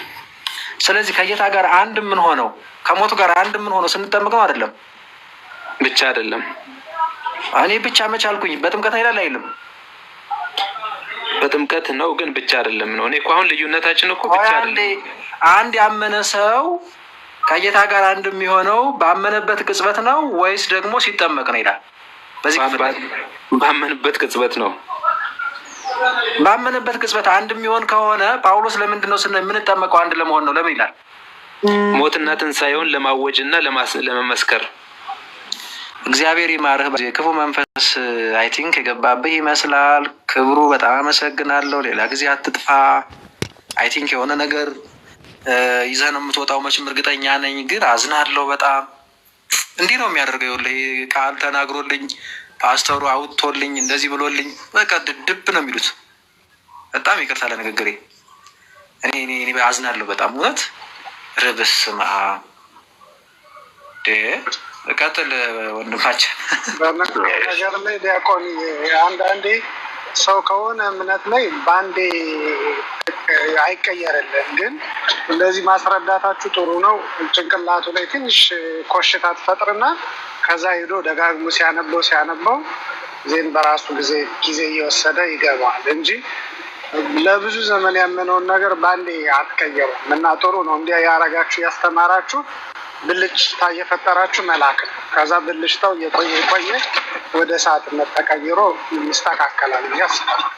[SPEAKER 2] ስለዚህ ከጌታ ጋር አንድ ምን ሆነው ከሞቱ ጋር አንድ ምን ሆነው ስንጠመቅ ነው አይደለም?
[SPEAKER 1] ብቻ አይደለም።
[SPEAKER 2] እኔ ብቻ መች አልኩኝ? በጥምቀት ነው ይላል አይልም?
[SPEAKER 1] በጥምቀት ነው ግን ብቻ አይደለም ነው። እኔ እኮ አሁን ልዩነታችን እኮ ብቻ አይደለም።
[SPEAKER 2] አንድ ያመነ ሰው ከጌታ ጋር አንድ የሚሆነው ባመነበት ቅጽበት ነው ወይስ ደግሞ ሲጠመቅ ነው ይላል? በዚህ
[SPEAKER 1] ባመንበት ቅጽበት ነው።
[SPEAKER 2] ባመነበት ቅጽበት አንድ የሚሆን ከሆነ ጳውሎስ ለምንድን ነው የምንጠመቀው? አንድ ለመሆን ነው። ለምን ይላል?
[SPEAKER 1] ሞትና ትንሣኤውን ለማወጅና ለመመስከር።
[SPEAKER 2] እግዚአብሔር ይማርህ። ክፉ መንፈስ አይ ቲንክ የገባብህ ይመስላል። ክብሩ በጣም አመሰግናለሁ። ሌላ ጊዜ አትጥፋ። አይ ቲንክ የሆነ ነገር ይዘህ ነው የምትወጣው መቼም እርግጠኛ ነኝ። ግን አዝናለሁ በጣም። እንዲህ ነው የሚያደርገው። ይኸውልህ ቃል ተናግሮልኝ ፓስተሩ አውጥቶልኝ እንደዚህ ብሎልኝ በቃ ድብ ነው የሚሉት። በጣም ይቅርታ ለንግግሬ። እኔ አዝናለሁ በጣም እውነት። ርብስማ ቀጥል ወንድማችን።
[SPEAKER 3] ነገር ላይ ዲያቆን አንዳንዴ ሰው ከሆነ እምነት ላይ በአንዴ አይቀየርልን። ግን እንደዚህ ማስረዳታችሁ ጥሩ ነው። ጭንቅላቱ ላይ ትንሽ ኮሽታ ትፈጥርና ከዛ ሄዶ ደጋግሞ ሲያነበው ዜን በራሱ ጊዜ እየወሰደ ይገባል እንጂ ለብዙ ዘመን ያመነውን ነገር በአንዴ አትቀየሩም። እና ጥሩ ነው እንዲያ ያረጋችሁ ያስተማራችሁ ብልጭታ እየፈጠራችሁ መላክ ነው። ከዛ ብልጭታው እየቆየ ወደ ሰዓትነት ተቀይሮ ይስተካከላል ብዬ አስባለሁ።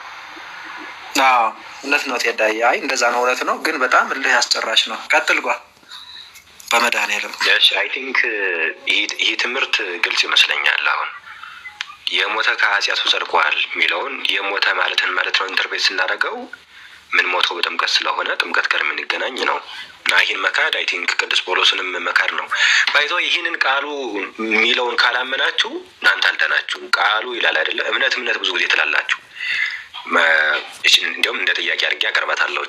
[SPEAKER 2] እውነት ነው ቴዳዬ። አይ እንደዛ ነው፣ እውነት ነው። ግን በጣም እልህ ያስጨራሽ ነው። ቀጥል ጓ በመድኃኒዓለም።
[SPEAKER 4] አይ ቲንክ ይህ ትምህርት ግልጽ ይመስለኛል። አሁን የሞተ ከኃጢአቱ ጸድቋል የሚለውን የሞተ ማለትን ማለት ነው ኢንተርቤት ስናደርገው ምን ሞተው በጥምቀት ስለሆነ ጥምቀት ጋር የምንገናኝ ነው እና ይህን መካድ አይ ቲንክ ቅዱስ ጳውሎስንም መካድ ነው። ባይዞ ይህንን ቃሉ የሚለውን ካላመናችሁ እናንተ አልዳናችሁ። ቃሉ ይላል አይደለ? እምነት ብዙ ጊዜ ትላላችሁ። እንዲሁም እንደ ጥያቄ አድርጌ አቀርባታለሁ።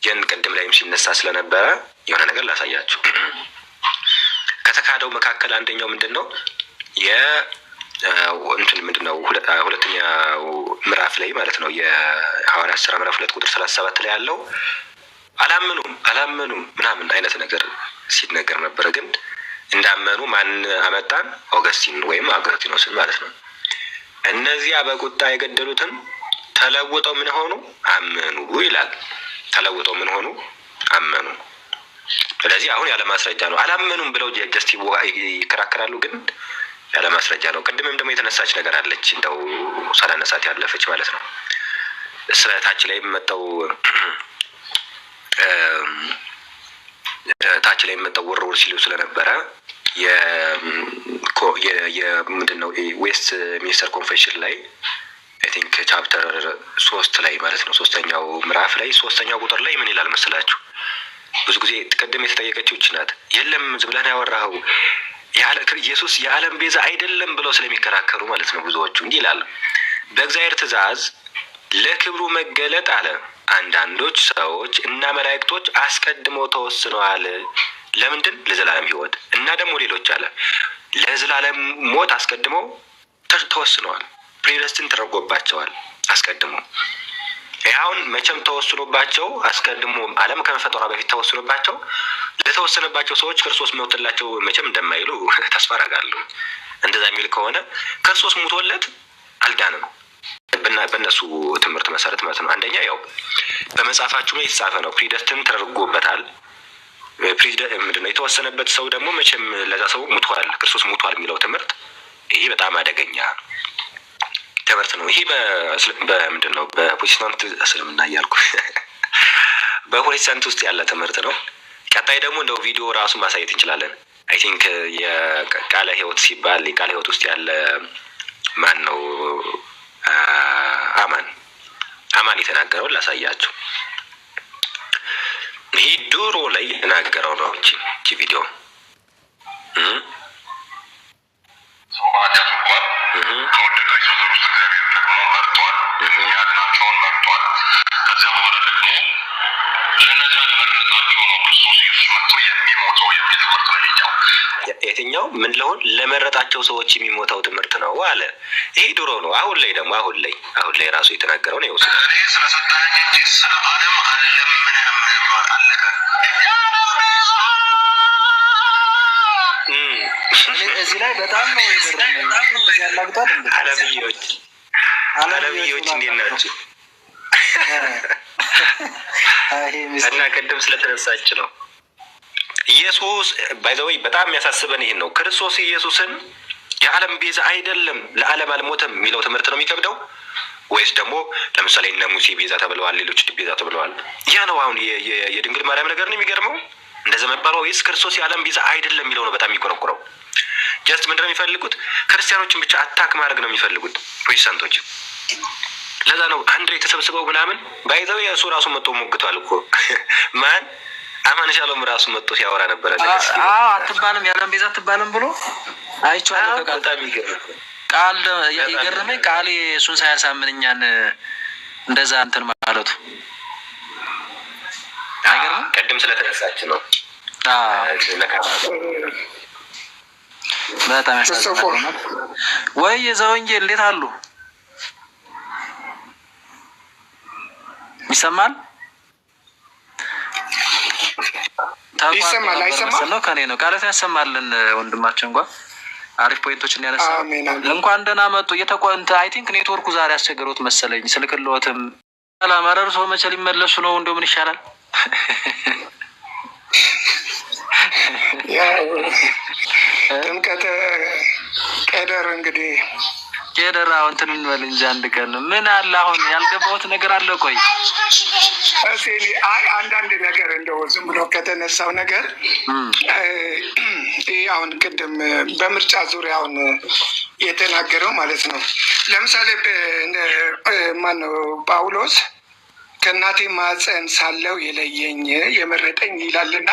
[SPEAKER 4] ይህን ቅድም ላይም ሲነሳ ስለነበረ የሆነ ነገር ላሳያችሁ። ከተካደው መካከል አንደኛው ምንድን ነው ምንድነው ሁለተኛው ምዕራፍ ላይ ማለት ነው የሐዋርያት ሥራ ምዕራፍ 2 ቁጥር 37 ላይ ያለው አላመኑም ምናምን አይነት ነገር ሲነገር ነበረ። ግን እንዳመኑ ማን አመጣን? ኦገስቲን ወይም አገስቲኖስን ማለት ነው። እነዚያ በቁጣ የገደሉትን ተለውጠው ምን ሆኑ? አመኑ ይላል። ተለውጠው ምን ሆኑ? አመኑ። ስለዚህ አሁን ያለ ማስረጃ ነው። አላመኑም ብለው ጀስቲ ይከራከራሉ፣ ግን ያለ ማስረጃ ነው። ቅድምም ደግሞ የተነሳች ነገር አለች እንደው ሳላነሳት ያለፈች ማለት ነው። ስለታች ላይ መጣው ወርወር ሲሉ ስለነበረ ምንድነው ዌስት ሚኒስተር ኮንፌሽን ላይ አይ ቲንክ ቻፕተር 3 ላይ ማለት ነው 3ኛው ምዕራፍ ላይ 3ኛው ቁጥር ላይ ምን ይላል መሰላችሁ? ብዙ ጊዜ ቅድም የተጠየቀችው ናት። የለም ዝም ብለህ ያወራኸው ኢየሱስ የዓለም ቤዛ አይደለም ብለው ስለሚከራከሩ ማለት ነው ብዙዎቹ እንዲህ ይላሉ። በእግዚአብሔር ትእዛዝ ለክብሩ መገለጥ አለ አንዳንዶች ሰዎች እና መላእክቶች አስቀድመው ተወስነዋል። ለምንድን? ለዘላለም ሕይወት እና ደግሞ ሌሎች አለ ለዘላለም ሞት አስቀድመው ተወስነዋል። ፕሪደስቲን ተደርጎባቸዋል አስቀድሞ። ይኸውን መቼም ተወስኖባቸው አስቀድሞ ዓለም ከመፈጠሯ በፊት ተወስኖባቸው ለተወሰነባቸው ሰዎች ክርስቶስ ሞተላቸው መቼም እንደማይሉ ተስፋ አደርጋለሁ። እንደዛ የሚል ከሆነ ክርስቶስ ሞቶለት አልዳንም በእነሱ ትምህርት መሰረት ማለት ነው። አንደኛ ያው በመጽሐፋችሁ ላይ የተጻፈ ነው፣ ፕሪደስቲን ተደርጎበታል። ምንድነው የተወሰነበት ሰው ደግሞ መቼም ለዛ ሰው ሙቷል፣ ክርስቶስ ሙቷል የሚለው ትምህርት ይሄ በጣም አደገኛ ትምህርት ነው። ይሄ በምንድነው በፕሮቴስታንት እስልምና እያልኩ በፕሮቴስታንት ውስጥ ያለ ትምህርት ነው። ቀጣይ ደግሞ እንደው ቪዲዮ ራሱ ማሳየት እንችላለን። አይ ቲንክ የቃለ ሕይወት ሲባል የቃለ ሕይወት ውስጥ ያለ ማን ነው? አማን የተናገረውን ላሳያችሁ። ይሄ ድሮ ላይ የተናገረው ነው። እቺ ቪዲዮ የትኛው ምን ለሆን ለመረጣቸው ሰዎች የሚሞተው ትምህርት ነው አለ። ይሄ ድሮ ነው። አሁን ላይ ደግሞ አሁን ላይ ራሱ የተናገረው ነው። ይወስድ ስለሰጣኝ እንጂ ስለ ዓለም አለምንም አለቀ።
[SPEAKER 2] እዚህ ላይ በጣም ነው የገረመኝ። እንደዚህ ያላግጣል እንዴ?
[SPEAKER 4] አለብዮች እንዴት ናቸው? እና ቅድም ስለተነሳች ነው ኢየሱስ ባይዘወይ በጣም የሚያሳስበን ይሄን ነው። ክርስቶስ ኢየሱስን የዓለም ቤዛ አይደለም ለዓለም አልሞተም የሚለው ትምህርት ነው የሚከብደው። ወይስ ደግሞ ለምሳሌ እነ ሙሴ ቤዛ ተብለዋል፣ ሌሎች ቤዛ ተብለዋል? ያ ነው አሁን የድንግል ማርያም ነገር ነው የሚገርመው። እንደዛ መባለው ወይስ ክርስቶስ የዓለም ቤዛ አይደለም የሚለው ነው በጣም የሚቆረቁረው። ጀስት ምንድነው የሚፈልጉት? ክርስቲያኖችን ብቻ አታክ ማድረግ ነው የሚፈልጉት ፕሮቴስታንቶች። ለዛ ነው አንድ ላይ ተሰብስበው ምናምን ባይዘው የእሱ ራሱ መጥቶ ሞግቷል እኮ ማን አማን ሻሎም ራሱ መጥቶ ሲያወራ ነበረ።
[SPEAKER 2] አትባልም የዓለም ቤዛ አትባልም ብሎ አይቼዋለሁ። ቃል የገረመኝ ቃል እሱን ሳያሳምን እኛን እንደዛ እንትን ማለቱ አይገርምም?
[SPEAKER 4] ቅድም ስለተነሳች ነው።
[SPEAKER 2] በጣም ያሳዝናል። ወይ የዘወንጌል እንዴት አሉ? ይሰማል?
[SPEAKER 3] ይሰማል? አይሰማም
[SPEAKER 2] ነው ከኔ ነው ቃላት ያሰማልን። ወንድማችን እንኳን አሪፍ ፖይንቶችን ያነሳ። እንኳን ደህና መጡ። እየተቆንተ አይ ቲንክ ኔትወርኩ ዛሬ አስቸግሮት መሰለኝ። ስልክልዎትም ሰላም አረርሶ መቼ ሊመለሱ ነው? እንደው ምን ይሻላል?
[SPEAKER 3] ጥምቀተ ቀደር እንግዲህ
[SPEAKER 2] ቄደር እንትን እንበል እንጂ አንድ ቀን ምን አለ አሁን ያልገባሁት ነገር አለ። ቆይ
[SPEAKER 3] እኔ አንዳንድ ነገር እንደው ዝም ብሎ ከተነሳው ነገር ይህ አሁን ቅድም በምርጫ ዙሪያ አሁን የተናገረው ማለት ነው። ለምሳሌ ማነው ጳውሎስ ከእናቴ ማፀን ሳለው የለየኝ የመረጠኝ ይላልና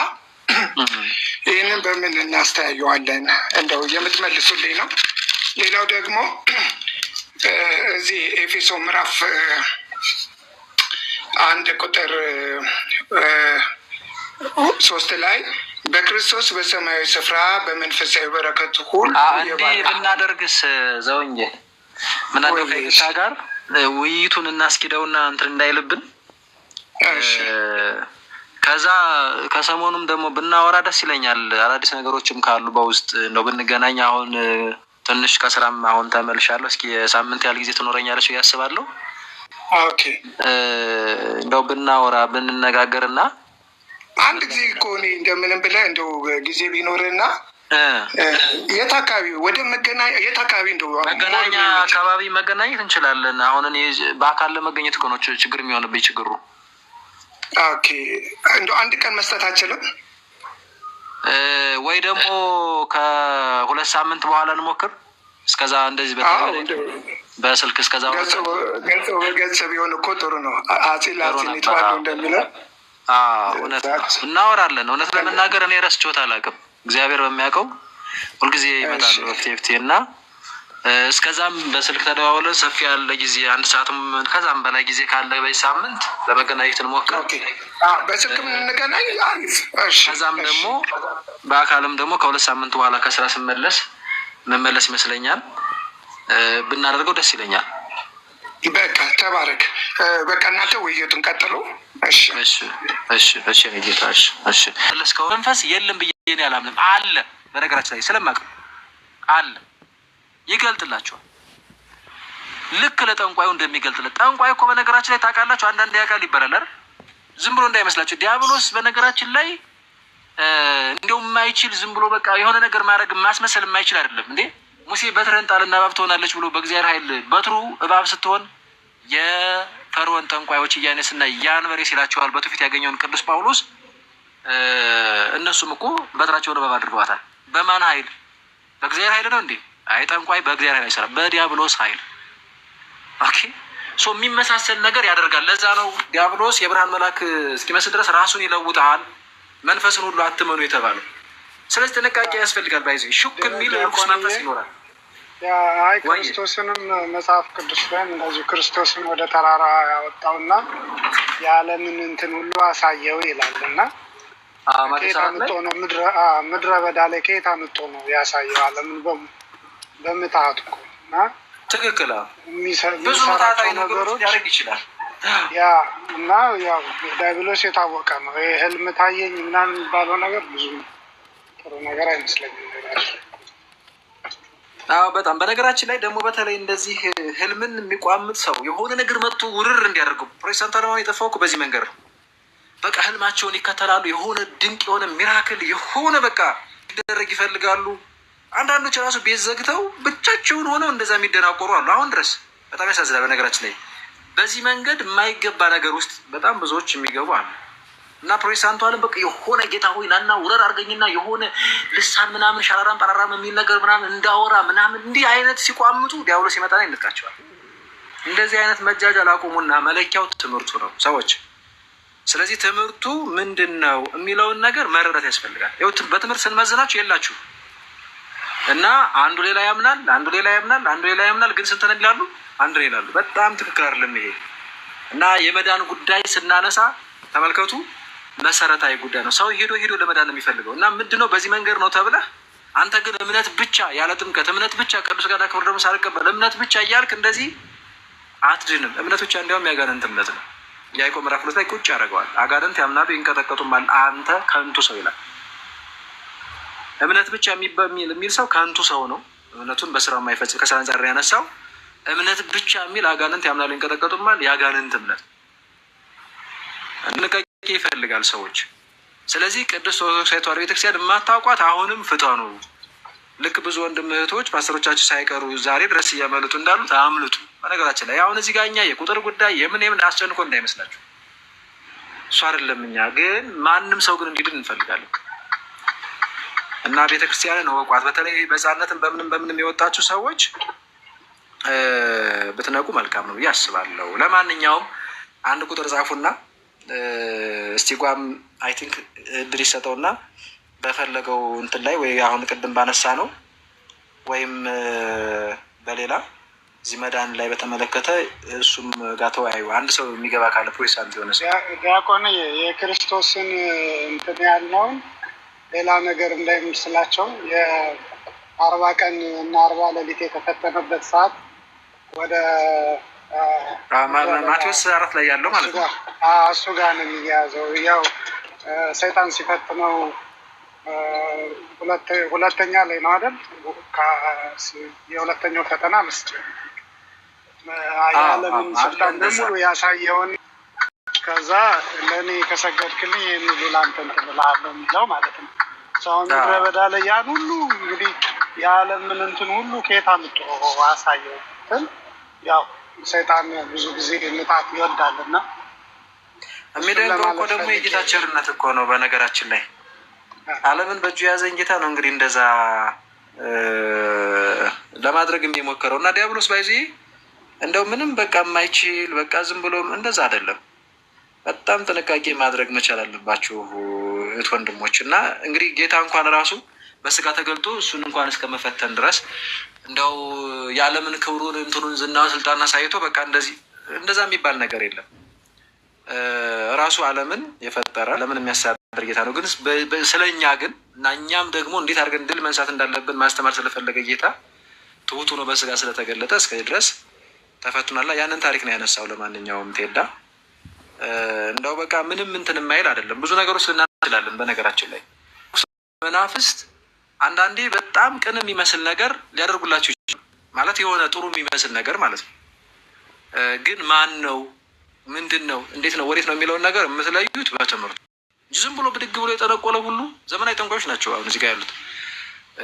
[SPEAKER 3] ይህንን በምን እናስተያየዋለን? እንደው የምትመልሱልኝ ነው። ሌላው ደግሞ እዚህ ኤፌሶ ምዕራፍ 1:3 ላይ በክርስቶስ በሰማያዊ ስፍራ በመንፈሳዊ በረከቱ ሁሉ
[SPEAKER 2] እንዲህ ብናደርግስ ዘውኝ ምናለው ከጌታ ጋር ውይይቱን እናስኪደውና እንትን እንዳይልብን ከዛ ከሰሞኑም ደግሞ ብናወራ ደስ ይለኛል። አዳዲስ ነገሮችም ካሉ በውስጥ እንደው ብንገናኝ። አሁን ትንሽ ከስራም አሁን ተመልሻለሁ። እስኪ ሳምንት ያህል ጊዜ ትኖረኛለች ብዬ አስባለሁ።
[SPEAKER 3] ኦኬ
[SPEAKER 2] እንደው ብናወራ ብንነጋገርና
[SPEAKER 3] አንድ ጊዜ እኮ እኔ እንደምንም ብለህ እንደው ጊዜ ቢኖርና የት አካባቢ ወደ መገናኛ የት አካባቢ እንደው
[SPEAKER 2] መገናኛ አካባቢ መገናኘት እንችላለን። አሁን እኔ በአካል ለመገኘት እኮ ነው ችግር የሚሆንብኝ ችግሩ።
[SPEAKER 3] ኦኬ እንደው አንድ ቀን መስጠት አችልም
[SPEAKER 2] ወይ ደግሞ ከ2 ሳምንት በኋላ እንሞክር። እስከዛ እንደዚህ በስልክ እስከዛ
[SPEAKER 3] ገጽ ቢሆን እኮ ጥሩ ነው። አጼ ላጼን ይተዋሉ እንደሚለው
[SPEAKER 2] እውነት እናወራለን። እውነት ለመናገር እኔ ረስቼዎት አላውቅም። እግዚአብሔር በሚያውቀው ሁልጊዜ ይመጣሉ ቴፍቴ እና እስከዛም በስልክ ተደዋውለን ሰፊ ያለ ጊዜ 1 ሰዓትም ከዛም በላይ ጊዜ ካለ በሳምንት ለመገናኘት እንሞክር።
[SPEAKER 3] በስልክ እንገናኝ።
[SPEAKER 2] ከዛም ደግሞ በአካልም ደግሞ ከ2 ሳምንት በኋላ ከስራ ስመለስ መመለስ ይመስለኛል ብናደርገው ደስ ይለኛል።
[SPEAKER 3] በቃ ተባረክ። በቃ እናንተ ውይይቱን ቀጥሉ። እሺ
[SPEAKER 2] እሺ እሺ እሺ እሺ እሺ ለስከው መንፈስ የለም ብዬ እኔ አላምንም። አለ በነገራችን ላይ ስለማውቅ አለ ይገልጥላችኋል። ልክ ለጠንቋዩ እንደሚገልጥለት ጠንቋይ እኮ በነገራችን ላይ ታውቃላችሁ አንዳንድ ያውቃል ይባላል አይደል? ዝም ብሎ እንዳይመስላችሁ። ዲያብሎስ በነገራችን ላይ እንደውም የማይችል ዝም ብሎ በቃ የሆነ ነገር ማድረግ ማስመሰል የማይችል አይደለም እንዴ። ሙሴ በትረን ጣልና እባብ ትሆናለች ብሎ በእግዚአብሔር ኃይል በትሩ እባብ ስትሆን የፈርዖን ጠንቋዮች እያነስና ያንበሬ ሲላቸዋል በትውፊት ያገኘውን ቅዱስ ጳውሎስ እነሱም እኮ በትራቸውን እባብ አድርገዋታል። በማን ኃይል? በእግዚአብሔር ኃይል ነው እንዴ? አይ ጠንቋይ በእግዚአብሔር ኃይል አይሰራም፣ በዲያብሎስ ኃይል። ኦኬ ሶ የሚመሳሰል ነገር ያደርጋል። ለዛ ነው ዲያብሎስ የብርሃን መልአክ እስኪመስል ድረስ ራሱን ይለውጣል፣ መንፈስን ሁሉ አትመኑ የተባለው። ስለዚህ ጥንቃቄ ያስፈልጋል። ባይዘ ሹክ የሚል ርኩስ መንፈስ ይኖራል።
[SPEAKER 3] አይ ክርስቶስንም መጽሐፍ ቅዱስ ላይ እንደዚሁ ክርስቶስን ወደ ተራራ ያወጣውና የዓለምን እንትን ሁሉ አሳየው ይላል እና ከየት አምጥቶ ነው ምድረ በዳ ላይ ከየት አምጥቶ ነው ያሳየው? ዓለምን በምትሃት እኮ እና
[SPEAKER 2] ትክክል
[SPEAKER 3] ብዙ ምታታዊ ነገሮች ያደርግ ይችላል። ያ እና ያው ዲያብሎስ የታወቀ ነው። ህልም ታየኝ ምናምን የሚባለው ነገር ብዙ ጥሩ ነገር አይመስለኝም።
[SPEAKER 2] በጣም በነገራችን ላይ ደግሞ በተለይ እንደዚህ ህልምን የሚቋምጥ ሰው የሆነ ነገር መጥቶ ውርር እንዲያደርጉ ፕሮቴስታንት አለማውን የጠፋው እኮ በዚህ መንገድ ነው። በቃ ህልማቸውን ይከተላሉ። የሆነ ድንቅ የሆነ ሚራክል የሆነ በቃ ሊደረግ ይፈልጋሉ። አንዳንዶች ራሱ ቤት ዘግተው ብቻቸውን ሆነው እንደዛ የሚደናቆሩ አሉ። አሁን ድረስ በጣም ያሳዝናል። በነገራችን ላይ በዚህ መንገድ የማይገባ ነገር ውስጥ በጣም ብዙዎች የሚገቡ አሉ እና ፕሮቴስታንቱ ዓለም በቃ የሆነ ጌታ ሆይ ናና ውረር አድርገኝና የሆነ ልሳን ምናምን ሻራራም ጠራራም የሚል ነገር ምናምን እንዳወራ ምናምን እንዲህ አይነት ሲቋምጡ ዲያብሎስ ሲመጣ ይነጥቃቸዋል። እንደዚህ አይነት መጃጃል አቁሙና መለኪያው ትምህርቱ ነው ሰዎች። ስለዚህ ትምህርቱ ምንድን ነው የሚለውን ነገር መረዳት ያስፈልጋል። በትምህርት ስንመዝናችሁ የላችሁ እና አንዱ ሌላ ያምናል፣ አንዱ ሌላ ያምናል፣ አንዱ ሌላ ያምናል፣ ግን ስንት ነን ይላሉ? አንድ ነው ይላሉ። በጣም ትክክል አይደለም ይሄ። እና የመዳን ጉዳይ ስናነሳ ተመልከቱ፣ መሰረታዊ ጉዳይ ነው። ሰው ሄዶ ለመዳን ነው የሚፈልገው እና ምንድነው በዚህ መንገድ ነው ተብለህ አንተ ግን እምነት ብቻ ያለ ጥምቀት እምነት ብቻ ቅዱስ ሥጋና ክቡር ደሙን ሳልቀበል እምነት ብቻ እያልክ እንደዚህ አትድንም። እምነት ብቻ እንዲያውም ያጋንንት እምነት ነው። ያዕቆብ ምዕራፍ 2 ላይ ቁጭ ያደርገዋል። አጋንንት ያምናሉ ይንቀጠቀጡማል፣ አንተ ከንቱ ሰው ይላል። እምነት ብቻ የሚል ሰው ከንቱ ሰው ነው። እምነቱን በስራ የማይፈጽም ከስራ አንጻር ያነሳው እምነት ብቻ የሚል አጋንንት ያምናሉ ይንቀጠቀጡማል፣ የአጋንንት እምነት ንቀቂ ይፈልጋል ሰዎች። ስለዚህ ቅድስት ኦርቶዶክስ ተዋሕዶ ቤተክርስቲያን የማታውቋት አሁንም ፍጠኑ። ልክ ብዙ ወንድም እህቶች ፓስተሮቻችሁ ሳይቀሩ ዛሬ ድረስ እያመልጡ እንዳሉት አምልጡ። በነገራችን ላይ አሁን እዚህ ጋር እኛ የቁጥር ጉዳይ የምን አስጨንቆ እንዳይመስላችሁ እሱ አይደለም። እኛ ግን ማንም ሰው ግን እንዲድን እንፈልጋለን እና ቤተክርስቲያንን እወቋት። በተለይ በሕፃንነትን በምንም የወጣችሁ ሰዎች ብትነቁ መልካም ነው ብዬ አስባለሁ። ለማንኛውም አንድ ቁጥር ጻፉና እስቲ ጓም አይ ቲንክ እድል ይሰጠውና በፈለገው እንትን ላይ ወይ አሁን ቅድም ባነሳ ነው ወይም በሌላ እዚህ መዳን ላይ በተመለከተ እሱም ጋር ተወያዩ። አንድ ሰው የሚገባ ካለ ፕሮቴስታንት የሆነ ሰው
[SPEAKER 3] ዲያቆን የክርስቶስን እንትን ያልነውን ሌላ ነገር እንዳይመስላቸው የ40 ቀን እና 40 ሌሊት የተፈተነበት ሰዓት ወደ
[SPEAKER 2] ማቴዎስ 4 ላይ ያለው ማለት ነው።
[SPEAKER 3] እሱ ጋር ነው የሚያያዘው። ያው ሰይጣን ሲፈትነው ሁለተኛ ላይ ነው አይደል? የሁለተኛው ፈተና የዓለምን ስልጣን በሙሉ ያሳየውን ከዛ ለእኔ ከሰገድክልኝ ይህን ሁሉ ለአንተ እንትን እልሃለሁ የሚለው ማለት ነው። ሰውን ምድረ በዳ ላይ ያን ሁሉ እንግዲህ የዓለምን እንትን ሁሉ ከየት አምጥቶ አሳየው? ያው ሰይጣን ብዙ ጊዜ ንጣት ይወዳልና
[SPEAKER 2] የሚደንቀው እኮ ደግሞ የጌታ ቸርነት እኮ ነው። በነገራችን ላይ ዓለምን በእጁ የያዘኝ ጌታ ነው እንግዲህ እንደዛ ለማድረግ የሚሞከረው እና ዲያብሎስ ባይዚ እንደው ምንም በቃ የማይችል በቃ ዝም ብሎ እንደዛ አይደለም። በጣም ጥንቃቄ ማድረግ መቻል አለባችሁ እህት ወንድሞች። እና እንግዲህ ጌታ እንኳን ራሱ በስጋ ተገልጦ እሱን እንኳን እስከመፈተን ድረስ እንደው የዓለምን ክብሩን እንትኑን ዝናውን ስልጣን አሳይቶ በቃ እንደዛ የሚባል ነገር የለም። ራሱ ዓለምን የፈጠረ ዓለምን የሚያስተዳድር ጌታ ነው። ግን ስለኛ ግን እና እኛም ደግሞ እንዴት አድርገን ድል መንሳት እንዳለብን ማስተማር ስለፈለገ ጌታ ትሁት ሆኖ በስጋ ስለተገለጠ እስከዚህ ድረስ ተፈትኗላ። ያንን ታሪክ ነው ያነሳው። ለማንኛውም ቴዳ እንደው በቃ ምንም እንትን የማይል አይደለም። ብዙ ነገሮች ልናችላለን። በነገራችን ላይ መናፍስት አንዳንዴ በጣም ቅን የሚመስል ነገር ሊያደርጉላችሁ ይችላል። ማለት የሆነ ጥሩ የሚመስል ነገር ማለት ነው። ግን ማን ነው ምንድን ነው እንዴት ነው ወዴት ነው የሚለውን ነገር የምትለዩት በትምህርቱ እንጂ ዝም ብሎ ብድግ ብሎ የጠነቆለ ሁሉ ዘመናዊ ጠንቋዮች ናቸው አሁን እዚህ ጋር ያሉት።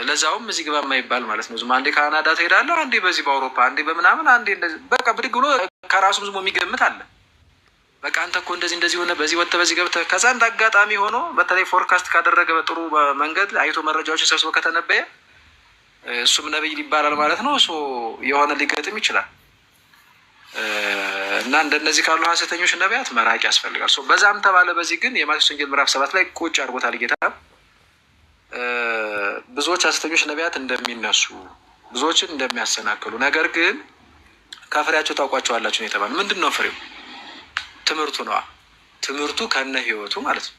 [SPEAKER 2] ለዛውም እዚህ ግባ የማይባል ማለት ነው። ዝም አንዴ ካናዳ ትሄዳለህ፣ አንዴ በዚህ በአውሮፓ፣ አንዴ በምናምን፣ አንዴ እንደዚህ በቃ ብድግ ብሎ ከራሱም ዝም የሚገምት አለ። በቃ አንተ እኮ እንደዚህ ሆነ፣ በዚህ ወጥተህ በዚህ ገብተህ፣ ከዛ እንደ አጋጣሚ ሆኖ በተለይ ፎርካስት ካደረገ በጥሩ መንገድ አይቶ መረጃዎችን ሰብስቦ ከተነበየ እሱም ነብይ ይባላል ማለት ነው። እሱ የሆነ ሊገጥም ይችላል። እና እንደነዚህ ካሉ ሐሰተኞች ነቢያት መራቅ ያስፈልጋል። በዛም ተባለ በዚህ ግን የማቴዎስ ወንጌል ምዕራፍ 7 ላይ ቁጭ አድርጎታል ጌታ። ብዙዎች ሐሰተኞች ነቢያት እንደሚነሱ ብዙዎችን እንደሚያሰናክሉ፣ ነገር ግን ከፍሬያቸው ታውቋቸዋላችሁ ነው የተባለ። ምንድን ነው ፍሬው? ትምህርቱ ነዋ። ትምህርቱ ከነ ህይወቱ ማለት ነው።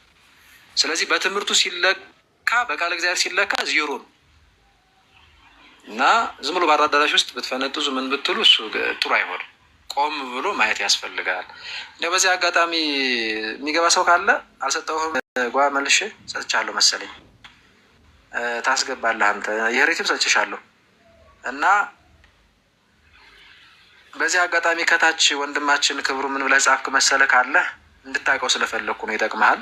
[SPEAKER 2] ስለዚህ በትምህርቱ ሲለካ በቃል እግዚአብሔር ሲለካ ዜሮ ነው እና ዝም ብሎ ባዶ አዳራሽ ውስጥ ብትፈነጥዙ ምን ብትሉ እሱ ጥሩ አይሆንም። ቆም ብሎ ማየት ያስፈልጋል። እንደው በዚህ አጋጣሚ የሚገባ ሰው ካለ አልሰጠሁም፣ ጓ መልሼ ሰጥቻለሁ መሰለኝ ታስገባለህ አንተ የሬትም ሰጥቻለሁ። እና በዚህ አጋጣሚ ከታች ወንድማችን ክብሩ ምን ብለህ ጻፍክ መሰለ ካለ እንድታውቀው ስለፈለግኩ ነው። ይጠቅመሃል።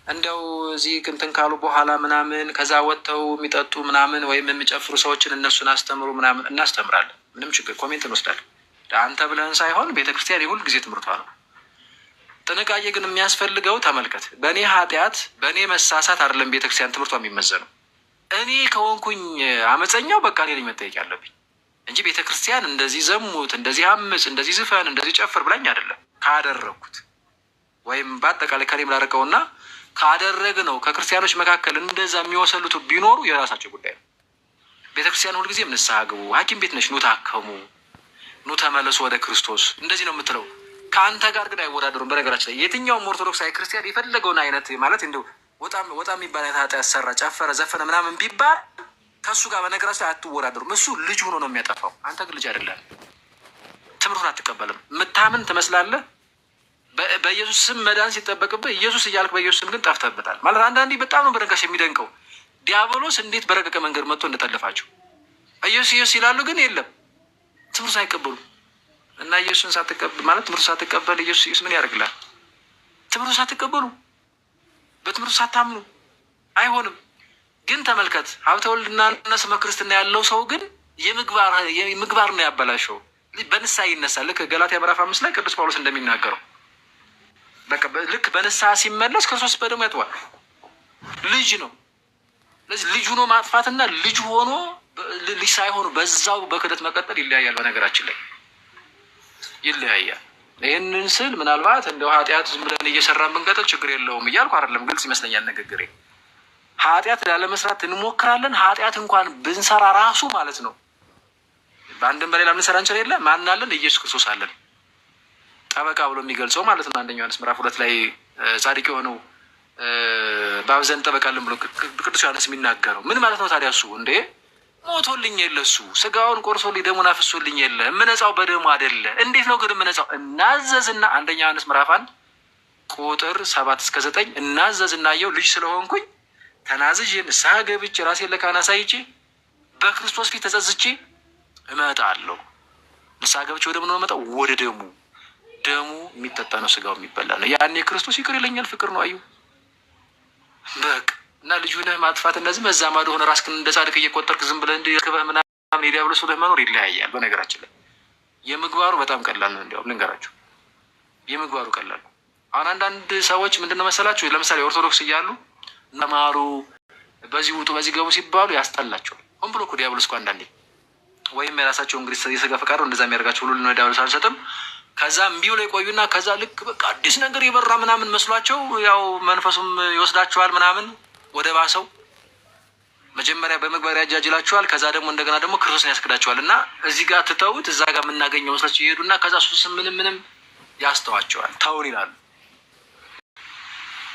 [SPEAKER 2] እንደው እዚህ እንትን ካሉ በኋላ ምናምን ከዛ ወጥተው የሚጠጡ ምናምን ወይም የሚጨፍሩ ሰዎችን እነሱን አስተምሩ ምናምን እናስተምራለን። ምንም ችግር ኮሜንት እንወስዳለን። አንተ ብለህን ሳይሆን ቤተክርስቲያን የሁል ጊዜ ትምህርቷ ነው። ጥንቃቄ ግን የሚያስፈልገው ተመልከት፣ በእኔ ኃጢአት በእኔ መሳሳት አይደለም ቤተክርስቲያን ትምህርቷ የሚመዘነው። እኔ ከሆንኩኝ አመፀኛው በቃ እኔ ነኝ መጠየቅ ያለብኝ እንጂ ቤተክርስቲያን እንደዚህ ዘሙት፣ እንደዚህ አምፅ፣ እንደዚህ ዝፈን፣ እንደዚህ ጨፍር ብላኝ አይደለም። ካደረግኩት ወይም በአጠቃላይ ከኔም ላርቀውና ካደረግ ነው ከክርስቲያኖች መካከል እንደዛ የሚወሰሉት ቢኖሩ የራሳቸው ጉዳይ ነው። ቤተክርስቲያን ሁልጊዜም ንስሐ ግቡ፣ ሐኪም ቤት ነች፣ ኑ ታከሙ፣ ኑ ተመለሱ ወደ ክርስቶስ እንደዚህ ነው የምትለው። ከአንተ ጋር ግን አይወዳደሩም። በነገራችን ላይ የትኛውም ኦርቶዶክሳዊ ክርስቲያን የፈለገውን አይነት ማለት እንዲሁ ወጣ የሚባል አይነት ኃጢአት ሰራ፣ ጨፈረ፣ ዘፈነ ምናምን ቢባል ከእሱ ጋር በነገራችን ላይ አትወዳደሩም። እሱ ልጅ ሆኖ ነው የሚያጠፋው። አንተ ግን ልጅ አይደለም። ትምህርቱን አትቀበልም። ምታምን ትመስላለህ። በኢየሱስ ስም መዳን ሲጠበቅብህ ኢየሱስ እያልክ በኢየሱስ ስም ግን ጠፍተበታል ማለት። አንዳንዴ በጣም ነው በነገራች የሚደንቀው ዲያብሎስ እንዴት በረቀቀ መንገድ መጥቶ እንደጠለፋቸው። ኢየሱስ ይላሉ ግን የለም ትምህርት አይቀበሉም። እና ኢየሱስን ሳትቀበል ማለት ትምህርቱ ሳትቀበል ኢየሱስ ምን ያደርግላል? ትምህርቱ ሳትቀበሉ በትምህርቱ ሳታምኑ አይሆንም። ግን ተመልከት፣ ሀብተ ወልድና ስመ ክርስትና ያለው ሰው ግን የምግባር ነው ያበላሸው። በንስሐ ይነሳል። ልክ ገላትያ ምዕራፍ 5 ላይ ቅዱስ ጳውሎስ እንደሚናገረው በቃ ልክ በንስሐ ሲመለስ ክርስቶስ በደሙ ያጥባል። ልጅ ነው። ስለዚህ ልጅ ሆኖ ማጥፋትና ልጅ ሆኖ ልጅ ሳይሆኑ በዛው በክደት መቀጠል ይለያያል። በነገራችን ላይ ይለያያል። ይህንን ስል ምናልባት እንደው ኃጢአት ዝም ብለን እየሰራን ብንቀጥል ችግር የለውም እያልኩ አይደለም። ግልጽ ይመስለኛል ንግግሬ። ኃጢአት ላለመስራት እንሞክራለን። ኃጢአት እንኳን ብንሰራ ራሱ ማለት ነው በአንድም በሌላ ልንሰራ እንችል የለ ማን አለን? ኢየሱስ ክርስቶስ አለን። ጠበቃ ብሎ የሚገልጸው ማለት ነው። አንደኛ ዮሐንስ ምዕራፍ 2 ላይ ጻድቅ የሆነው በአብ ዘንድ ጠበቃ አለን ብሎ ቅዱስ ዮሐንስ የሚናገረው ምን ማለት ነው ታዲያ? እሱ እንዴ ሞቶልኝ የለ እሱ ስጋውን ቆርሶልኝ ደሙን አፍሶልኝ የለ የምነጻው በደሙ አይደለ? እንዴት ነው ግን የምነጻው? እናዘዝና አንደኛ ዮሐንስ ምዕራፍ 1 ቁጥር 7-9 እናዘዝና የው ልጅ ስለሆንኩኝ ተናዝዤ ንስሐ ገብቼ ራሴን ለካህን አሳይቼ በክርስቶስ ፊት ተጸጽቼ እመጣለሁ። ንስሐ ገብቼ ወደ ምን ነው እመጣው? ወደ ደሙ። ደሙ የሚጠጣ ነው፣ ስጋው የሚበላ ነው። ያኔ ክርስቶስ ይቅር ይለኛል። ፍቅር ነው። አዩ በቃ እና ልጁነህ ማጥፋት እነዚህ መዛማድ ሆነ ራስክን እንደ ጻድቅ እየቆጠርክ ዝም ብለህ እንዲክበህ ምናምን የዲያብሎስ ብለህ መኖር ይለያያል። በነገራችን ላይ የምግባሩ በጣም ቀላል ነው። እንዲያውም ልንገራችሁ፣ የምግባሩ ቀላል ነው። አሁን አንዳንድ ሰዎች ምንድን ነው መሰላችሁ፣ ለምሳሌ ኦርቶዶክስ እያሉ ተማሩ፣ በዚህ ውጡ፣ በዚህ ገቡ ሲባሉ ያስጠላቸዋል። ሆን ብሎ እኮ ዲያብሎስ እኮ አንዳንዴ ወይም የራሳቸው እንግዲህ የስጋ ፈቃድ እንደዛ የሚያደርጋቸው ሁሉ ዲያብሎስ አልሰጥም። ከዛ እምቢ ብለው የቆዩና ከዛ ልክ በቃ አዲስ ነገር የበራ ምናምን መስሏቸው ያው መንፈሱም ይወስዳቸዋል ምናምን ወደ ባሰው መጀመሪያ በምግባር ያጃጅላቸዋል። ከዛ ደግሞ እንደገና ደግሞ ክርስቶስን ያስክዳቸዋል። እና እዚህ ጋር ትተውት እዛ ጋር የምናገኘው መስላቸው ይሄዱና ከዛ ሱስም ምንም ያስተዋቸዋል። ተውን ይላሉ።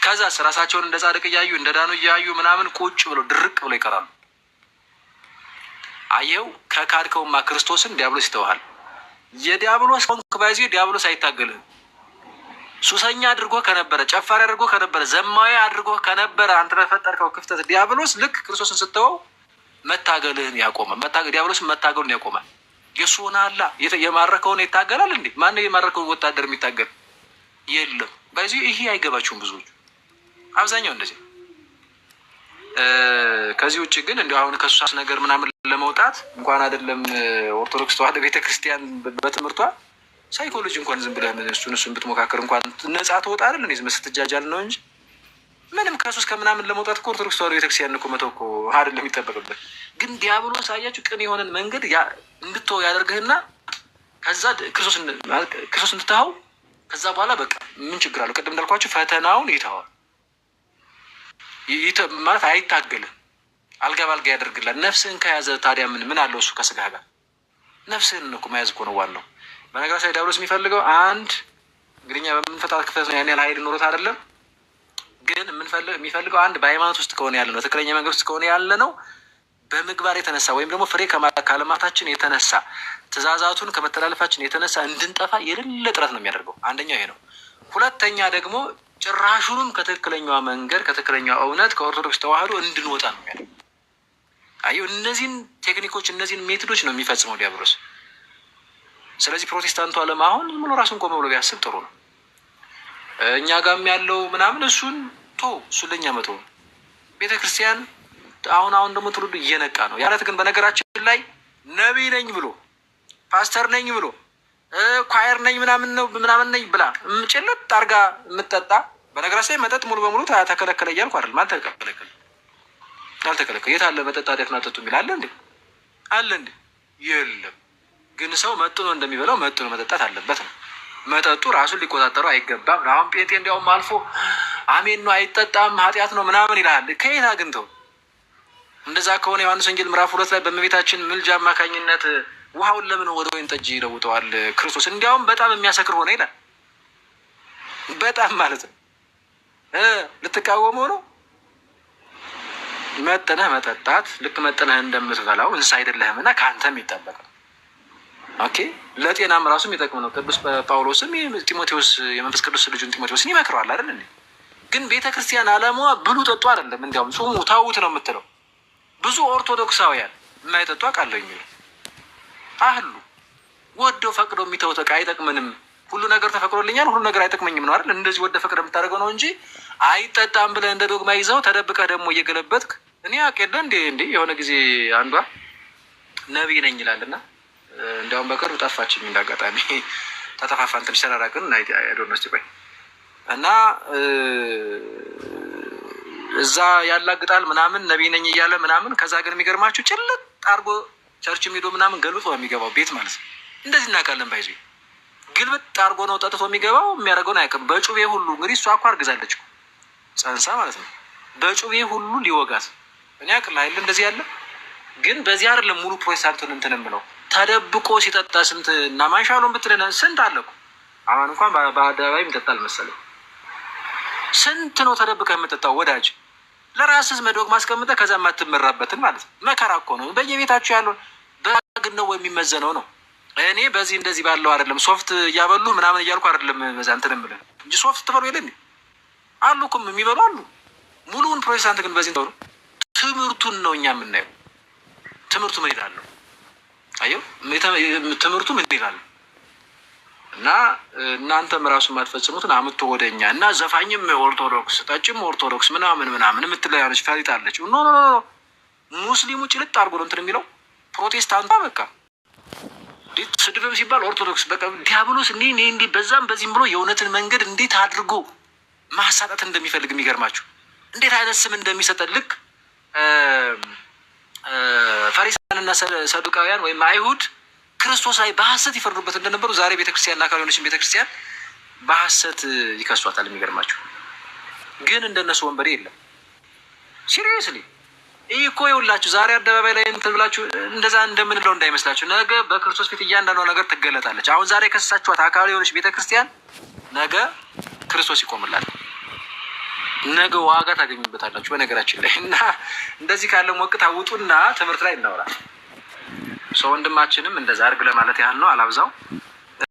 [SPEAKER 2] ከዛ ራሳቸውን እንደ ጻድቅ እያዩ እንደ ዳኑ እያዩ ምናምን ቁጭ ብለው ድርቅ ብለው ይቀራሉ። አየው ከካድከውማ ክርስቶስን ዲያብሎስ ይተውሃል። የዲያብሎስ ኮንክባይዚ ዲያብሎስ አይታገልህም። ሱሰኛ አድርጎ ከነበረ፣ ጨፋሪ አድርጎ ከነበረ፣ ዘማዊ አድርጎ ከነበረ አንተ በፈጠርከው ክፍተት ዲያብሎስ ልክ ክርስቶስን ስተወው መታገልህን ያቆማል። ዲያብሎስን መታገሉን ያቆማል። የሱ ሆነ አላ የማረከውን ይታገላል እንዴ? ማነው የማረከውን ወታደር የሚታገል? የለም። በዚህ ይሄ አይገባችሁም ብዙዎቹ፣ አብዛኛው እንደዚህ። ከዚህ ውጭ ግን እንዲ አሁን ከሱስ ነገር ምናምን ለመውጣት እንኳን አይደለም ኦርቶዶክስ ተዋህዶ ቤተክርስቲያን በትምህርቷ ሳይኮሎጂ እንኳን ዝም ብለህ እሱን ብትሞካከር እንኳን ነጻ ትወጣ አይደል? እኔ ዝም ስትጃጃል ነው እንጂ ምንም ከሱስ ከምናምን ለመውጣት እኮ ኦርቶዶክስ ተዋህዶ ቤተክርስቲያን እኮ መተው እኮ አይደለም የሚጠበቅበት። ግን ዲያብሎስ አያችሁ ቅን የሆነን መንገድ እንድትወው ያደርግህና ከዛ ክርስቶስ እንድትተኸው ከዛ በኋላ በቃ ምን ችግር አለው? ቅድም እንዳልኳችሁ ፈተናውን ይተዋል ማለት አይታገልም። አልጋ ባልጋ ያደርግላል። ነፍስህን ከያዘ ታዲያ ምን አለው እሱ ከስጋ ጋር? ነፍስህን እኮ መያዝ እኮ ነው ዋናው። በነገራችን ላይ ዲያብሎስ የሚፈልገው አንድ እንግዲህ እኛ በምንፈታት ክፍተት ነው። ያን ያህል ኃይል ኖሮት አይደለም። ግን የሚፈልገው አንድ በሃይማኖት ውስጥ ከሆነ ያለ ነው፣ ትክክለኛ መንገድ ውስጥ ከሆነ ያለ ነው፣ በምግባር የተነሳ ወይም ደግሞ ፍሬ ካለማታችን የተነሳ ትእዛዛቱን ከመተላለፋችን የተነሳ እንድንጠፋ የሌለ ጥረት ነው የሚያደርገው። አንደኛው ይሄ ነው። ሁለተኛ ደግሞ ጭራሹንም ከትክክለኛዋ መንገድ ከትክክለኛዋ እውነት ከኦርቶዶክስ ተዋህዶ እንድንወጣ ነው የሚያደርገው። አየሁ እነዚህን ቴክኒኮች እነዚህን ሜቶዶች ነው የሚፈጽመው ዲያብሎስ። ስለዚህ ፕሮቴስታንቱ ዓለም አሁን ዝም ብሎ ራሱን ቆመ ብሎ ቢያስብ ጥሩ ነው። እኛ ጋም ያለው ምናምን እሱን ለእኛ መቶ ቤተ ክርስቲያን አሁን ደግሞ ትውልዱ እየነቃ ነው ያለት። ግን በነገራችን ላይ ነቢይ ነኝ ብሎ ፓስተር ነኝ ብሎ ኳየር ነኝ ምናምን ነኝ ብላ ጭልጥ አርጋ የምትጠጣ። በነገራችን ላይ መጠጥ ሙሉ በሙሉ ተከለከለ እያልኩ አይደለም። አልተከለከለ። የት አለ መጠጥ አደፍና ጠጡ የሚል አለ እንዴ? አለ እንዴ? የለም። ግን ሰው መጥኖ እንደሚበላው መጥኖ መጠጣት አለበት ነው። መጠጡ ራሱን ሊቆጣጠሩ አይገባም። አሁን ጴንጤ እንዲያውም አልፎ አሜን ነው አይጠጣም ኃጢአት ነው ምናምን ይልሃል። ከየት አግኝተው? እንደዛ ከሆነ ዮሐንስ ወንጌል ምዕራፍ 2 ላይ በእመቤታችን ምልጃ አማካኝነት ውሃውን ለምን ወደ ወይን ጠጅ ይለውጠዋል ክርስቶስ? እንዲያውም በጣም የሚያሰክር ሆነ ይላል። በጣም ማለት ነው። ልትቃወመው ነው? መጠነህ መጠጣት ልክ መጠነህ እንደምትበላው እንስሳ አይደለህም እና ከአንተም ይጠበቃል። ኦኬ፣ ለጤናም ራሱ የሚጠቅም ነው። ቅዱስ ጳውሎስም ጢሞቴዎስ የመንፈስ ቅዱስ ልጁን ጢሞቴዎስን ይመክረዋል አይደል እንዴ? ግን ቤተክርስቲያን አላማዋ ብሉ ጠጡ አይደለም። እንዲያውም ጾሙ ታውት ነው የምትለው። ብዙ ኦርቶዶክሳውያን የማይጠጡ አውቃለሁ የሚሉ አሉ። ወደው ፈቅደው የሚተውት ዕቃ አይጠቅምንም፣ ሁሉ ነገር ተፈቅዶልኛል፣ ሁሉ ነገር አይጠቅመኝም ነው አይደል? እንደዚህ ወደ ፈቅደ የምታደርገው ነው እንጂ አይጠጣም ብለህ እንደ ዶግማ ይዘው ተደብቀህ ደግሞ እየገለበጥክ እኔ አውቄለ እንዴ የሆነ ጊዜ አንዷ ነቢይ ነኝ ይላልና እንዲያውም በቅርብ ጠፋችኝ። እንዳጋጣሚ ተጠፋፋን ትንሽ ተራራቅን ዶኖስ ቆይ እና እዛ ያላግጣል ምናምን ነቢይ ነኝ እያለ ምናምን። ከዛ ግን የሚገርማችሁ ጭልጥ አርጎ ቸርች ሄዶ ምናምን ገልብጦ የሚገባው ቤት ማለት ነው። እንደዚህ እናውቃለን። ባይዞ ግልብጥ አርጎ ነው ጠጥቶ የሚገባው። የሚያደርገውን አያውቅም። በጩቤ ሁሉ እንግዲህ እሷ እኮ አርግዛለች ጸንሳ ማለት ነው። በጩቤ ሁሉ ሊወጋት እኔ አቅልሀይል እንደዚህ ያለ ግን በዚህ አይደለም ሙሉ ፕሮቴስታንቱን እንትን የምለው ተደብቆ ሲጠጣ ስንት እና ማንሻሉን ብትለን ስንት አለኩ። አሁን እንኳን በአደባባይ ይጠጣል መሰለኝ። ስንት ነው ተደብቀ የምጠጣው ወዳጅ? ለራስህ መዶግ ማስቀምጠ ከዛ የማትመራበትን ማለት ነው። መከራ እኮ ነው። በየቤታችሁ ያለው በግን ነው የሚመዘነው ነው። እኔ በዚህ እንደዚህ ባለው አይደለም ሶፍት እያበሉ ምናምን እያልኩ አይደለም በዛ እንትን የምልህ እንጂ ሶፍት ትበሉ የለ አሉ እኮ የሚበሉ አሉ። ሙሉውን ፕሮቴስታንት ግን በዚህ ነው። ትምህርቱን ነው እኛ የምናየው። ትምህርቱ ምን ይላል? አየው ትምህርቱ ምን ይላል? እና እናንተም ራሱ የማትፈጽሙትን አምጥቶ ወደኛ እና ዘፋኝም ኦርቶዶክስ ጠጭም ኦርቶዶክስ ምናምን የምትለያለች ፈሪጣለች። ኖ ሙስሊሙ ጭልጥ አድርጎ ነው እንትን የሚለው። ፕሮቴስታንቷ በቃ ስድብም ሲባል ኦርቶዶክስ በቃ ዲያብሎስ እንዲህ በዛም በዚህም ብሎ የእውነትን መንገድ እንዴት አድርጎ ማሳጣት እንደሚፈልግ የሚገርማችሁ እንዴት አይነት ስም እንደሚሰጠን ልክ ፈሪሳውያንና ሰዱቃውያን ወይም አይሁድ ክርስቶስ ላይ በሐሰት ይፈርዱበት እንደነበሩ ዛሬ ቤተክርስቲያንና አካል የሆነችን ቤተክርስቲያን በሐሰት ይከሷታል። የሚገርማችሁ ግን እንደነሱ ወንበዴ የለም። ሲሪየስሊ ይህ እኮ ይኸውላችሁ ዛሬ አደባባይ ላይ እንትን ብላችሁ እንደዛ እንደምንለው እንዳይመስላችሁ። ነገ በክርስቶስ ፊት እያንዳንዷ ነገር ትገለጣለች። አሁን ዛሬ ከሰሳችኋት አካል የሆነች ቤተክርስቲያን ነገ ክርስቶስ ይቆምላል። ነገ ዋጋ ታገኙበታላችሁ በነገራችን ላይ እና እንደዚህ ካለ ሞቅት አውጡና ትምህርት ላይ እናወራል። ሰው ወንድማችንም እንደዛ አድርግ ለማለት ያህል ነው። አላብዛው።